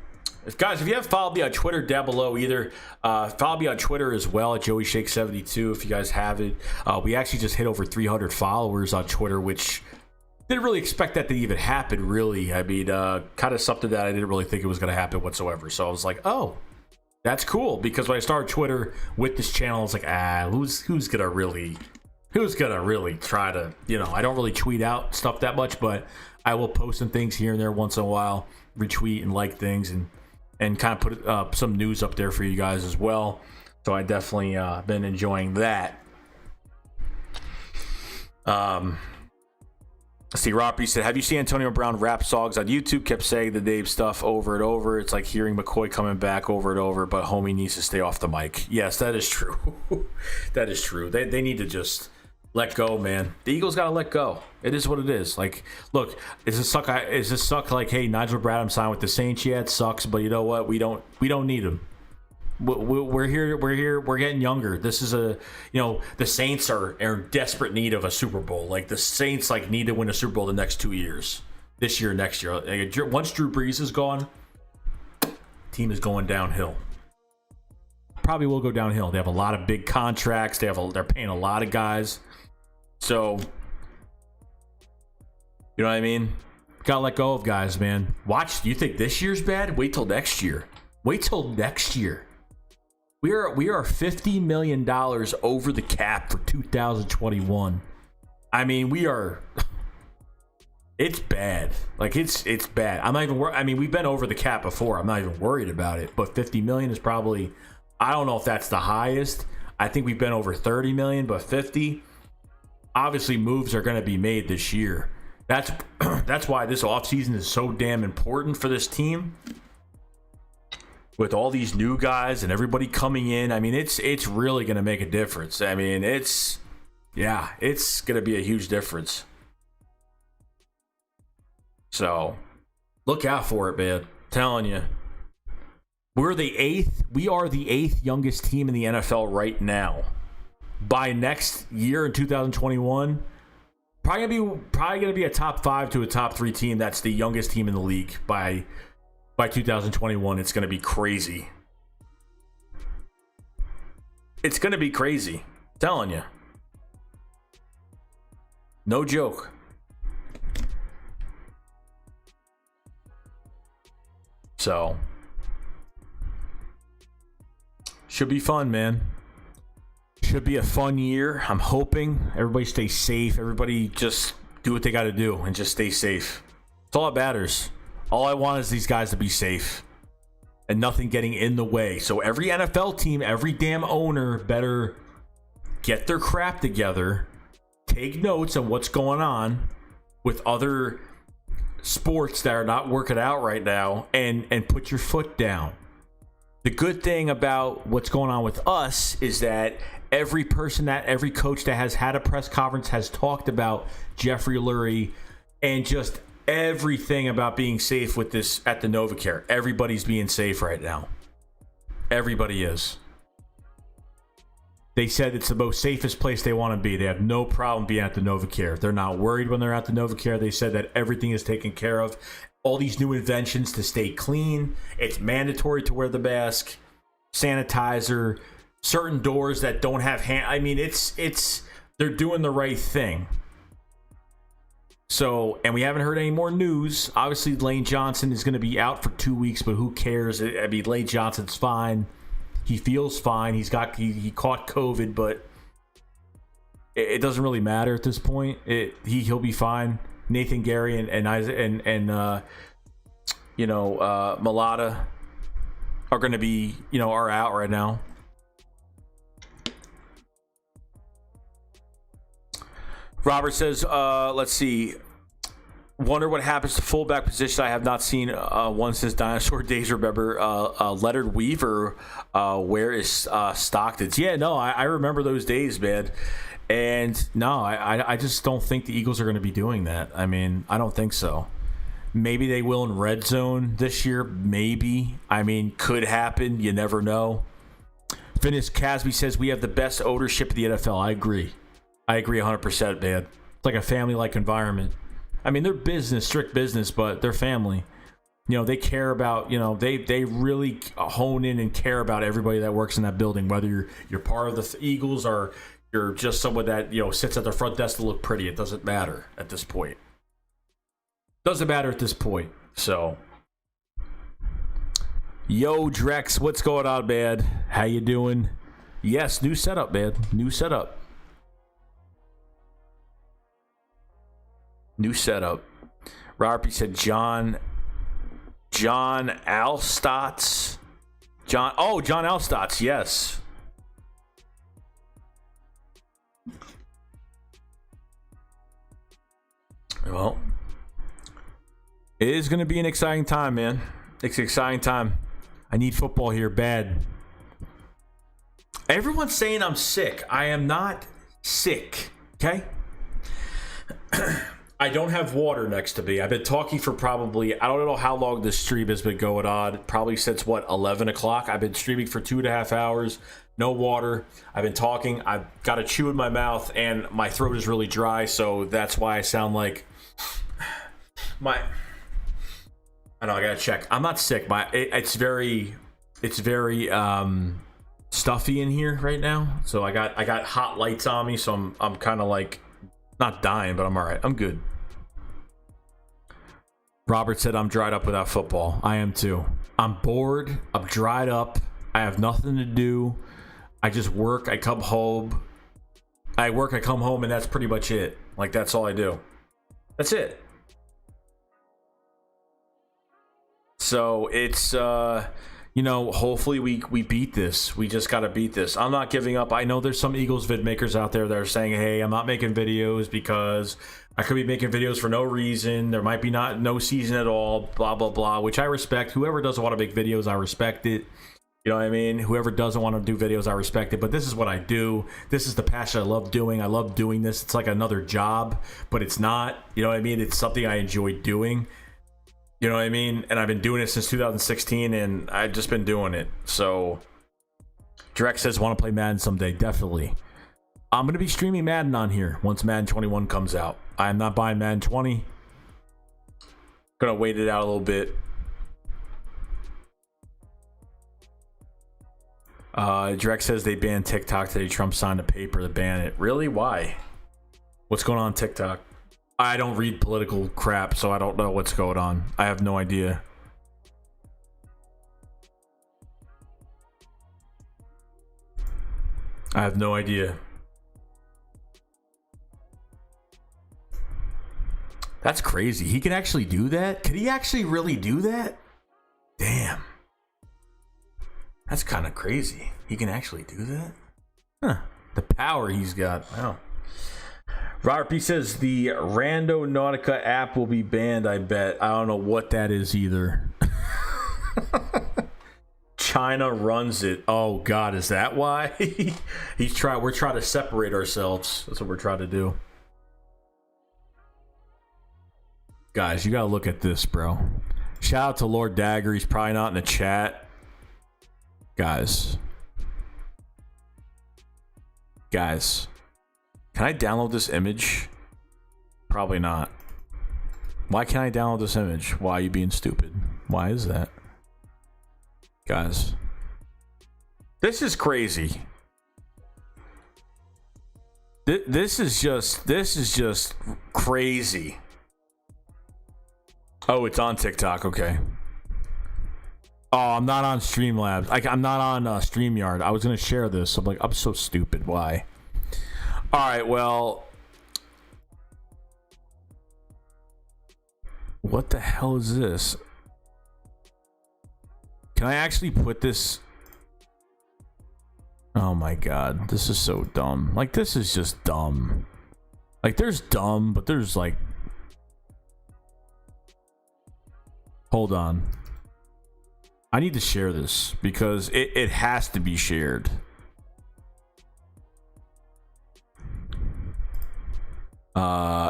Guys, if you haven't followed me on Twitter, down below either, follow me on Twitter as well at JoeyShake72 if you guys haven't. We actually just hit over 300 followers on Twitter, which didn't really expect that to even happen, really. I mean, kind of something that I didn't really think it was going to happen whatsoever. So I was like, oh, that's cool. Because when I started Twitter with this channel, I was like, who's going to really try to, you know, I don't really tweet out stuff that much, but I will post some things here and there once in a while, retweet and like things and kind of put some news up there for you guys as well. So I definitely been enjoying that. See, Roppy said, have you seen Antonio Brown rap songs on YouTube? Kept saying the Dave stuff over and over. It's like hearing McCoy coming back over and over, but homie needs to stay off the mic. Yes, that is true. That is true. They need to just let go, man. The Eagles got to let go. It is what it is. Like, look, is this suck like, hey, Nigel Bradham signed with the Saints? Yeah, it sucks, but you know what? We don't need him. We're here. We're getting younger. This is the Saints are in desperate need of a Super Bowl. Like, the Saints need to win a Super Bowl the next 2 years. This year, next year. Once Drew Brees is gone, team is going downhill. Probably will go downhill. They have a lot of big contracts. They're paying a lot of guys. So, you know what I mean? Gotta let go of guys, man. Watch. You think this year's bad? Wait till next year. Wait till next year. We are $50 million over the cap for 2021. I mean, we are. It's bad. Like, it's bad. I'm not even worried. I mean, we've been over the cap before. I'm not even worried about it. But 50 million is probably. I don't know if that's the highest. I think we've been over 30 million, but 50. Obviously, moves are going to be made this year. That's why this offseason is so damn important for this team. With all these new guys and everybody coming in, I mean, it's really going to make a difference. I mean, it's going to be a huge difference. So, look out for it, man. I'm telling you. We are the eighth youngest team in the NFL right now. By next year in 2021, probably gonna be a top 5 to a top 3 team. That's the youngest team in the league by by 2021, it's going to be crazy. It's going to be crazy. I'm telling you. No joke. So, should be fun, man. Should be a fun year. I'm hoping everybody stays safe. Everybody just do what they got to do and just stay safe. That's all that matters. All I want is these guys to be safe and nothing getting in the way. So every NFL team, every damn owner better get their crap together, take notes on what's going on with other sports that are not working out right now, and put your foot down. The good thing about what's going on with us is that every coach that has had a press conference has talked about Jeffrey Lurie and just everything about being safe with this at the NovaCare. Everybody's being safe right now. Everybody is. They said it's the most safest place they want to be. They have no problem being at the NovaCare. They're not worried when they're at the NovaCare. They said that everything is taken care of. All these new inventions to stay clean. It's mandatory to wear the mask, sanitizer, certain doors that don't have hand. I mean, they're doing the right thing. So, and we haven't heard any more news. Obviously, Lane Johnson is going to be out for 2 weeks, but who cares? I mean, Lane Johnson's fine. He feels fine. He caught COVID, but it doesn't really matter at this point. He'll be fine. Nathan Gary and Malata are going to be, are out right now. Robert says, let's see. Wonder what happens to fullback position. I have not seen one since dinosaur days. Remember Leonard Weaver? Where is Stockton? Yeah, no, I remember those days, man. And no, I just don't think the Eagles are going to be doing that. I mean, I don't think so. Maybe they will in red zone this year. Maybe. I mean, could happen. You never know. Finis Casby says we have the best ownership of the NFL. I agree 100%, man. It's like a family-like environment. I mean, they're business, strict business, but they're family. They care about, they really hone in and care about everybody that works in that building, whether you're part of the Eagles or you're just someone that, sits at the front desk to look pretty. It doesn't matter at this point. Doesn't matter at this point. So, yo, Drex, what's going on, man? How you doing? Yes, new setup, man. New setup. New setup. Robert said John Alstotz. John Alstotz, yes. Well, it is going to be an exciting time, man. It's an exciting time. I need football here bad. Everyone's saying I'm sick. I am not sick, okay? I don't have water next to me. I've been talking for probably, I don't know how long this stream has been going on. Probably since, 11 o'clock? I've been streaming for 2.5 hours. No water. I've been talking. I've got a chew in my mouth, and my throat is really dry, so that's why I sound like I gotta check. I'm not sick. It's very stuffy in here right now. So I got hot lights on me, so I'm kind of like not dying, but I'm all right. I'm good. Robert said I'm dried up without football. I am too. I'm bored. I'm dried up. I have nothing to do. I just work. I come home. I work. I come home, and that's pretty much it. Like, that's all I do. That's it. So it's hopefully we beat this. We just got to beat this. I'm not giving up. I know there's some Eagles vid makers out there that are saying, hey, I'm not making videos because I could be making videos for no reason. There might be no season at all, blah, blah, blah, which I respect. Whoever doesn't want to make videos, I respect it. You know what I mean? Whoever doesn't want to do videos, I respect it. But this is what I do. This is the passion I love doing. I love doing this. It's like another job, but it's not. You know what I mean? It's something I enjoy doing. You know what I mean? And I've been doing it since 2016, and I've just been doing it. So, Drex says, want to play Madden someday. Definitely. I'm going to be streaming Madden on here once Madden 21 comes out. I'm not buying Madden 20. Going to wait it out a little bit. Drex says they banned TikTok today. Trump signed a paper to ban it. Really? Why? What's going on TikTok? I don't read political crap, so I don't know what's going on. I have no idea. I have no idea. That's crazy. He can actually do that? Could he actually really do that? Damn. That's kind of crazy. He can actually do that? Huh. The power he's got. Wow. Robert P says the Rando Nautica app will be banned, I bet. I don't know what that is either. China runs it. Oh God, is that why? We're trying to separate ourselves. That's what we're trying to do. Guys, you gotta look at this, bro. Shout out to Lord Dagger. He's probably not in the chat. Guys, can I download this image? Probably not. Why can't I download this image? Why are you being stupid? Why is that? Guys, this is crazy. This is just crazy. Oh, it's on TikTok. Okay. Oh, I'm not on Streamlabs. I'm not on StreamYard. I was gonna share this. I'm so stupid. Why? All right. Well, what the hell is this? Can I actually put this? Oh my God, this is so dumb. Like, this is just dumb. Like, there's dumb, but there's like. Hold on. I need to share this because it has to be shared.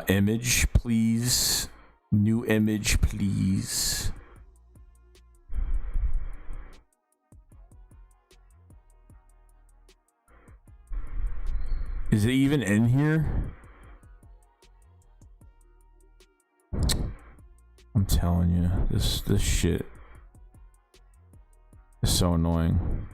Image, please. New image, please. Is it even in here? I'm telling you, this shit is so annoying.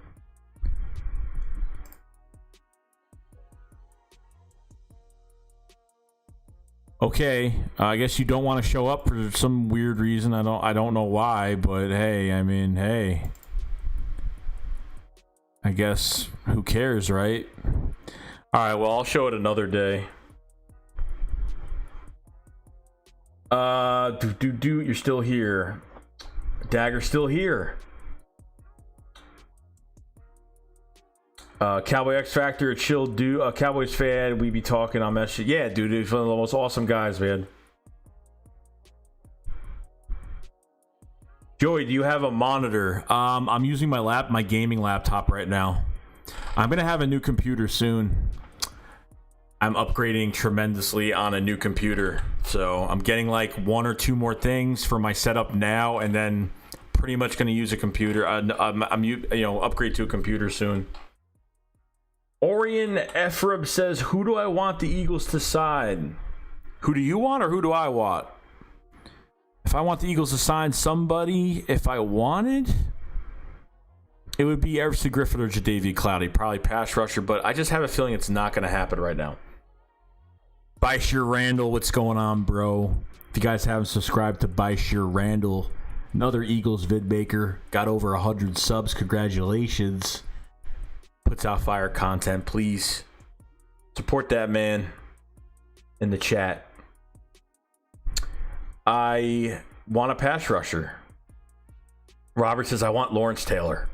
Okay, I guess you don't want to show up for some weird reason. I don't know why, but hey, I mean, hey. I guess who cares, right? All right, well, I'll show it another day. You're still here. Dagger's still here. Cowboy X Factor, chill dude. Cowboys fan, we be talking on that shit. Yeah, dude, he's one of the most awesome guys, man. Joey, do you have a monitor? I'm using my gaming laptop right now. I'm gonna have a new computer soon. I'm upgrading tremendously on a new computer, so I'm getting like 1 or 2 more things for my setup now, and then pretty much gonna use a computer. I'm upgrade to a computer soon. Orion Ephraim says, "Who do I want the Eagles to sign? Who do you want, or who do I want? If I want the Eagles to sign somebody, if I wanted, it would be Everson Griffin or Jadeveon Clowney, probably pass rusher. But I just have a feeling it's not going to happen right now." Byshear Randall, what's going on, bro? If you guys haven't subscribed to Byshear Randall, another Eagles vid maker, got over 100 subs. Congratulations. Puts out fire content. Please support that man in the chat. I want a pass rusher. Robert says, "I want Lawrence Taylor."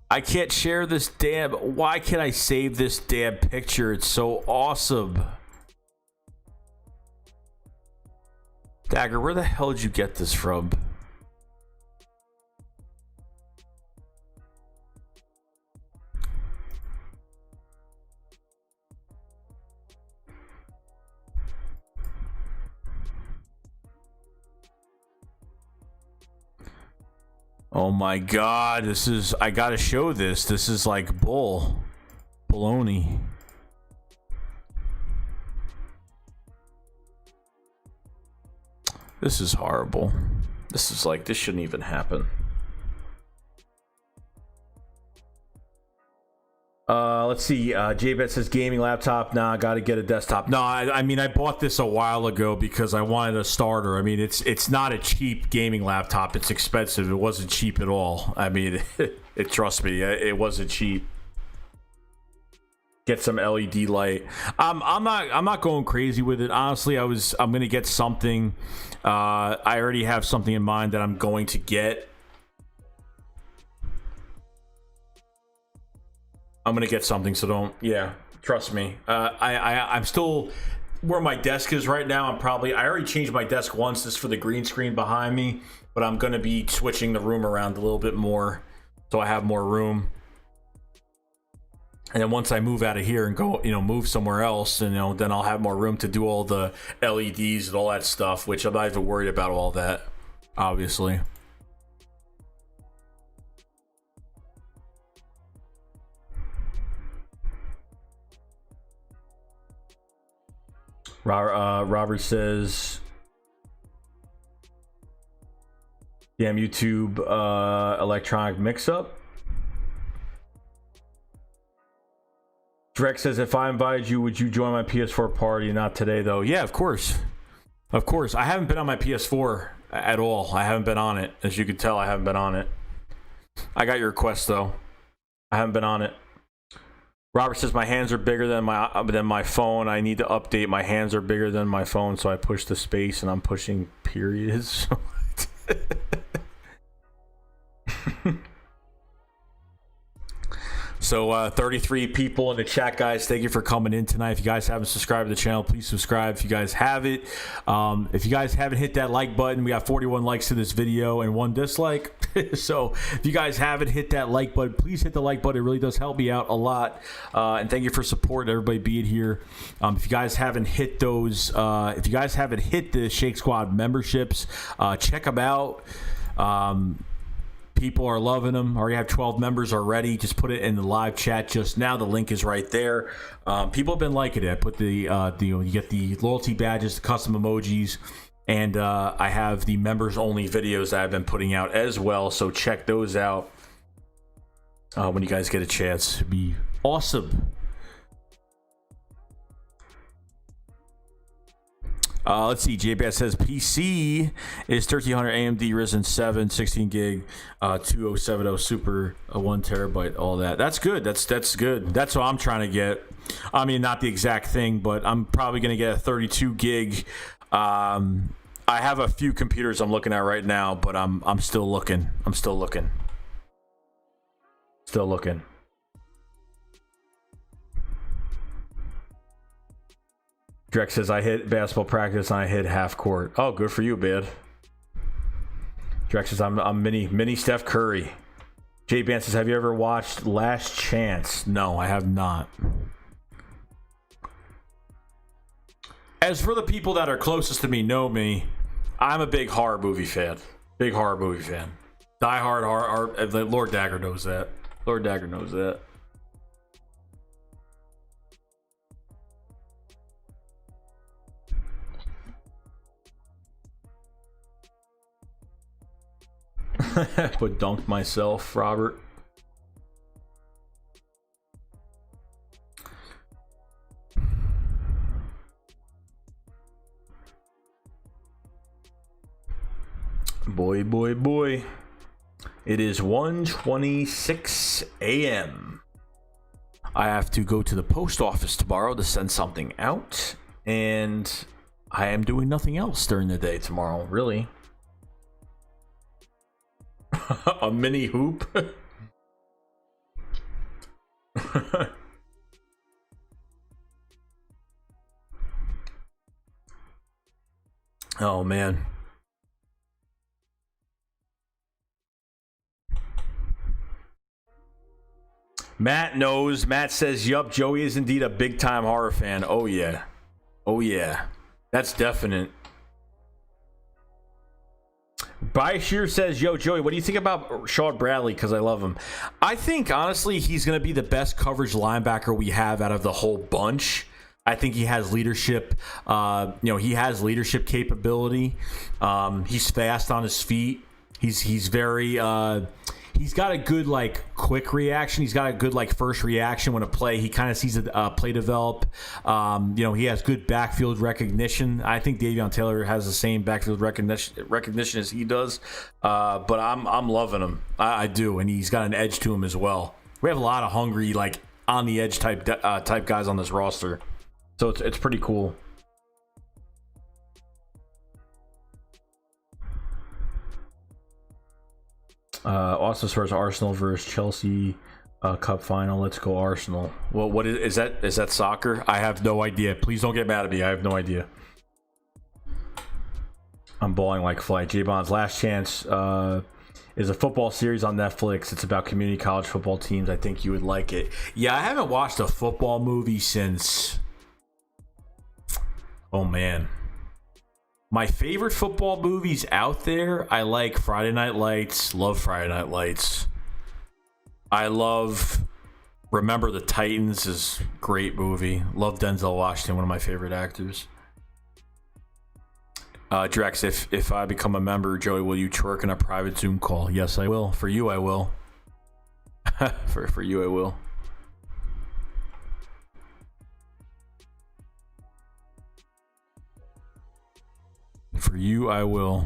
I can't share this damn... Why can't I save this damn picture? It's so awesome. Dagger, where the hell did you get this from? Oh my God, this is... I gotta show this. This is like baloney. This is horrible. This is like... This shouldn't even happen. Let's see. JBet says gaming laptop. Nah, got to get a desktop. No, I mean I bought this a while ago because I wanted a starter. I mean it's not a cheap gaming laptop. It's expensive. It wasn't cheap at all. I mean, trust me, it wasn't cheap. Get some LED light. I'm not going crazy with it. Honestly, I'm gonna get something. I already have something in mind that I'm going to get. I'm gonna get something, so trust me. I'm still where my desk is right now. I already changed my desk once just for the green screen behind me, but I'm gonna be switching the room around a little bit more so I have more room. And then once I move out of here and go, move somewhere else, and then I'll have more room to do all the LEDs and all that stuff, which I'm not even worried about all that, obviously. Robert says, damn YouTube electronic mix-up. Drek says, if I invited you, would you join my PS4 party? Not today, though. Yeah, of course. Of course. I haven't been on my PS4 at all. I haven't been on it. As you can tell, I haven't been on it. I got your request, though. I haven't been on it. Robert says, my hands are bigger than my phone. I need to update. My hands are bigger than my phone, so I push the space, and I'm pushing periods. So 33 people in the chat, guys. Thank you for coming in tonight. If you guys haven't subscribed to the channel, please subscribe. If you guys have it, if you guys haven't hit that like button, we got 41 likes to this video and 1 dislike. So if you guys haven't hit that like button, please hit the like button. It really does help me out a lot. And thank you for support, everybody being here. If you guys haven't hit those, if you guys haven't hit the Shake Squad memberships, check them out. People are loving them. Already have 12 members already. Just put it in the live chat just now. The link is right there. People have been liking it. I put you get the loyalty badges, the custom emojis, and I have the members only videos that I've been putting out as well. So check those out when you guys get a chance. It'd be awesome. Let's see. JBS says PC is 1300 AMD Ryzen 7 16 gig 2070 Super 1 terabyte. All that. That's good. That's good. That's what I'm trying to get. I mean, not the exact thing, but I'm probably gonna get a 32 gig. I have a few computers I'm looking at right now, but I'm still looking. Still looking. Drex says, I hit basketball practice and I hit half court. Oh, good for you, bud. Drex says, I'm mini Steph Curry. Jay Ban says, have you ever watched Last Chance? No, I have not. As for the people that are closest to me know me, I'm a big horror movie fan. Die hard horror. Lord Dagger knows that. But dunked myself, Robert. Boy. It is 1:26 a.m. I have to go to the post office tomorrow to send something out, and I am doing nothing else during the day tomorrow, really. A mini hoop. Oh man. Matt knows. Matt says, yup, Joey is indeed a big time horror fan. Oh yeah. That's definite. Bashir says, yo, Joey, what do you think about Sean Bradley? Because I love him. I think, honestly, he's going to be the best coverage linebacker we have out of the whole bunch. I think he has leadership. He has leadership capability. He's fast on his feet. He's very he's got a good like quick reaction. He's got a good like first reaction when a play. He kind of sees a play develop. He has good backfield recognition. I think Davion Taylor has the same backfield recognition as he does. But I'm loving him. I do, and he's got an edge to him as well. We have a lot of hungry like on the edge type guys on this roster, so it's pretty cool. Also, as far as Arsenal versus Chelsea Cup final, let's go Arsenal. Well, what is that? Is that soccer? I have no idea. Please don't get mad at me. I have no idea. I'm balling like flight. J-Bond's Last Chance is a football series on Netflix. It's about community college football teams. I think you would like it. Yeah, I haven't watched a football movie since... Oh, man. My favorite football movies out there, I like Friday Night Lights. Love Friday Night Lights. I love Remember the Titans is a great movie. Love Denzel Washington, one of my favorite actors. Drex, if I become a member, Joey, will you twerk in a private Zoom call? Yes, I will. For you, I will. for you, I will. For you, I will.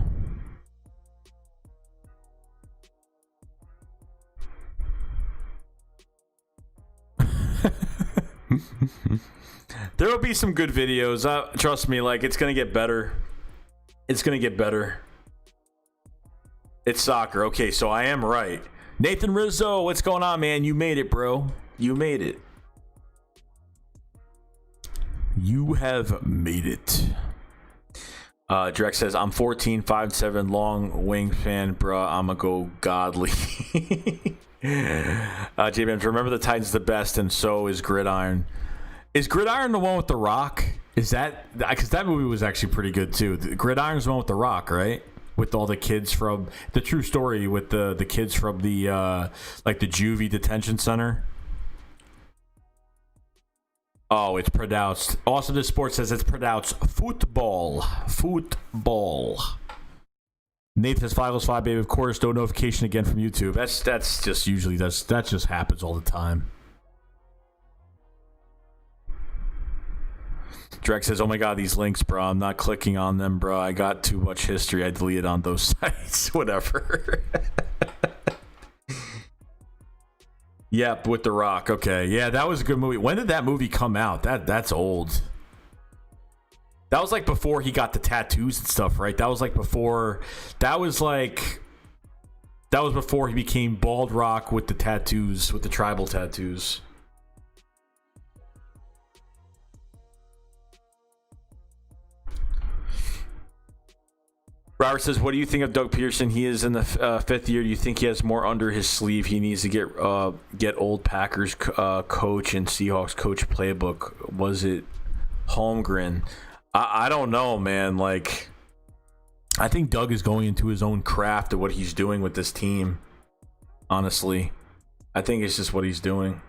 There will be some good videos. Trust me, like, it's going to get better. It's going to get better. It's soccer. Okay, so I am right. Nathan Rizzo, what's going on, man? You made it, bro. You made it. You have made it. Drex says, I'm 14, 5'7", long wingspan, bruh. I'ma go godly. J-Bams, remember the Titans the best, and so is Gridiron. Is Gridiron the one with The Rock? Is that... Because that movie was actually pretty good, too. Gridiron's the one with The Rock, right? With all the kids from... The true story with the kids from the, like, the juvie detention center. Oh, it's pronounced. Also, this sports says it's pronounced football. Football. Nathan says 505, baby. Of course, no notification again from YouTube. That's just usually that just happens all the time. Drex says, oh my god, these links, bro. I'm not clicking on them, bro. I got too much history. I deleted on those sites. Whatever. Yep, with The Rock. Okay, yeah, that was a good movie. When did that movie come out? That's old. That was like before he got the tattoos and stuff, right? That was before he became Bald Rock with the tattoos, with the tribal tattoos. Robert says, what do you think of Doug Peterson? He is in the fifth year. Do you think he has more under his sleeve? He needs to get old Packers coach and Seahawks coach playbook. Was it Holmgren? I don't know, man. Like, I think Doug is going into his own craft of what he's doing with this team. Honestly, I think it's just what he's doing.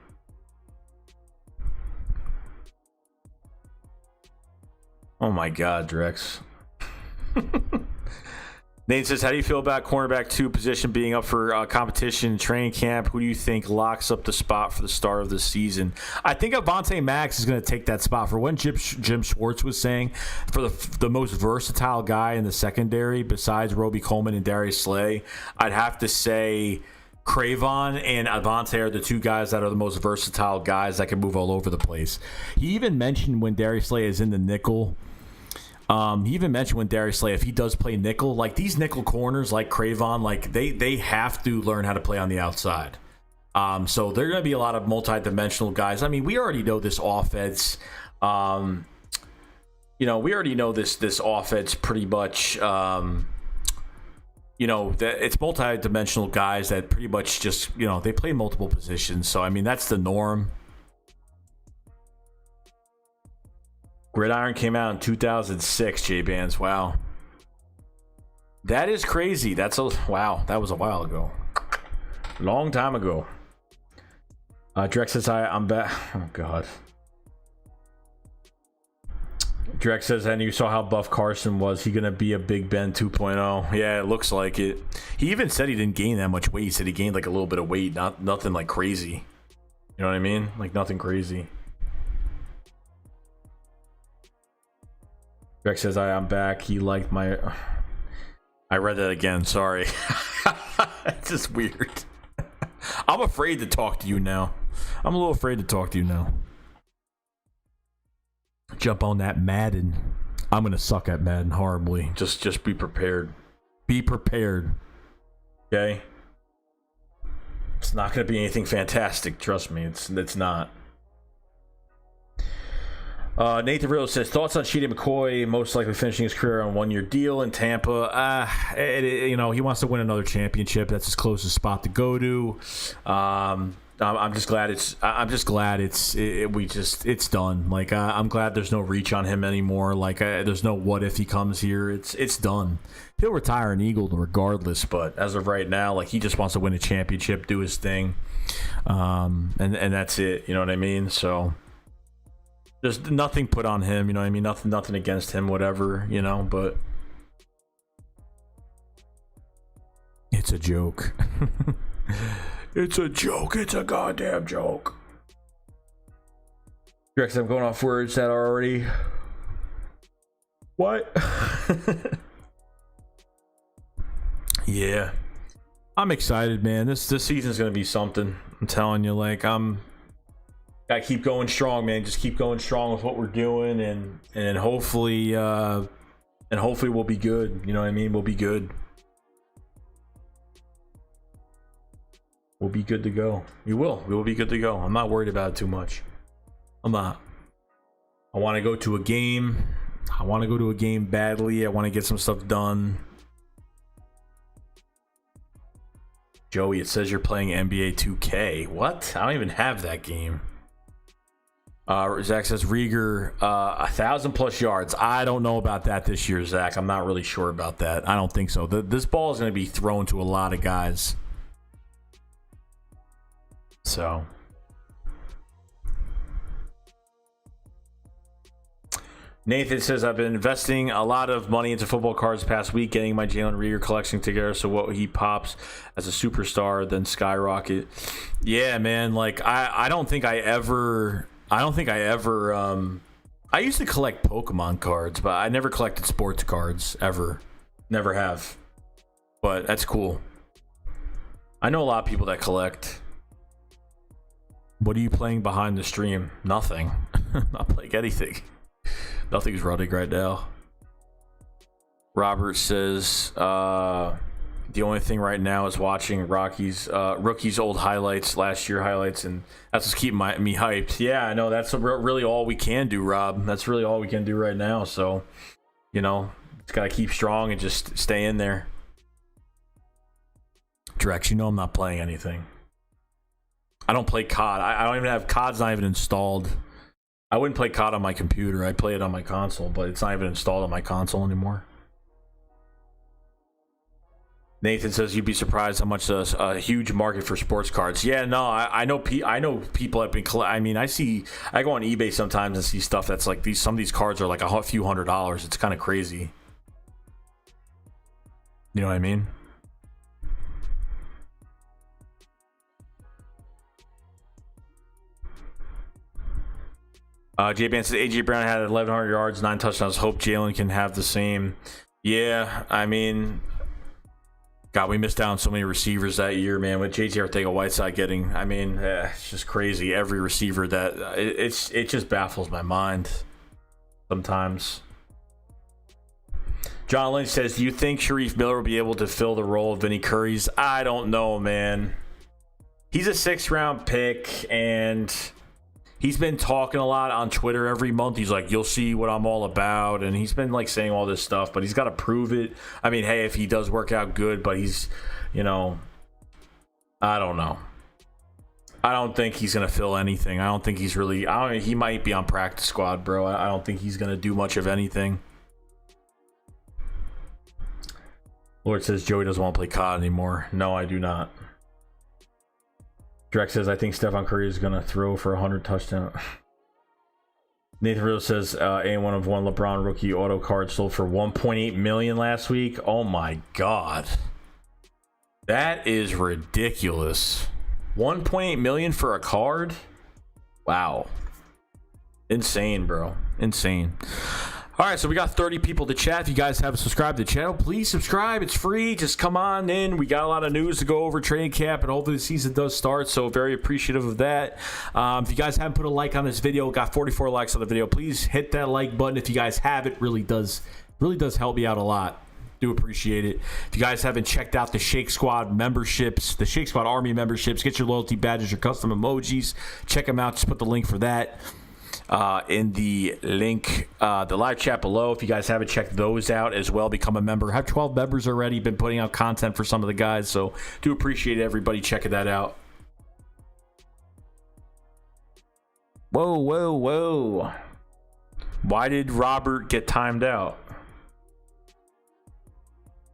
Oh my God, Drex. Nate says, how do you feel about cornerback 2 position being up for competition in training camp? Who do you think locks up the spot for the start of the season? I think Avonte Max is going to take that spot. For what Jim Schwartz was saying, for the most versatile guy in the secondary, besides Roby Coleman and Darius Slay, I'd have to say Cravon and Avonte are the two guys that are the most versatile guys that can move all over the place. He even mentioned when Darius Slay is in the nickel, he even mentioned when Darius Slay, if he does play nickel, like these nickel corners like Cravon, like they have to learn how to play on the outside. So they're going to be a lot of multi-dimensional guys. I mean, we already know this offense. We already know this offense pretty much. That it's multi-dimensional guys that pretty much just, they play multiple positions. So I mean, that's the norm. Gridiron came out in 2006, J-Bands. Wow. That is crazy. Wow. That was a while ago. Long time ago. Drex says, I'm back. Oh, God. Drek says, and you saw how buff Carson was. He gonna be a Big Ben 2.0. Yeah, it looks like it. He even said he didn't gain that much weight. He said he gained like a little bit of weight, nothing like crazy. You know what I mean? Like nothing crazy. Drek says, I'm back. He liked my... I read that again. Sorry. It's just weird. I'm afraid to talk to you now. I'm a little afraid to talk to you now. Jump on that Madden. I'm gonna suck at Madden horribly. Just be prepared. Be prepared. Okay? It's not gonna be anything fantastic. Trust me. It's not. Nathan Rillo says, thoughts on Sheedy McCoy most likely finishing his career on a one-year deal in Tampa. You know, he wants to win another championship. That's his closest spot to go to. I'm just glad it's done. Like I'm glad there's no reach on him anymore. Like there's no what if he comes here. It's done. He'll retire an Eagle regardless, but as of right now, like he just wants to win a championship, do his thing, and that's it. You know what I mean? So there's nothing put on him. You know what I mean? Nothing against him, whatever. You know, but it's a joke. It's a joke. It's a goddamn joke. Rex, I'm going off words that are already... What? Yeah. I'm excited, man. This season's going to be something. I'm telling you, like, gotta keep going strong, man. Just keep going strong with what we're doing, and hopefully we'll be good. You know what I mean? We'll be good. We'll be good to go. We will be good to go. I'm not worried about it too much. I'm not. I want to go to a game. I want to go to a game badly. I want to get some stuff done. Joey, it says you're playing NBA 2K. What? I don't even have that game. Zach says Rieger, 1,000+ yards. I don't know about that this year, Zach. I'm not really sure about that. I don't think so. This ball is going to be thrown to a lot of guys. So Nathan says, I've been investing a lot of money into football cards past week, getting my Jalen Rieger collection together so what he pops as a superstar then skyrocket. Yeah, man, like I don't think I ever I used to collect Pokemon cards, but I never collected sports cards ever. Never have. But that's cool. I know a lot of people that collect. What are you playing behind the stream? Nothing. Not playing anything. Nothing's running right now. Robert says the only thing right now is watching Rocky's Rookie's old highlights, last year highlights, and that's what's keeping me hyped. Yeah, I know that's really all we can do, Rob. That's really all we can do right now. So, you know, it's gotta keep strong and just stay in there. Drex, you know I'm not playing anything. I don't play COD. I don't even have COD's not even installed. I wouldn't play COD on my computer. I play it on my console, but it's not even installed on my console anymore. Nathan says you'd be surprised how much a huge market for sports cards. Yeah, no, I know people have been. I mean, I go on eBay sometimes and see stuff that's like these. Some of these cards are like a few $100s. It's kind of crazy. You know what I mean? J-Ban says AJ Brown had 1,100 yards, 9 touchdowns. Hope Jalen can have the same. Yeah, I mean, God, we missed out on so many receivers that year, man. With JJ Arcega-Whiteside getting, I mean, it's just crazy. Every receiver that it just baffles my mind sometimes. John Lynch says, do you think Sharif Miller will be able to fill the role of Vinny Curry's? I don't know, man. He's a 6th-round pick, and he's been talking a lot on Twitter every month. He's like, you'll see what I'm all about. And he's been like saying all this stuff, but he's got to prove it. I mean, hey, if he does work out good, but he's, you know, I don't know. I don't think he's going to fill anything. I don't think he's really, he might be on practice squad, bro. I don't think he's going to do much of anything. Lord says Joey doesn't want to play COD anymore. No, I do not. Drex says, I think Stephon Curry is going to throw for 100 touchdowns. Nathan Rizzo says A1 of one LeBron rookie auto card sold for $1.8 million last week. Oh my god, that is ridiculous. $1.8 million for a card? Wow, insane, bro, insane. All right, so we got 30 people to chat. If you guys haven't subscribed to the channel, please subscribe. It's free. Just come on in. We got a lot of news to go over, training camp, and hopefully the season does start, so very appreciative of that. If you guys haven't put a like on this video, got 44 likes on the video, please hit that like button. If you guys have it, really does help me out a lot. Do appreciate it. If you guys haven't checked out the Shake Squad memberships, the Shake Squad Army memberships, get your loyalty badges, your custom emojis. Check them out. Just put the link for that in the link, the live chat below. If you guys haven't checked those out as well, become a member. I have 12 members already. Been putting out content for some of the guys, so do appreciate everybody checking that out. Whoa, whoa, whoa. Why did Robert get timed out?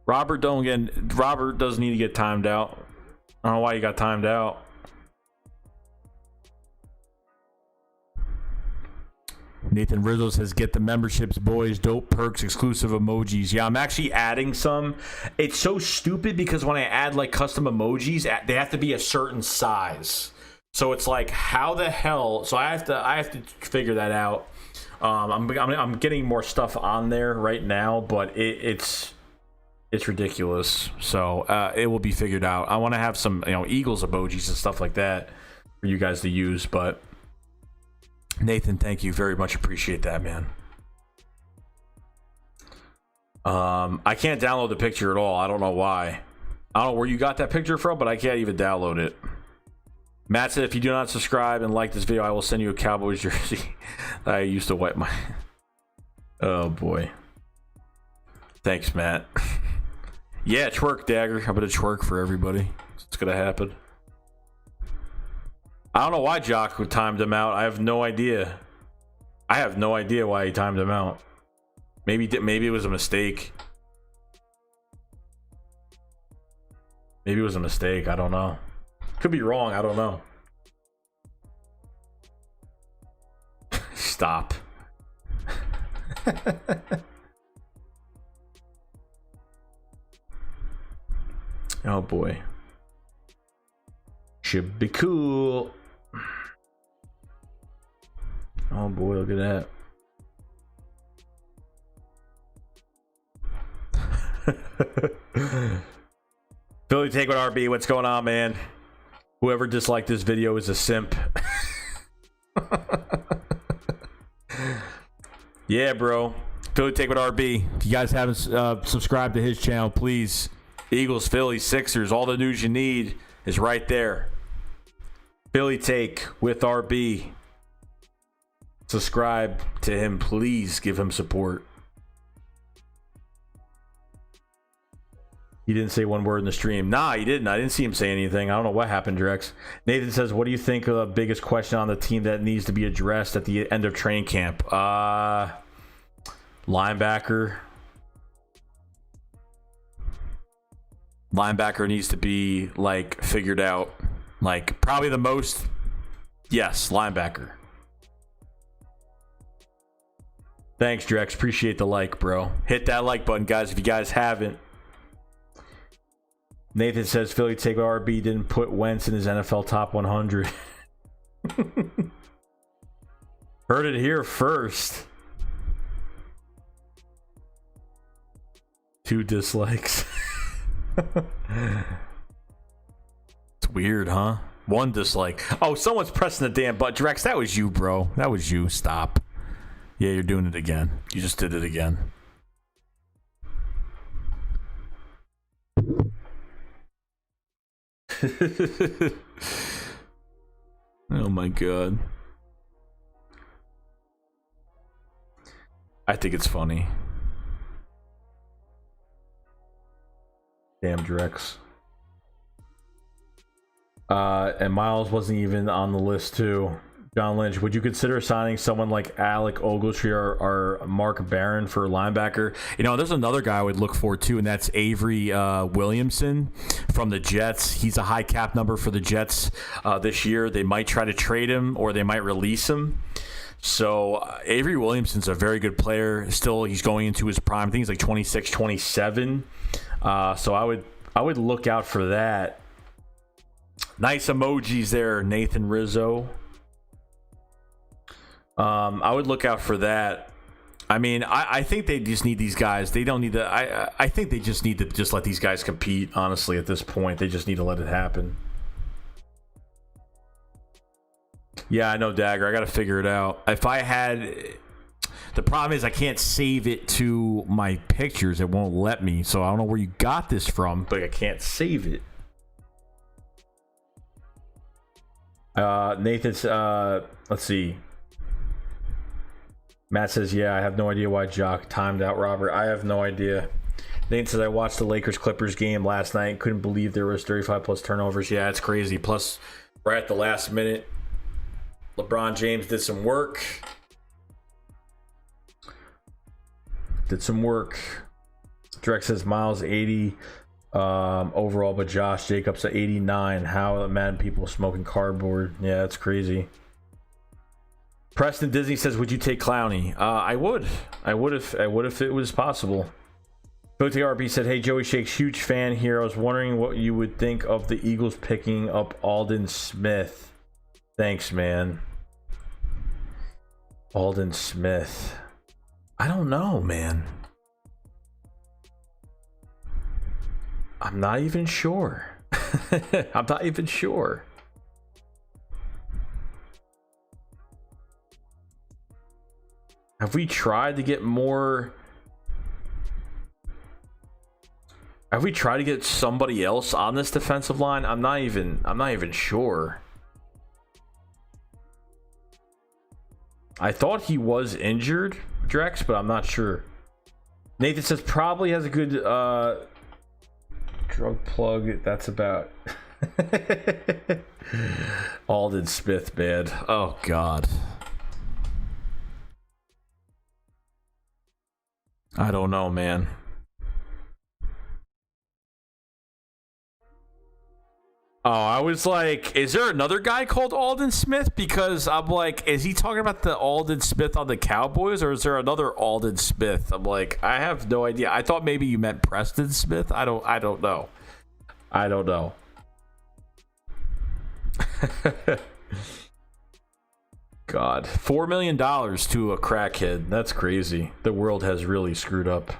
Robert doesn't need to get timed out. I don't know why he got timed out. Nathan Rizzo says, get the memberships, boys. Dope perks, exclusive emojis. Yeah, I'm actually adding some. It's so stupid because when I add like custom emojis, they have to be a certain size. So it's like, how the hell? So I have to figure that out. I'm getting more stuff on there right now, but it's ridiculous. So it will be figured out. I want to have some, Eagles emojis and stuff like that for you guys to use, but Nathan, thank you. Very much appreciate that, man. I can't download the picture at all. I don't know why. I don't know where you got that picture from, but I can't even download it. Matt said, if you do not subscribe and like this video, I will send you a Cowboys jersey. I used to wipe my... Oh, boy. Thanks, Matt. Yeah, twerk, Dagger. I'm going to twerk for everybody. It's going to happen. I don't know why Jock timed him out. I have no idea. I have no idea why he timed him out. Maybe it was a mistake. Maybe it was a mistake. I don't know. Could be wrong. I don't know. Stop. Oh boy. Should be cool. Oh boy, look at that. Philly Take with RB, what's going on, man? Whoever disliked this video is a simp. Yeah, bro. Philly Take with RB. If you guys haven't subscribed to his channel, please. Eagles, Phillies, Sixers, all the news you need is right there. Philly Take with RB. Subscribe to him, please. Give him support. He didn't say one word in the stream. Nah, he didn't. I didn't see him say anything. I don't know what happened, Drex. Nathan says, what do you think of the biggest question on the team that needs to be addressed at the end of training camp? Linebacker. Linebacker needs to be, like, figured out. Like, probably the most... Yes, linebacker. Thanks, Drex. Appreciate the like, bro. Hit that like button, guys, if you guys haven't. Nathan says Philly Take RB didn't put Wentz in his NFL top 100. Heard it here first. 2 dislikes. It's weird, huh? 1 dislike. Oh, someone's pressing the damn button. Drex, that was you, bro. That was you. Stop. Yeah, you're doing it again. You just did it again. Oh my god. I think it's funny. Damn, Drex. And Miles wasn't even on the list too. John Lynch, would you consider signing someone like Alec Ogletree or Mark Barron for linebacker? There's another guy I would look for too, and that's Avery Williamson from the Jets. He's a high cap number for the Jets this year. They might try to trade him or they might release him. So Avery Williamson's a very good player. Still, he's going into his prime. I think he's like 26, 27. So I would look out for that. Nice emojis there, Nathan Rizzo. I would look out for that. I mean, I think they just need these guys. They don't need to. I think they just need to just let these guys compete. Honestly, at this point, they just need to let it happen. Yeah, I know, Dagger. I got to figure it out. If I had, the problem is I can't save it to my pictures. It won't let me. So I don't know where you got this from, but I can't save it. Nathan's. Let's see. Matt says, yeah, I have no idea why Jock timed out Robert. I have no idea. Nathan says, I watched the Lakers-Clippers game last night. Couldn't believe there was 35-plus turnovers. Yeah, it's crazy. Plus, right at the last minute, LeBron James did some work. Drex says, Miles 80 overall, but Josh Jacobs at 89. How mad people smoking cardboard. Yeah, that's crazy. Preston Disney says, would you take Clowney? I would if it was possible. RP said, hey, Joey Shakes, huge fan here. I was wondering what you would think of the Eagles picking up Aldon Smith. Thanks, man. Aldon Smith. I don't know, man. I'm not even sure. I'm not even sure. Have we tried to get more? Have we tried to get somebody else on this defensive line? I'm not even sure. I thought he was injured, Drex, but I'm not sure. Nathan says probably has a good drug plug. That's about Aldon Smith, man. Oh God. I don't know, man. Oh, I was like, is there another guy called Aldon Smith? Because I'm like, is he talking about the Aldon Smith on the Cowboys, or is there another Aldon Smith? I'm like, I have no idea. I thought maybe you meant Preston Smith. I don't know. I don't know. God, $4 million to a crackhead. That's crazy. The world has really screwed up.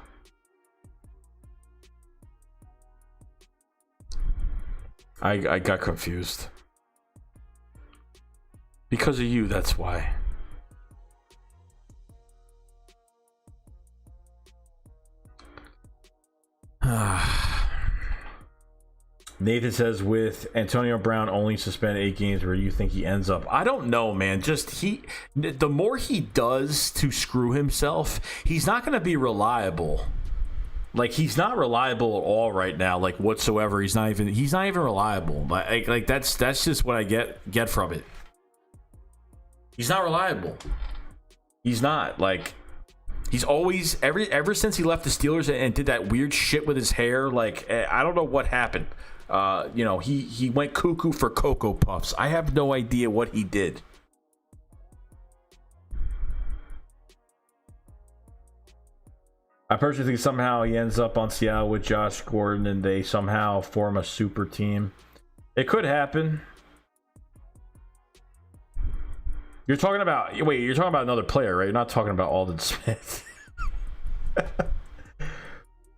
I got confused. Because of you, that's why. Nathan says, with Antonio Brown only suspended 8 games, where do you think he ends up? I don't know, man. Just the more he does to screw himself, he's not going to be reliable. Like, he's not reliable at all right now, like, whatsoever. He's not even reliable. Like that's just what I get from it. He's not reliable. He's not. Like, he's always ever since he left the Steelers and did that weird shit with his hair. Like, I don't know what happened. He went cuckoo for Cocoa Puffs. I have no idea what he did. I personally think somehow he ends up on Seattle with Josh Gordon and they somehow form a super team. It could happen. You're talking about another player, right? You're not talking about Aldon Smith.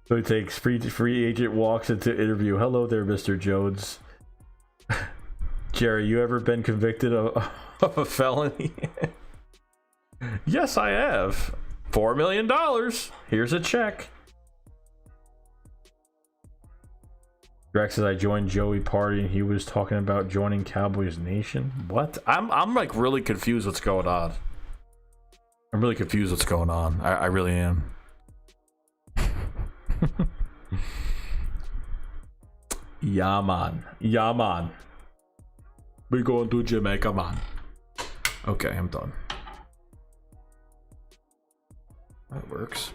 So he takes free agent walks into interview. Hello there, Mr. Jones. Jerry, you ever been convicted of a felony? Yes, I have. $4 million. Here's a check. Rex says, I joined Joey party and he was talking about joining Cowboys Nation. What? I'm like really confused what's going on. I'm really confused what's going on. I really am. Yeah, man. We going to Jamaica, man. Okay, I'm done. That works.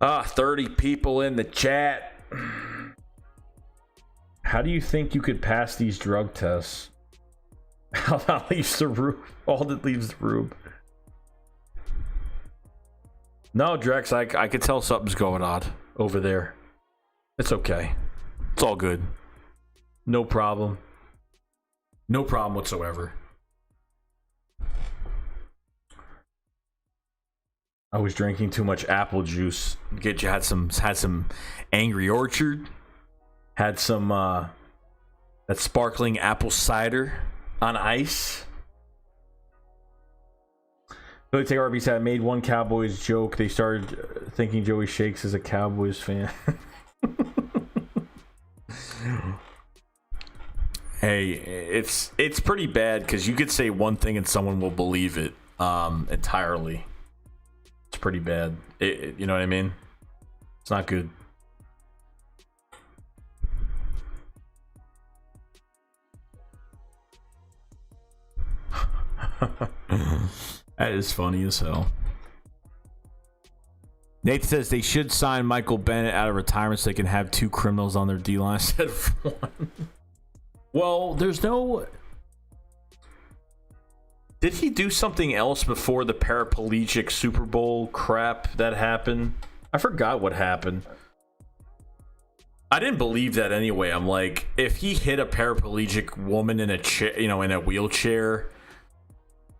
30 people in the chat. How do you think you could pass these drug tests? All that leaves the room. All that leaves the room. No, Drex, I could tell something's going on over there. It's okay. It's all good. No problem. No problem whatsoever. I was drinking too much apple juice. Had some Angry Orchard. Had some that sparkling apple cider on ice. Billy Take RB said, I made one Cowboys joke. They started thinking Joey Shakes is a Cowboys fan. Hey, it's pretty bad because you could say one thing and someone will believe it entirely. It's pretty bad. You know what I mean? It's not good. That is funny as hell. Nathan says they should sign Michael Bennett out of retirement so they can have 2 criminals on their D-line instead of 1. Well, there's no... Did he do something else before the paraplegic Super Bowl crap that happened? I forgot what happened. I didn't believe that anyway. I'm like, if he hit a paraplegic woman in a chair, you know, in a wheelchair,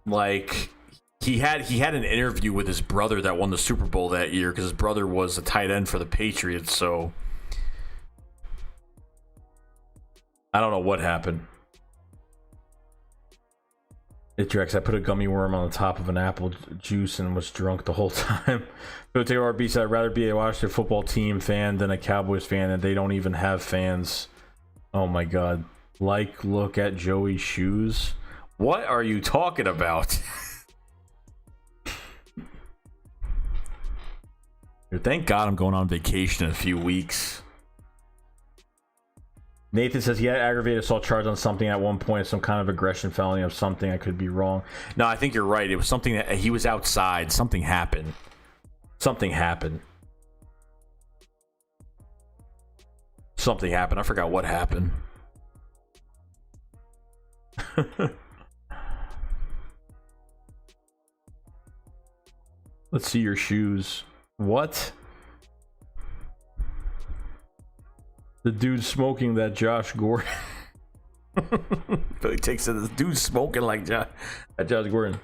like he had an interview with his brother that won the Super Bowl that year because his brother was a tight end for the Patriots. So I don't know what happened. Drex, I put a gummy worm on the top of an apple juice and was drunk the whole time. But RB said, I'd rather be a Washington football team fan than a Cowboys fan, and they don't even have fans. Oh my god. Like, look at Joey's shoes. What are you talking about? Thank God I'm going on vacation in a few weeks. Nathan says he had aggravated assault charge on something at one point, some kind of aggression felony of something. I could be wrong. No, I think you're right. It was something that he was outside. Something happened. Something happened. Something happened. I forgot what happened. Let's see your shoes. What? The dude smoking that Josh Gordon. Billy takes it. The dude smoking like Josh Gordon.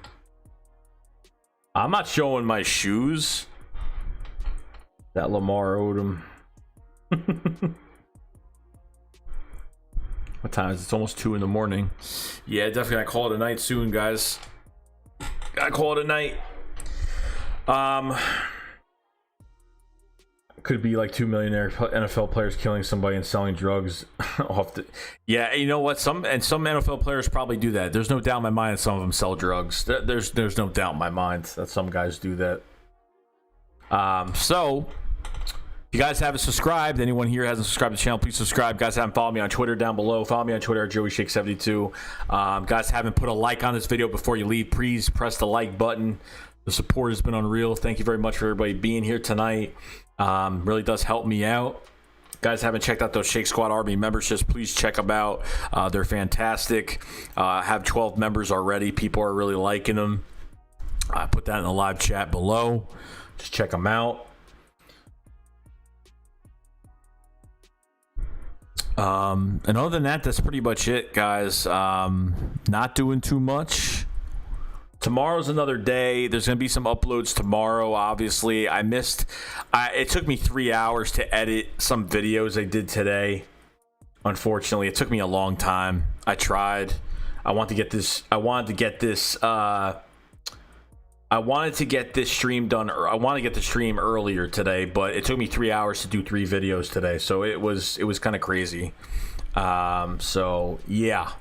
I'm not showing my shoes. That Lamar Odom. What time is it? It's almost 2 in the morning. Yeah, definitely gotta call it a night soon, guys. Gotta call it a night. Could be like 2 millionaire NFL players killing somebody and selling drugs off the... Yeah, you know what? Some NFL players probably do that. There's no doubt in my mind that some of them sell drugs. There's no doubt in my mind that some guys do that. So, if you guys haven't subscribed, anyone here hasn't subscribed to the channel, please subscribe. Guys haven't followed me on Twitter down below. Follow me on Twitter at JoeyShake72. Guys haven't put a like on this video before you leave, please press the like button. The support has been unreal. Thank you very much for everybody being here tonight. Really does help me out. Guys haven't checked out those Shake Squad Army memberships, please check them out. They're fantastic. I have 12 members already. People are really liking them. I put that in the live chat below. Just check them out. And other than that, that's pretty much it, guys. Not doing too much. Tomorrow's another day. There's going to be some uploads tomorrow, obviously. It took me 3 hours to edit some videos I did today. Unfortunately, it took me a long time. I tried. I wanted to get this stream done. I want to get the stream earlier today, but it took me 3 hours to do 3 videos today. So it was kind of crazy. So yeah.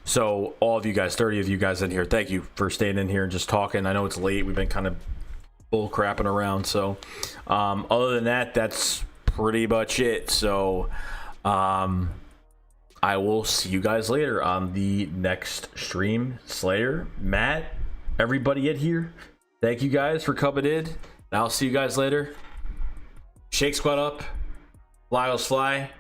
So all of you guys, 30 of you guys in here, thank you for staying in here and just talking. I know it's late. We've been kind of bull crapping around. So other than that, that's pretty much it. So I will see you guys later on the next stream. Slayer, Matt, everybody in here, thank you guys for coming in. And I'll see you guys later. Shake Squad up. Fly, fly.